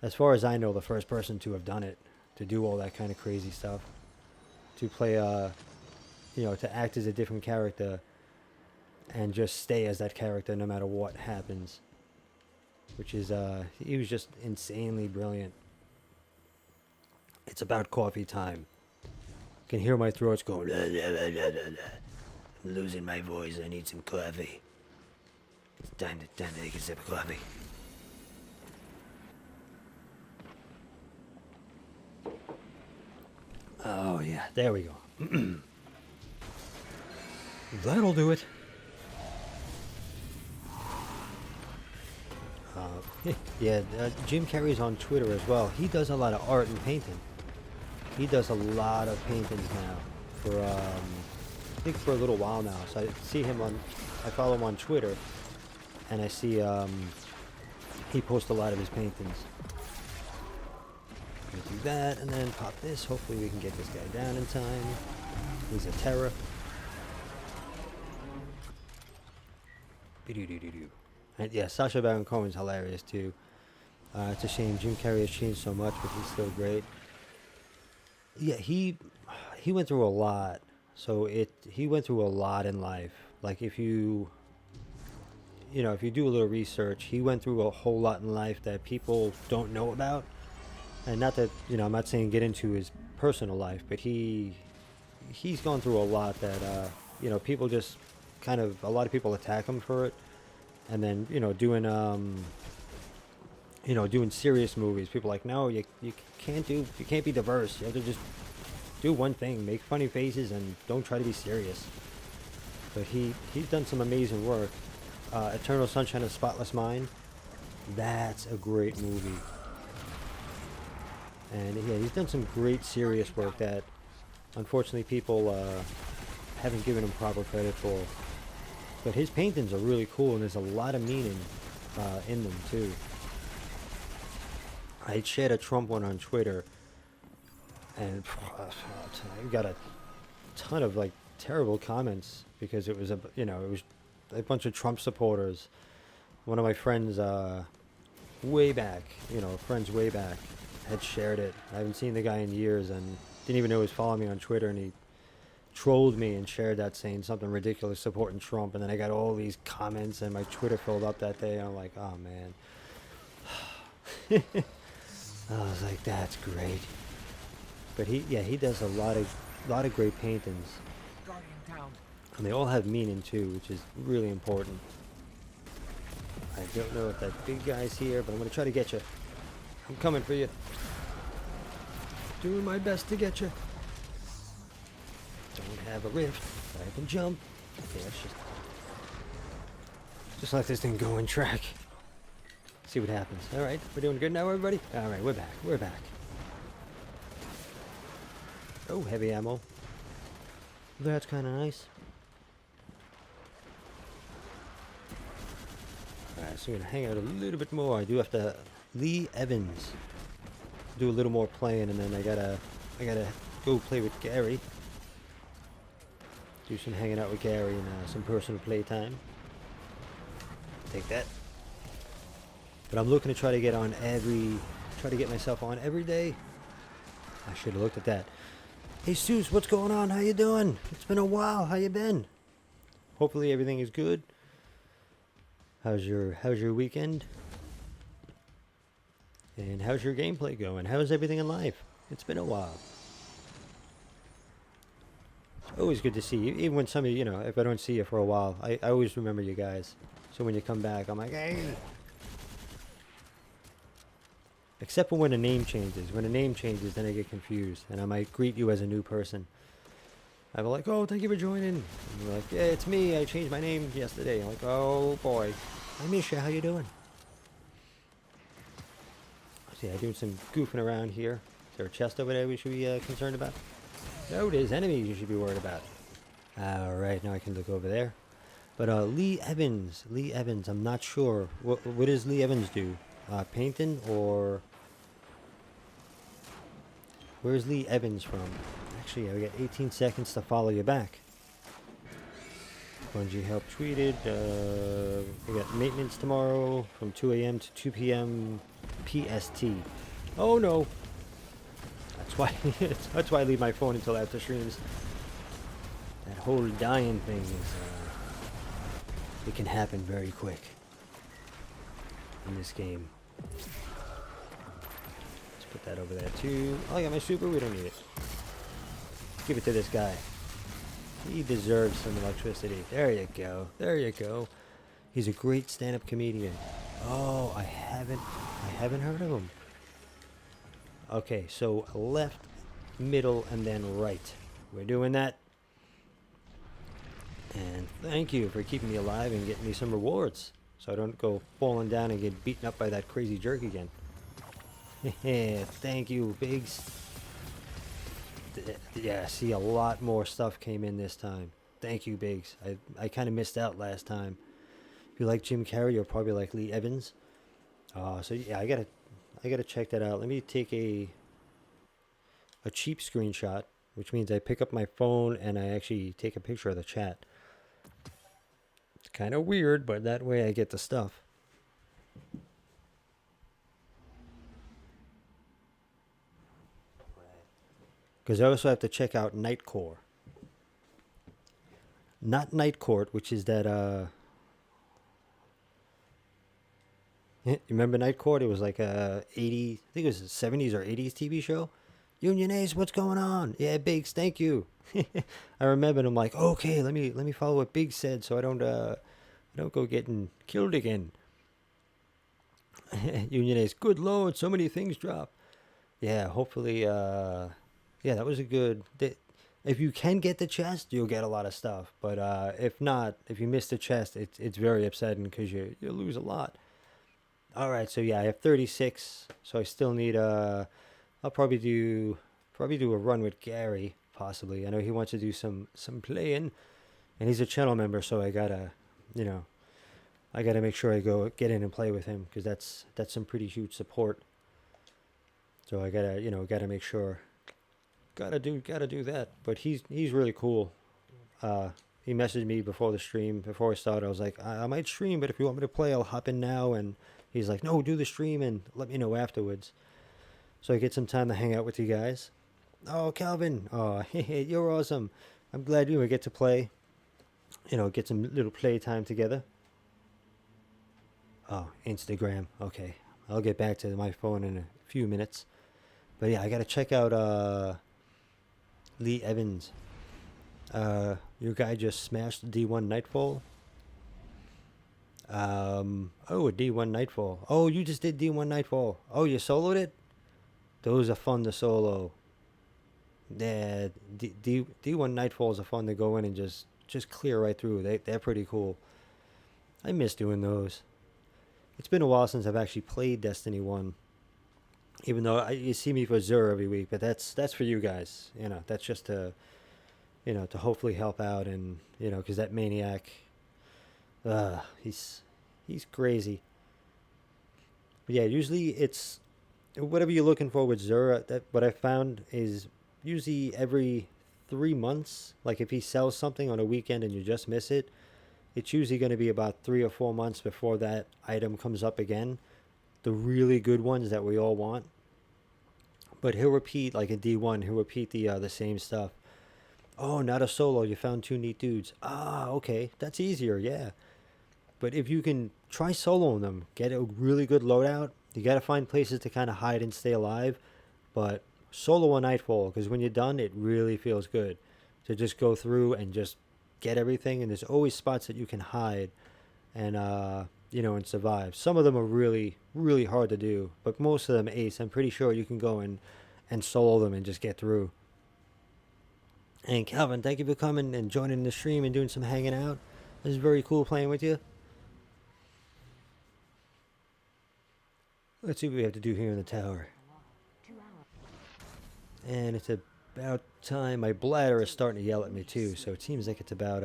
as far as I know, the first person to have done it, to do all that kind of crazy stuff, to play to act as a different character and just stay as that character no matter what happens, which is he was just insanely brilliant. It's about coffee time. You can hear my throat's going. Blah, blah, blah, blah, blah. I'm losing my voice. I need some coffee. It's time to take a sip of coffee. Oh yeah, there we go. That'll do it. Yeah, Jim Carrey's on Twitter as well. He does a lot of art and painting. He does a lot of paintings now for I think for a little while now. So I follow him on Twitter, and I see he posts a lot of his paintings. Gonna do that and then pop this. Hopefully we can get this guy down in time. He's a terror. And yeah, Sacha Baron Cohen's hilarious too. It's a shame Jim Carrey has changed so much, but he's still great. Yeah, he went through a lot. So he went through a lot in life. Like if if you do a little research, he went through a whole lot in life that people don't know about. And not that, I'm not saying get into his personal life, but he's gone through a lot that people just a lot of people attack him for it. And then, doing serious movies, people are like, no, you can't be diverse. You have to just do one thing, make funny faces, and don't try to be serious. But he's done some amazing work. Eternal Sunshine of the Spotless Mind, that's a great movie. And yeah, he's done some great serious work that unfortunately people haven't given him proper credit for. But his paintings are really cool, and there's a lot of meaning in them too. I shared a Trump one on Twitter, and I got a ton of like terrible comments because it was it was a bunch of Trump supporters. One of my friends, way back, friends way back, had shared it. I haven't seen the guy in years, and didn't even know he was following me on Twitter, and he trolled me and shared that saying something ridiculous supporting Trump, and then I got all these comments, and my Twitter filled up that day, and I'm like, oh man. I was like, that's great. But he does a lot of great paintings, Guardian down. and they all have meaning too, which is really important. I don't know if that big guy's here, but I'm gonna try to get you. I'm coming for you. Doing my best to get you. Don't have a rift. I can jump. Yeah, it's just let this thing go in track. See what happens. All right, we're doing good now, everybody. All right, we're back. We're back. Oh, heavy ammo. That's kind of nice. Alright, so we're gonna hang out a little bit more. I do have to Lee Evans. Do a little more playing, and then I gotta go play with Gary. Do some hanging out with Gary and some personal playtime. Take that. But I'm looking to try to get myself on every day. I should have looked at that. Hey Seuss, what's going on? How you doing? It's been a while. How you been? Hopefully everything is good. How's your weekend? And how's your gameplay going? How's everything in life? It's been a while. Always good to see you. Even when somebody, if I don't see you for a while, I always remember you guys. So when you come back, I'm like, hey. Except for when a name changes. When a name changes, then I get confused, and I might greet you as a new person. I'm like, oh, thank you for joining. And you're like, yeah, it's me. I changed my name yesterday. I'm like, oh boy, I miss you. How you doing? See, I'm doing some goofing around here. Is there a chest over there we should be concerned about? No, there's enemies you should be worried about. All right, now I can look over there. But Lee Evans, I'm not sure. What does Lee Evans do? Painting or... Where's Lee Evans from? Actually, I got 18 seconds to follow you back. Bungie help tweeted. We got maintenance tomorrow from 2 a.m. to 2 p.m. PST. Oh no! That's why I leave my phone until after streams. That whole dying thing is it can happen very quick in this game. Let's put that over there too. Oh, I got my super. We don't need it. Give it to this guy. He deserves some electricity. There you go. There you go. He's a great stand-up comedian. Oh, I haven't heard of him. Okay, so left, middle, and then right. We're doing that. And thank you for keeping me alive and getting me some rewards, so I don't go falling down and get beaten up by that crazy jerk again. Thank you, Biggs. Yeah, see, a lot more stuff came in this time. Thank you, Biggs. I kind of missed out last time. If you like Jim Carrey, you'll probably like Lee Evans. So yeah, I gotta check that out. Let me take a cheap screenshot, which means I pick up my phone and I actually take a picture of the chat. It's kind of weird, but that way I get the stuff. Because I also have to check out Night Core. Not Night Court, which is that you remember Night Court? It was like a 80, I think it was a 70s or 80s TV show. Union Ace, what's going on? Yeah, Biggs, thank you. I remember, and I'm like, okay, let me follow what Biggs said, so I don't go getting killed again. Union Ace, good lord, so many things drop. Yeah, hopefully, yeah, that was a good. If you can get the chest, you'll get a lot of stuff. But if not, if you miss the chest, it's very upsetting because you lose a lot. All right, so yeah, I have 36, so I still need I'll probably do a run with Gary possibly. I know he wants to do some playing, and he's a channel member, so I gotta make sure I go get in and play with him because that's some pretty huge support. So I gotta make sure. Gotta do that. But he's really cool. He messaged me before the stream, before I started. I was like, I might stream, but if you want me to play, I'll hop in now. And he's like, no, do the stream and let me know afterwards. So I get some time to hang out with you guys. Oh, Calvin. Oh, you're awesome. I'm glad we get to play. Get some little play time together. Oh, Instagram. Okay. I'll get back to my phone in a few minutes. But yeah, I got to check out Lee Evans. Your guy just smashed D1 Nightfall. Oh, D1 Nightfall. Oh, you just did D1 Nightfall. Oh, you soloed it? Those are fun to solo. Yeah, D1 Nightfalls are fun to go in and just clear right through. They're pretty cool. I miss doing those. It's been a while since I've actually played Destiny 1. Even though you see me for Zur every week, but that's for you guys. That's just to hopefully help out, and because that maniac, he's crazy. But yeah, usually it's whatever you're looking for with Zur. That what I found is usually every 3 months. Like if he sells something on a weekend and you just miss it, it's usually going to be about 3 or 4 months before that item comes up again. The really good ones that we all want. But he'll repeat, like in D1, he'll repeat the same stuff. Oh, not a solo. You found 2 neat dudes. Ah, okay. That's easier, yeah. But if you can try soloing them, get a really good loadout. You got to find places to kind of hide and stay alive. But solo a Nightfall, because when you're done, it really feels good to just go through and just get everything. And there's always spots that you can hide and and survive. Some of them are really, really hard to do, but most of them ace. I'm pretty sure you can go and solo them and just get through. And Calvin, thank you for coming and joining the stream and doing some hanging out. This is very cool playing with you. Let's see what we have to do here in the tower. And it's about time. My bladder is starting to yell at me too, so it seems like it's about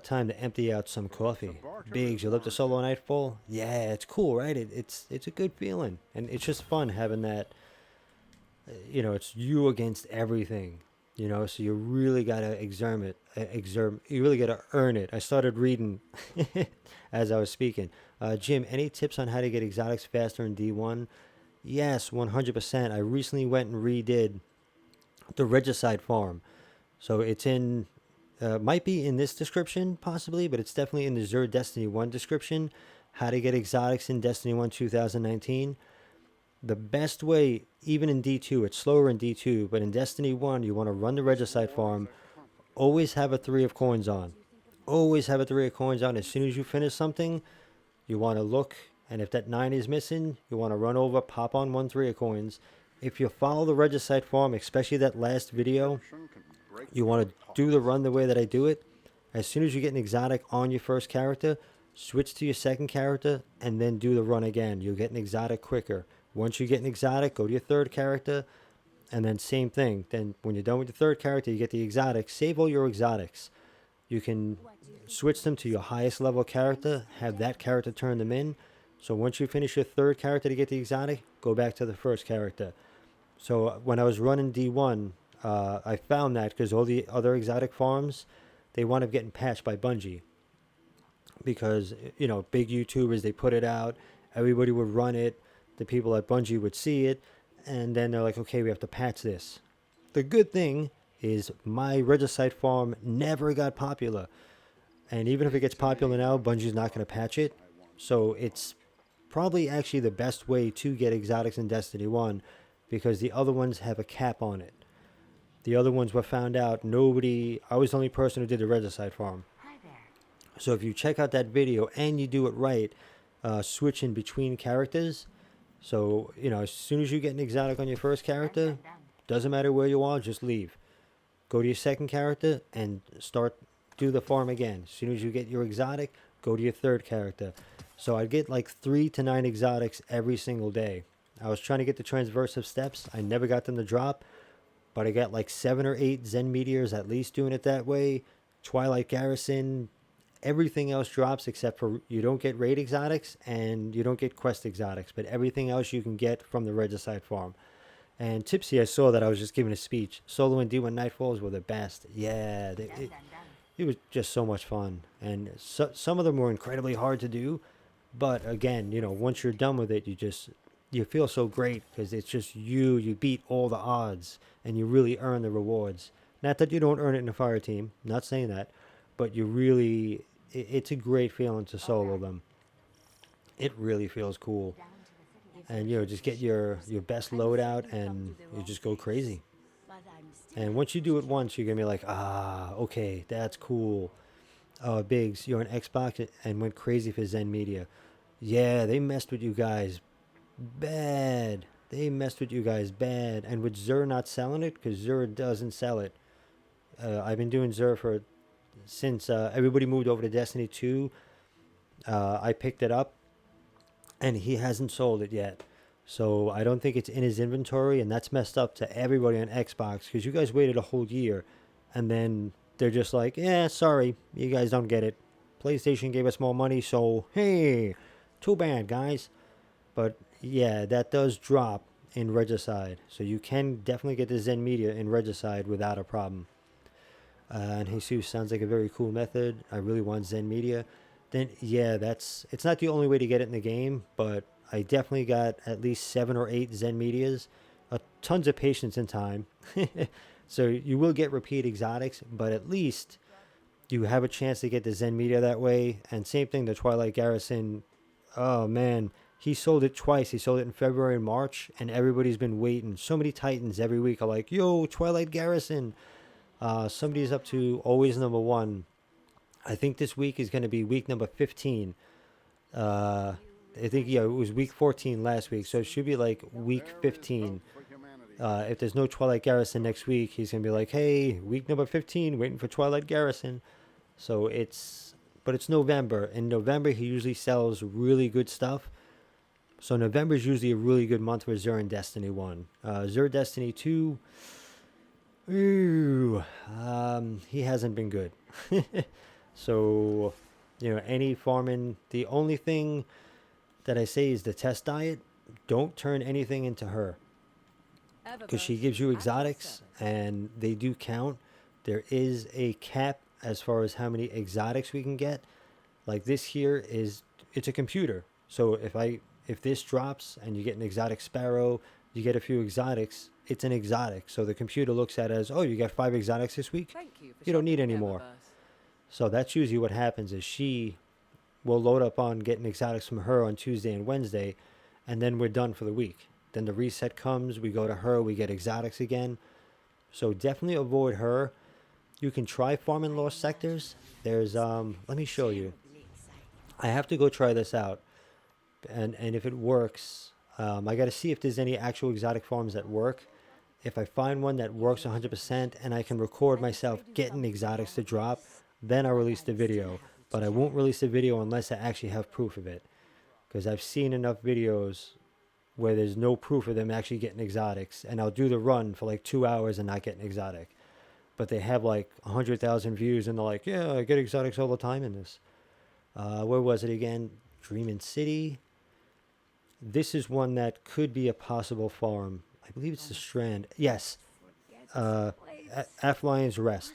time to empty out some coffee. Biggs, you love to solo Nightfall? Yeah, it's cool, right? It's a good feeling, and it's just fun having that. It's you against everything. So you really gotta you really gotta earn it. I started reading as I was speaking. Jim, any tips on how to get exotics faster in D1? Yes, 100%. I recently went and redid the Regicide farm, so it's in. Might be in this description, possibly, but it's definitely in the Zur Destiny 1 description. How to get exotics in Destiny 1 2019. The best way, even in D2, it's slower in D2, but in Destiny 1, you want to run the Regicide farm. Always have a 3 of coins on. Always have a 3 of coins on. As soon as you finish something, you want to look, and if that 9 is missing, you want to run over, pop on 1 3 of coins. If you follow the Regicide farm, especially that last video, you want to do the run the way that I do it. As soon as you get an exotic on your first character, switch to your second character, and then do the run again. You'll get an exotic quicker. Once you get an exotic, go to your third character, and then same thing. Then when you're done with the third character, you get the exotic. Save all your exotics. You can switch them to your highest level character, have that character turn them in. So once you finish your third character to get the exotic, go back to the first character. So when I was running D1, I found that because all the other exotic farms, they wound up getting patched by Bungie. Because, big YouTubers, they put it out, everybody would run it, the people at Bungie would see it, and then they're like, okay, we have to patch this. the good thing is my Regicide farm never got popular. And even if it gets popular now, Bungie's not going to patch it. So it's probably actually the best way to get exotics in Destiny 1 because the other ones have a cap on it. The other ones were found out. I was the only person who did the Regicide farm. So if you check out that video and you do it right, switching between characters. So, as soon as you get an exotic on your first character, doesn't matter where you are, just leave. Go to your second character and do the farm again. As soon as you get your exotic, go to your third character. So I'd get like 3 to 9 exotics every single day. I was trying to get the transversive steps. I never got them to drop, but I got like 7 or 8 Zen meteors at least doing it that way. Twilight Garrison, everything else drops except for you don't get raid exotics and you don't get quest exotics, but everything else you can get from the Regicide farm. And Tipsy, I saw that I was just giving a speech. Solo and D1 Nightfalls were the best. Yeah, it was just so much fun. And some of them were incredibly hard to do, but again, once you're done with it, you feel so great because it's just you beat all the odds and you really earn the rewards. Not that you don't earn it in a fire team, not saying that, but it's a great feeling to solo them. It really feels cool. And just get your best loadout and you just go crazy. And once you do it once, you're gonna be like, okay, that's cool. Biggs, you're on Xbox and went crazy for Zen Media. Yeah, they messed with you guys bad. And with Zur not selling it, because Zur doesn't sell it. I've been doing Zur since everybody moved over to Destiny 2. I picked it up, and he hasn't sold it yet. So I don't think it's in his inventory, and that's messed up to everybody on Xbox, because you guys waited a whole year, and then they're just like, yeah, sorry, you guys don't get it. PlayStation gave us more money, so hey, too bad, guys. But yeah, that does drop in Regicide, so you can definitely get the Zen Media in Regicide without a problem. And Jesus sounds like a very cool method. I really want Zen Media. Then yeah, it's not the only way to get it in the game, but I definitely got at least 7 or 8 Zen Medias, tons of patience and time. So you will get repeat exotics, but at least you have a chance to get the Zen Media that way. And same thing, the Twilight Garrison. Oh man, he sold it twice. He sold it in February and March, and everybody's been waiting. So many Titans every week are like, yo, Twilight Garrison. Somebody's up to always number 1. I think this week is going to be week number 15. I think, it was week 14 last week, so it should be like week 15. If there's no Twilight Garrison next week, he's going to be like, hey, week number 15, waiting for Twilight Garrison. So but it's November. In November, he usually sells really good stuff. So November is usually a really good month for Zur in Destiny 1. Zur Destiny 2, he hasn't been good. So, any farming, the only thing that I say is the test diet. Don't turn anything into her, because she gives you exotics and they do count. There is a cap as far as how many exotics we can get. Like this here it's a computer. So if this drops and you get an exotic sparrow, you get a few exotics, it's an exotic. So the computer looks at it as, oh, you got 5 exotics this week? You don't need any more. So that's usually what happens is she will load up on getting exotics from her on Tuesday and Wednesday, and then we're done for the week. Then the reset comes, we go to her, we get exotics again. So definitely avoid her. You can try farming lost sectors. There's, let me show you. I have to go try this out. And if it works, I got to see if there's any actual exotic farms that work. If I find one that works 100% and I can record myself getting exotics to drop, then I'll release the video. But I won't release the video unless I actually have proof of it. Because I've seen enough videos where there's no proof of them actually getting exotics. And I'll do the run for like 2 hours and not get an exotic. But they have like 100,000 views and they're like, yeah, I get exotics all the time in this. Where was it again? Dreamin' City. This is one that could be a possible farm. I believe it's the Strand. Yes. Athlion's Rest.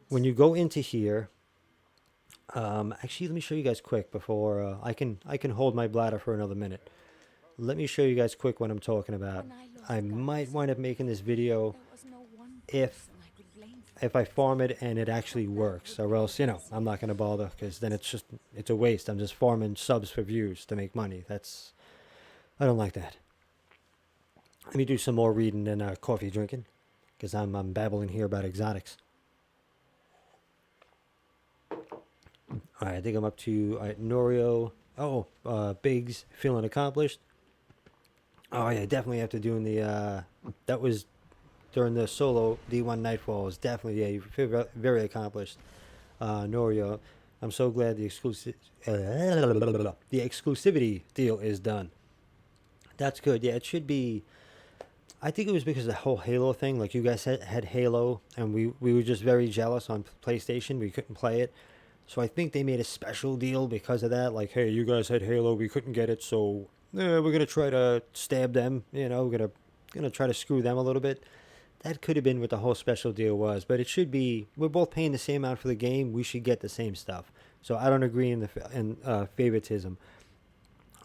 When you go into here, actually, let me show you guys quick before I can hold my bladder for another minute. Let me show you guys quick what I'm talking about. I might wind up making this video if I farm it and it actually works, or else, you know, I'm not going to bother, because then it's a waste. I'm just farming subs for views to make money. I don't like that. Let me do some more reading and coffee drinking, because I'm babbling here about exotics. All right, I think I'm up to, all right, Norio. Oh, Biggs, feeling accomplished. Oh yeah, definitely after doing the, that was during the solo D1 Nightfall. Was definitely, yeah, you feel very accomplished. Norio, I'm so glad the exclusivity deal is done. That's good. Yeah, it should be. I think it was because of the whole Halo thing. Like, you guys had Halo, and we were just very jealous on PlayStation. We couldn't play it. So I think they made a special deal because of that. Like, hey, you guys had Halo, we couldn't get it, so we're gonna try to stab them. You know, we're gonna try to screw them a little bit. That could have been what the whole special deal was, but it should be. We're both paying the same amount for the game. We should get the same stuff. So I don't agree in favoritism.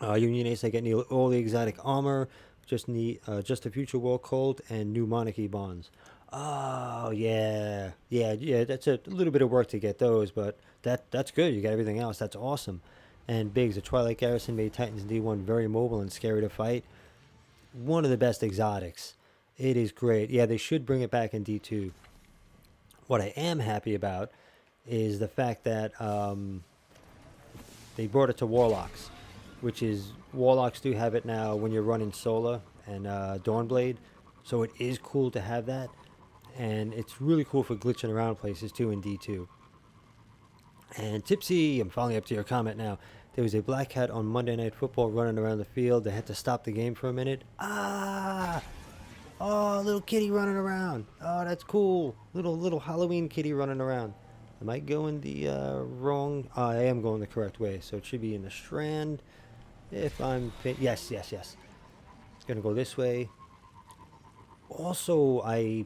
Union Ace, I get all the exotic armor. Just need just a future war cold and new monarchy bonds. Oh yeah, yeah. That's a little bit of work to get those, but that's good. You got everything else. That's awesome. And Biggs, the Twilight Garrison made Titans D1 very mobile and scary to fight. One of the best exotics. It is great. Yeah, they should bring it back in D2. What I am happy about is the fact that they brought it to Warlocks, which is, Warlocks do have it now when you're running Sola and Dawnblade, so it is cool to have that, and it's really cool for glitching around places too in D2. And Tipsy, I'm finally up to your comment now. There was a black cat on Monday Night Football running around the field. They had to stop the game for a minute. Ah! Oh, little kitty running around. Oh, that's cool. Little Halloween kitty running around. Am I going the wrong? I am going the correct way. So it should be in the Strand. If I'm... Yes. It's going to go this way. Also, I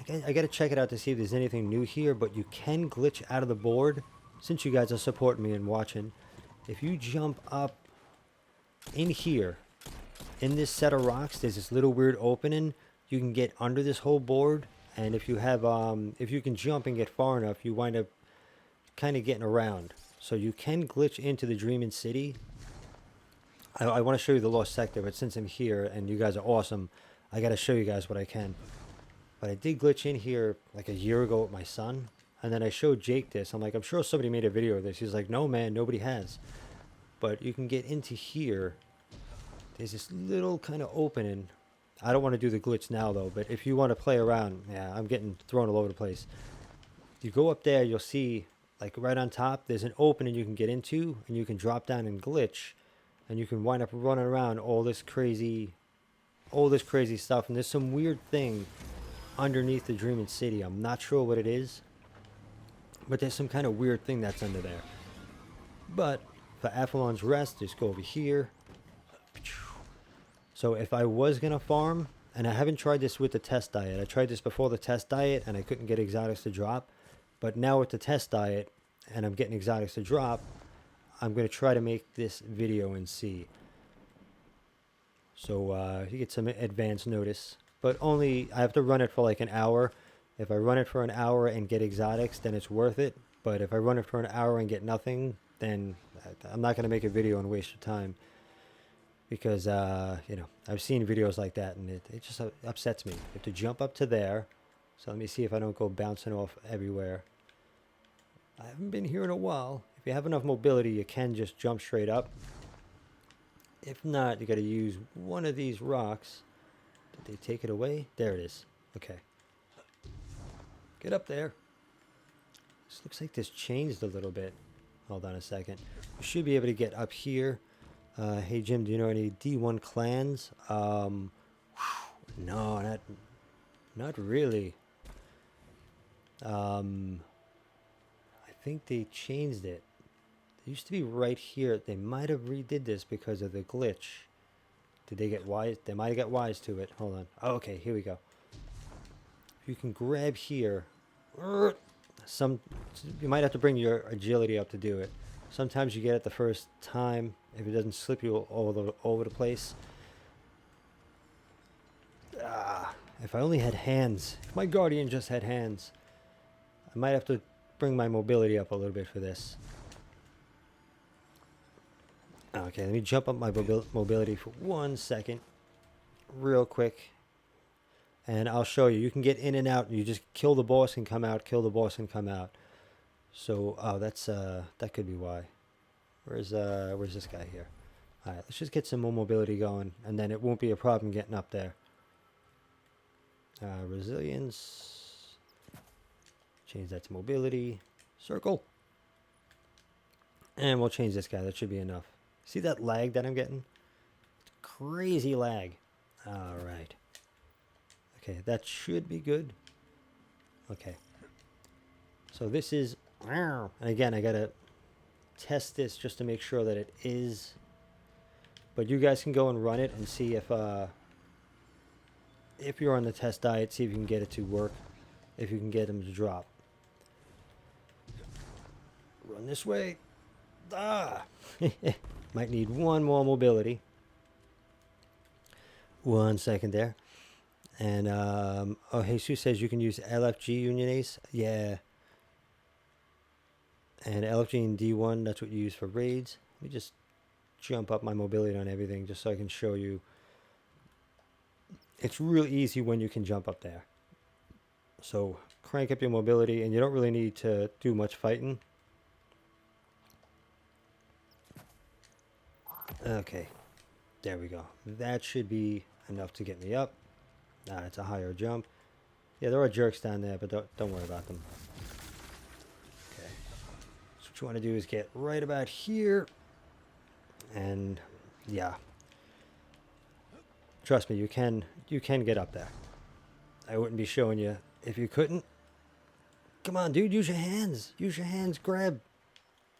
got to check it out to see if there's anything new here. But you can glitch out of the board. Since you guys are supporting me and watching. If you jump up in here, in this set of rocks, there's this little weird opening. You can get under this whole board, and if you have, if you can jump and get far enough, you wind up kind of getting around. So you can glitch into the Dreaming City. I want to show you the Lost Sector, but since I'm here and you guys are awesome, I got to show you guys what I can. But I did glitch in here like a year ago with my son, and then I showed Jake this. I'm like, I'm sure somebody made a video of this. He's like, no man, nobody has. But you can get into here. There's this little kind of opening. I don't want to do the glitch now though, but if you want to play around, yeah, I'm getting thrown all over the place. You go up there, you'll see, like right on top, there's an opening you can get into, and you can drop down and glitch, and you can wind up running around all this crazy stuff. And there's some weird thing underneath the Dreaming City. I'm not sure what it is, but there's some kind of weird thing that's under there. But for Athlon's Rest, just go over here. So if I was going to farm, and I haven't tried this with the test diet. I tried this before the test diet, and I couldn't get exotics to drop. But now with the test diet, and I'm getting exotics to drop, I'm going to try to make this video and see. So you get some advance notice. But only, I have to run it for like an hour. If I run it for an hour and get exotics, then it's worth it. But if I run it for an hour and get nothing, then I'm not going to make a video and waste your time. Because, you know, I've seen videos like that, and it just upsets me. You have to jump up to there. So let me see if I don't go bouncing off everywhere. I haven't been here in a while. If you have enough mobility, you can just jump straight up. If not, you got to use one of these rocks. Did they take it away? There it is. Okay. Get up there. This looks like this changed a little bit. Hold on a second. You should be able to get up here. Hey Jim, do you know any D1 clans? No, not really. I think they changed it. It used to be right here. They might have redid this because of the glitch. Did they get wise? They might have got wise to it. Hold on. Oh, okay, here we go. You can grab here. You might have to bring your agility up to do it. Sometimes you get it the first time if it doesn't slip you all over the place. If I only had hands. If my Guardian just had hands. I might have to bring my mobility up a little bit for this. Okay, let me jump up my mobility for 1 second. Real quick. And I'll show you. You can get in and out. You just kill the boss and come out. Kill the boss and come out. So, oh, that's, that could be why. Where's this guy here? Alright, let's just get some more mobility going. And then it won't be a problem getting up there. Resilience. Change that to mobility. Circle. And we'll change this guy. That should be enough. See that lag that I'm getting? Crazy lag. Alright. Okay, that should be good. Okay. So this is... And again, I gotta test this just to make sure that it is. But you guys can go and run it and see if you're on the test diet, see if you can get it to work. If you can get them to drop. Run this way. Ah! Might need one more mobility. 1 second there. And, oh, Jesus says you can use LFG unionase. Yeah. And LFG and D1, that's what you use for raids. Let me just jump up my mobility on everything just so I can show you. It's real easy when you can jump up there. So crank up your mobility, and you don't really need to do much fighting. Okay, there we go. That should be enough to get me up. It's a higher jump. Yeah, there are jerks down there, but don't worry about them. Okay, so what you want to do is get right about here, and yeah, trust me, you can get up there. I wouldn't be showing you if you couldn't. Come on, dude, use your hands. Use your hands. Grab.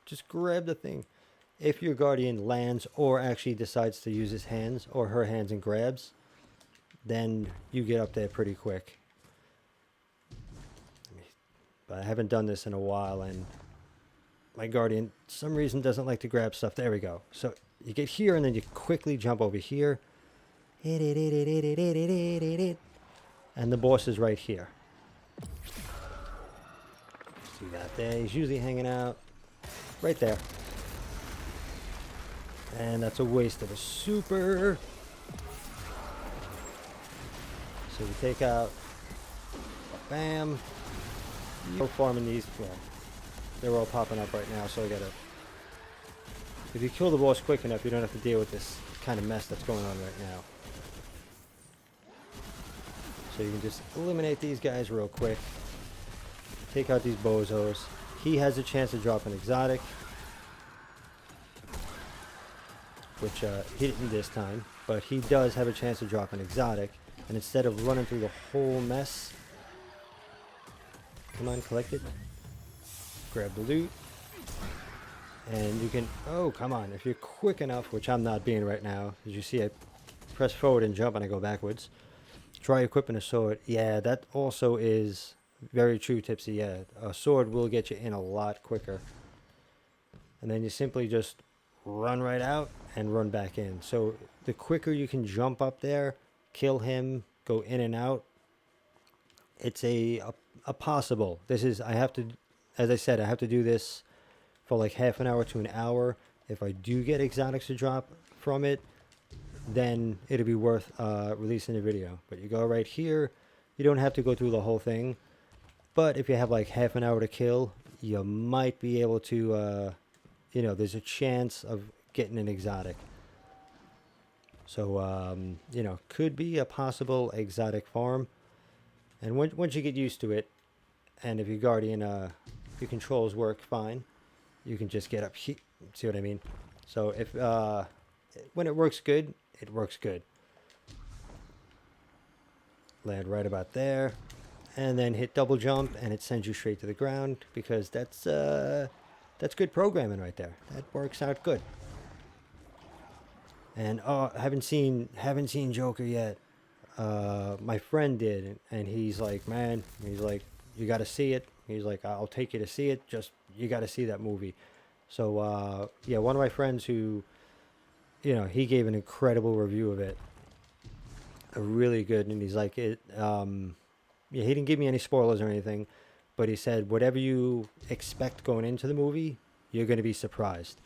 Just grab the thing. If your Guardian lands or actually decides to use his hands or her hands and grabs, then you get up there pretty quick. But I haven't done this in a while, and my Guardian, for some reason, doesn't like to grab stuff. There we go. So you get here, and then you quickly jump over here. And the boss is right here. See that there? He's usually hanging out right there. And that's a waste of a super. So we take out. Bam. We're farming these. Well, they're all popping up right now, so I gotta. If you kill the boss quick enough, you don't have to deal with this kind of mess that's going on right now. So you can just eliminate these guys real quick. Take out these bozos. He has a chance to drop an exotic, which he didn't this time, but he does have a chance to drop an exotic. And instead of running through the whole mess, come on, collect it. Grab the loot. And you can, oh, come on. If you're quick enough, which I'm not being right now, as you see, I press forward and jump and I go backwards. Try equipping a sword. Yeah, that also is very true, Tipsy. Yeah, a sword will get you in a lot quicker. And then you simply just run right out and run back in. So the quicker you can jump up there, kill him, go in and out, it's a possible. This is, I have to, as I said, I have to do this for like half an hour to an hour. If I do get exotics to drop from it, then it'll be worth releasing the video. But you go right here, you don't have to go through the whole thing. But if you have like half an hour to kill, you might be able to, you know, there's a chance of getting an exotic. So, you know, could be a possible exotic farm. And once you get used to it, and if your Guardian, your controls work fine, you can just get up here. See what I mean? So if, when it works good, it works good. Land right about there. And then hit double jump, and it sends you straight to the ground, because that's good programming right there. That works out good. And oh, haven't seen Joker yet. My friend did, and he's like, man, he's like, you got to see it. He's like, I'll take you to see it. Just you got to see that movie. So yeah, one of my friends who, you know, he gave an incredible review of it. really good. And he's like, yeah, he didn't give me any spoilers or anything, but he said whatever you expect going into the movie, you're going to be surprised.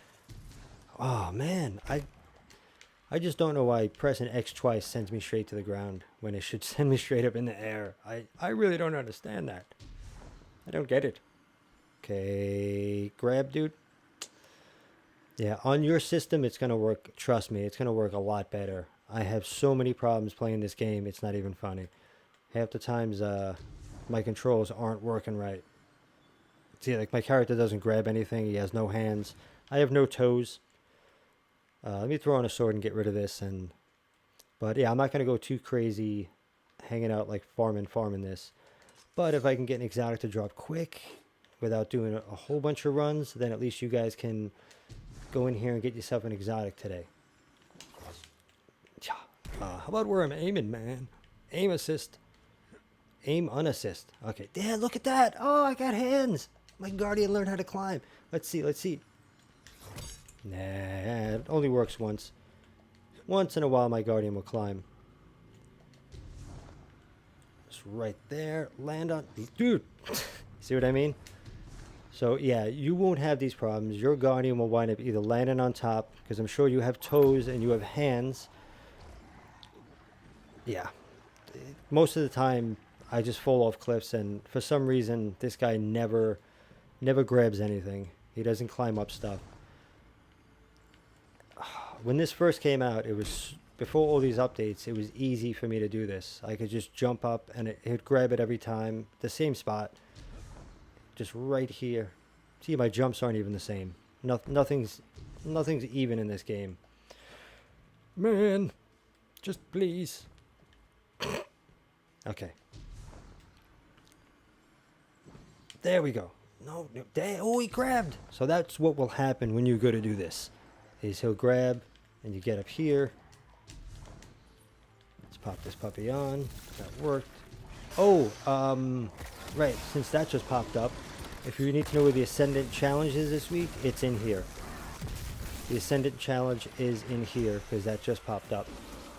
Oh man, I just don't know why pressing X twice sends me straight to the ground when it should send me straight up in the air. I really don't understand that. I don't get it. Okay, grab, dude. Yeah, on your system, it's going to work. Trust me, it's going to work a lot better. I have so many problems playing this game, it's not even funny. Half the times, my controls aren't working right. See, like, my character doesn't grab anything. He has no hands. I have no toes. Let me throw on a sword and get rid of this. But yeah, I'm not going to go too crazy hanging out like farming this. But if I can get an exotic to drop quick without doing a whole bunch of runs, then at least you guys can go in here and get yourself an exotic today. How about where I'm aiming, man? Aim assist. Aim unassist. Okay, Dad, look at that. Oh, I got hands. My guardian learned how to climb. Let's see. Nah, it only works once. Once in a while, my guardian will climb. It's right there. Land on... Dude! See what I mean? So, yeah, you won't have these problems. Your guardian will wind up either landing on top, because I'm sure you have toes and you have hands. Yeah. Most of the time, I just fall off cliffs, and for some reason, this guy never grabs anything. He doesn't climb up stuff. When this first came out, it was before all these updates, it was easy for me to do this. I could just jump up and it would grab it every time. The same spot. Just right here. See, my jumps aren't even the same. Nothing's even in this game. Man, just please. Okay. There we go. No, oh, he grabbed. So that's what will happen when you go to do this. Is he'll grab, and you get up here. Let's pop this puppy on. That worked. Oh, right. Since that just popped up, if you need to know where the Ascendant Challenge is this week, it's in here. The Ascendant Challenge is in here, because that just popped up.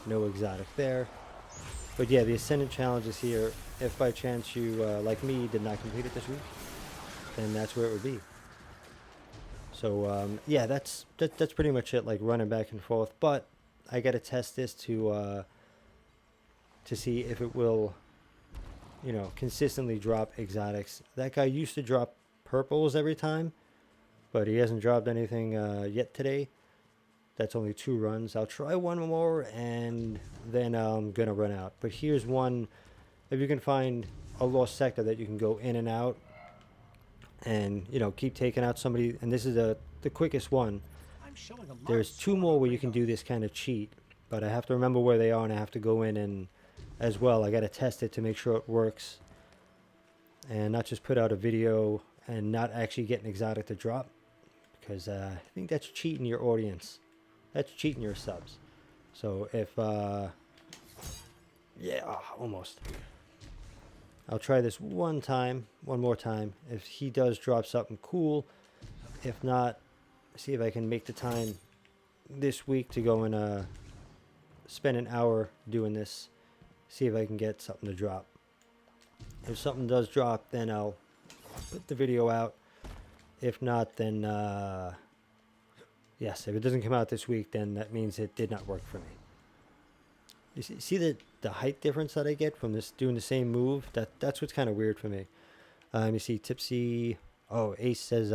No exotic there. But yeah, the Ascendant Challenge is here. If by chance you, like me, did not complete it this week, then that's where it would be. So yeah, that's pretty much it. Like running back and forth, but I gotta test this to see if it will, you know, consistently drop exotics. That guy used to drop purples every time, but he hasn't dropped anything yet today. That's only 2 runs. I'll try one more, and then I'm gonna run out. But here's one. If you can find a lost sector that you can go in and out, and you know, keep taking out somebody, and this is the quickest one. There's 2 more where you can do this kind of cheat, but I have to remember where they are, and I have to go in, and as well I got to test it to make sure it works, and not just put out a video and not actually get an exotic to drop, because I think that's cheating your audience. That's cheating your subs. So if yeah, almost. I'll try this one more time. If he does drop something cool, if not, see if I can make the time this week to go and spend an hour doing this. See if I can get something to drop. If something does drop, then I'll put the video out. If not, then yes, if it doesn't come out this week, then that means it did not work for me. You see the height difference that I get from this doing the same move? That's what's kind of weird for me. You see Tipsy. Oh, Ace says,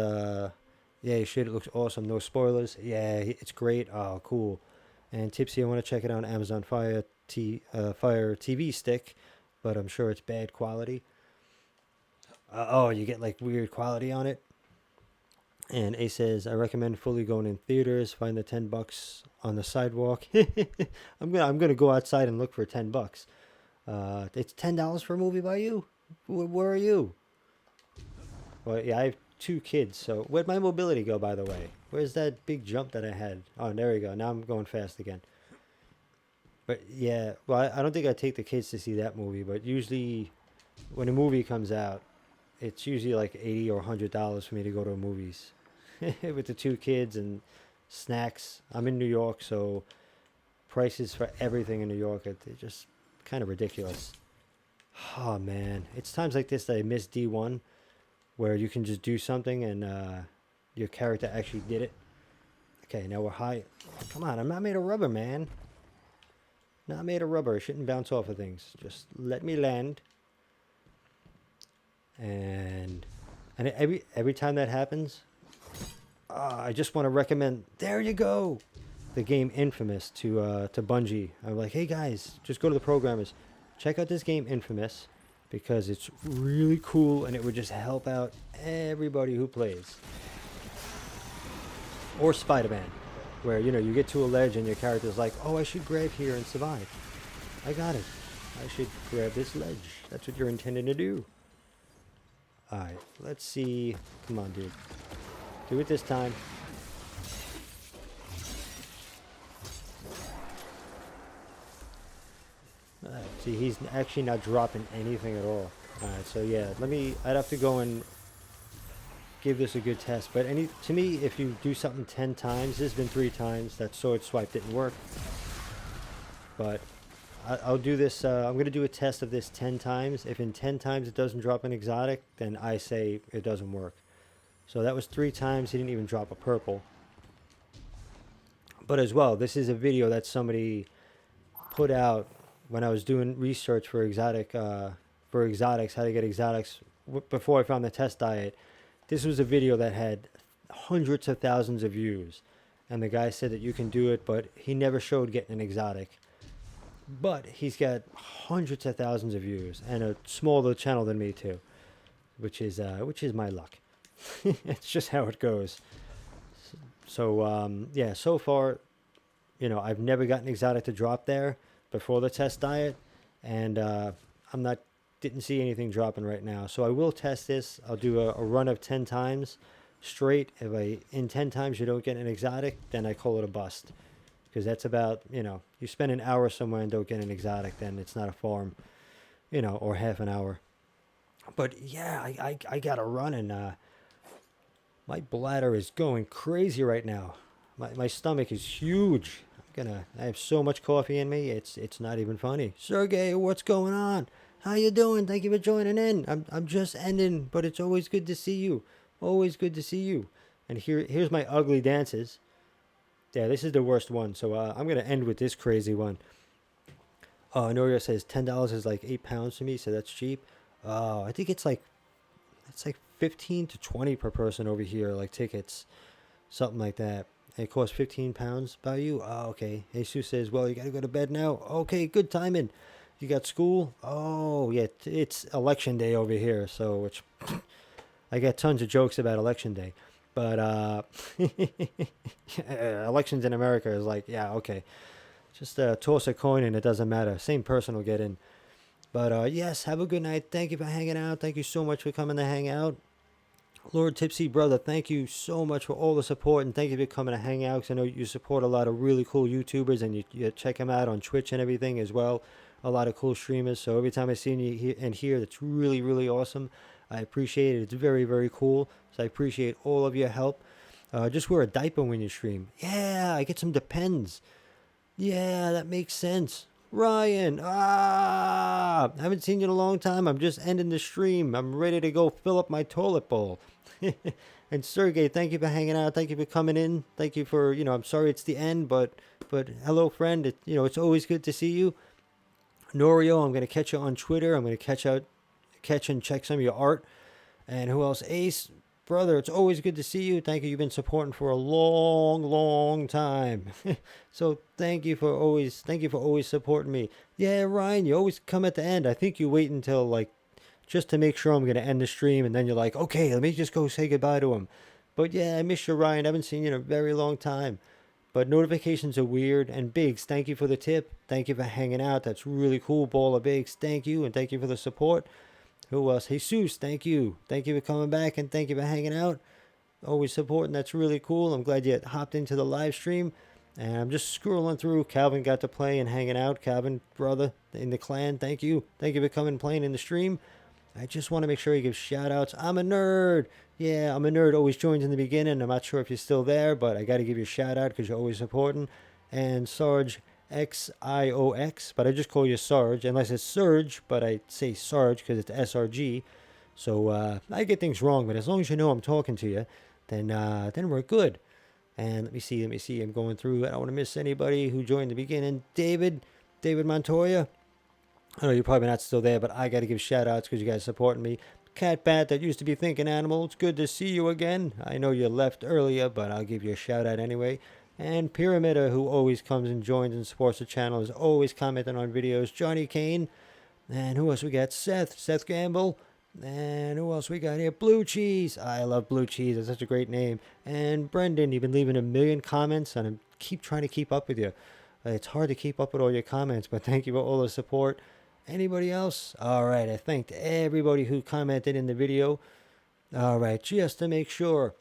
yeah, shit, it looks awesome. No spoilers. Yeah, it's great. Oh, cool. And Tipsy, I want to check it out on Amazon Fire TV stick, but I'm sure it's bad quality. Oh, you get like weird quality on it. And Ace says, I recommend fully going in theaters. Find the $10 on the sidewalk. I'm gonna go outside and look for $10. It's $10 for a movie by you. Where are you? Well, yeah, I have 2 kids. So where'd my mobility go, by the way? Where's that big jump that I had? Oh, there we go. Now I'm going fast again. But yeah, well, I don't think I take the kids to see that movie. But usually, when a movie comes out, it's usually like $80 or $100 for me to go to movies. With the 2 kids and snacks. I'm in New York, so prices for everything in New York, they're just kind of ridiculous. Oh man, it's times like this that I miss D1, where you can just do something and your character actually did it. Okay, now we're high. Come on, I'm not made of rubber, man. Not made of rubber. I shouldn't bounce off of things. Just let me land. And every time that happens, I just want to recommend. There you go. The game Infamous to Bungie. I'm like, hey guys, just go to the programmers, check out this game Infamous, because it's really cool and it would just help out everybody who plays. Or Spider-Man, where you get to a ledge and your character's like, oh, I should grab here and survive. I got it. I should grab this ledge. That's what you're intending to do. All right, let's see. Come on, dude. Do it this time. See, he's actually not dropping anything at all. Alright, so yeah, I'd have to go and give this a good test. But to me, if you do something 10 times, this has been 3 times, that sword swipe didn't work. But I'll do this, I'm going to do a test of this 10 times. If in 10 times it doesn't drop an exotic, then I say it doesn't work. So that was 3 times, he didn't even drop a purple. But as well, this is a video that somebody put out when I was doing research for exotics, how to get exotics before I found the test diet. This was a video that had hundreds of thousands of views, and the guy said that you can do it, but he never showed getting an exotic. But he's got hundreds of thousands of views and a smaller channel than me too, which is my luck. It's just how it goes. So yeah, so far, I've never gotten exotic to drop there before the test diet, and didn't see anything dropping right now. So I will test this. I'll do a run of 10 times straight. If in 10 times you don't get an exotic, then I call it a bust, because that's about, you spend an hour somewhere and don't get an exotic, then it's not a farm, or half an hour. But yeah, I got to run, and my bladder is going crazy right now. My stomach is huge. I have so much coffee in me, it's not even funny. Sergey, what's going on? How you doing? Thank you for joining in. I'm just ending, but it's always good to see you. Always good to see you. And here's my ugly dances. Yeah, this is the worst one. So I'm gonna end with this crazy one. Noria says $10 is like £8 to me, so that's cheap. I think it's like 15 to 20 per person over here, like tickets, something like that. It costs £15 by you. Oh, okay. Jesus says, well, you got to go to bed now. Okay, good timing. You got school? Oh, yeah, it's election day over here. So I got tons of jokes about election day. But elections in America is like, yeah, okay. Just toss a coin and it doesn't matter. Same person will get in. But yes, have a good night. Thank you for hanging out. Thank you so much for coming to hang out. Lord Tipsy Brother, thank you so much for all the support, and thank you for coming to hang out, because I know you support a lot of really cool YouTubers, and you check them out on Twitch and everything as well. A lot of cool streamers. So every time I see you and hear, that's really, really awesome. I appreciate it. It's very, very cool. So I appreciate all of your help. Just wear a diaper when you stream. Yeah, I get some Depends. Yeah, that makes sense. Ryan, I haven't seen you in a long time. I'm just ending the stream. I'm ready to go fill up my toilet bowl. And Sergey, thank you for hanging out. Thank you for coming in. Thank you for, I'm sorry it's the end, but hello, friend. It's always good to see you. Norio, I'm going to catch you on Twitter. I'm going to catch and check some of your art. And who else? Ace, brother, it's always good to see you. Thank you. You've been supporting for a long, long time. So thank you for always supporting me. Yeah, Ryan, you always come at the end. I think you wait until just to make sure I'm going to end the stream, and then you're like, okay, let me just go say goodbye to him. But yeah, I miss you, Ryan. I haven't seen you in a very long time. But notifications are weird. And Biggs, thank you for the tip. Thank you for hanging out. That's really cool. Baller Biggs, thank you. And thank you for the support. Who else? Jesus, thank you. Thank you for coming back, and thank you for hanging out. Always supporting. That's really cool. I'm glad you hopped into the live stream. And I'm just scrolling through. Calvin got to play and hanging out. Calvin, brother, in the clan, thank you. Thank you for coming and playing in the stream. I just want to make sure you give shout outs. I'm a nerd. Yeah, I'm a nerd. Always joins in the beginning. I'm not sure if you're still there, but I got to give you a shout out because you're always supporting. And Sarge Xiox, but I just call you Sarge, unless it's Surge, but I say Sarge because it's SRG. So I get things wrong, but as long as you know I'm talking to you, then we're good. And let me see. I'm going through. I don't want to miss anybody who joined the beginning. David Montoya. I know you're probably not still there, but I got to give shout outs because you guys supporting me. Cat Bat, that used to be Thinking Animal. It's good to see you again. I know you left earlier, but I'll give you a shout out anyway. And Pyramida, who always comes and joins and supports the channel, is always commenting on videos. Johnny Kane. And who else we got? Seth Gamble. And who else we got here? Blue Cheese. I love Blue Cheese. That's such a great name. And Brendan, you've been leaving a million comments, and I keep trying to keep up with you. It's hard to keep up with all your comments, but thank you for all the support. Anybody else? All right, I thanked everybody who commented in the video. All right, just to make sure.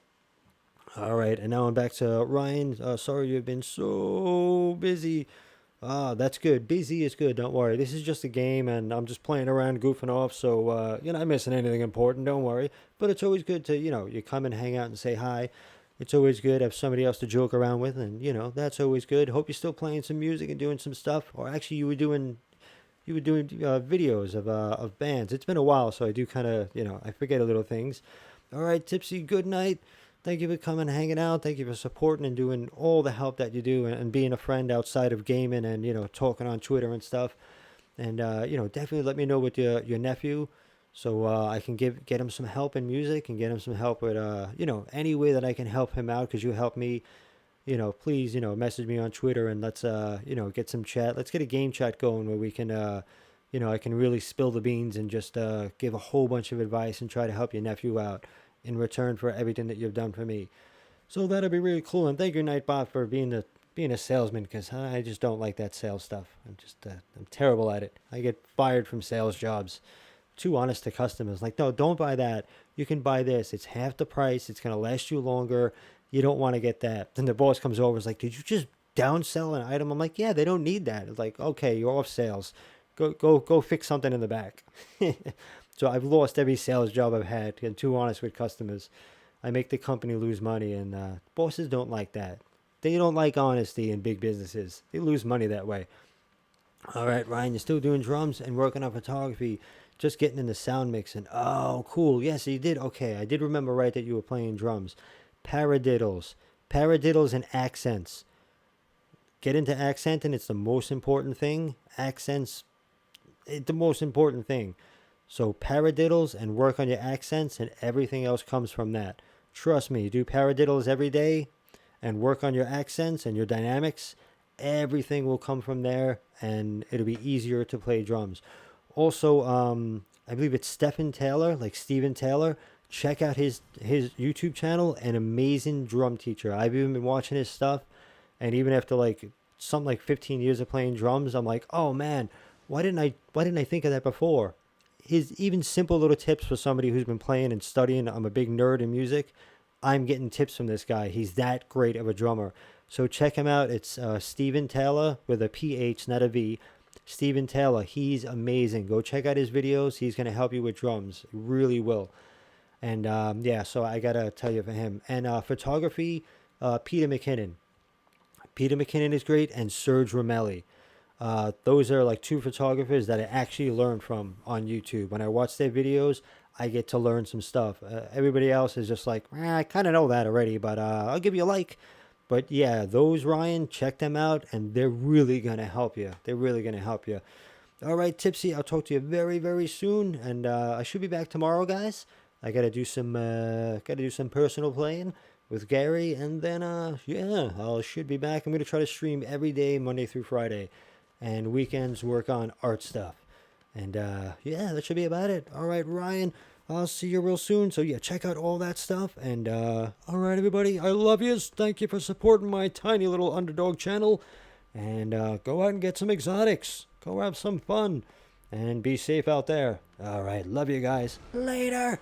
All right, and now I'm back to Ryan. Sorry you've been so busy. That's good. Busy is good. Don't worry. This is just a game, and I'm just playing around, goofing off. So you're not missing anything important. Don't worry. But it's always good to, you come and hang out and say hi. It's always good to have somebody else to joke around with, and that's always good. Hope you're still playing some music and doing some stuff. Or actually, you were doing videos of bands. It's been a while, so I do kind of I forget a little things. All right, Tipsy. Good night. Thank you for coming and hanging out. Thank you for supporting and doing all the help that you do and being a friend outside of gaming and, talking on Twitter and stuff. And, definitely let me know with your nephew so I can get him some help in music and get him some help with, any way that I can help him out because you help me. Please, message me on Twitter and let's, get some chat. Let's get a game chat going where we can, I can really spill the beans and just give a whole bunch of advice and try to help your nephew out in return for everything that you've done for me. So that'll be really cool. And thank you, Nightbot, for being a salesman because I just don't like that sales stuff. I'm terrible at it. I get fired from sales jobs. Too honest to customers. Like, no, don't buy that. You can buy this. It's half the price. It's going to last you longer. You don't want to get that. Then the boss comes over and is like, did you just downsell an item? I'm like, yeah, they don't need that. It's like, okay, you're off sales. Go fix something in the back. So I've lost every sales job I've had. And too honest with customers. I make the company lose money, and bosses don't like that. They don't like honesty in big businesses. They lose money that way. All right, Ryan, you're still doing drums and working on photography, just getting into sound mixing. Oh, cool. Yes, you did. Okay, I did remember right that you were playing drums. Paradiddles and accents. Get into accenting. It's the most important thing. Accents, it's the most important thing. So paradiddles and work on your accents and everything else comes from that. Trust me, do paradiddles every day and work on your accents and your dynamics. Everything will come from there and it'll be easier to play drums. Also, I believe it's Steven Taylor. Check out his YouTube channel, an amazing drum teacher. I've even been watching his stuff, and even after something like 15 years of playing drums, I'm like, oh man, why didn't I think of that before? His even simple little tips for somebody who's been playing and studying. I'm a big nerd in music. I'm getting tips from this guy. He's that great of a drummer. So check him out. It's Steven Taylor with a PH, not a V. Steven Taylor. He's amazing. Go check out his videos. He's going to help you with drums. He really will. And so I got to tell you for him. And photography, Peter McKinnon. Peter McKinnon is great. And Serge Romelli. Those are like two photographers that I actually learned from on YouTube. When I watch their videos, I get to learn some stuff. Everybody else is just like, I kind of know that already, but I'll give you a like. But yeah, those, Ryan, check them out, and they're really going to help you. They're really going to help you. All right, Tipsy, I'll talk to you very, very soon, and I should be back tomorrow, guys. I got to do some personal playing with Gary, and then, I should be back. I'm going to try to stream every day, Monday through Friday. And weekends work on art stuff. And that should be about it. All right, Ryan, I'll see you real soon. So yeah, check out all that stuff. And all right, everybody, I love yous. Thank you for supporting my tiny little underdog channel. And go out and get some exotics. Go have some fun. And be safe out there. All right, love you guys. Later.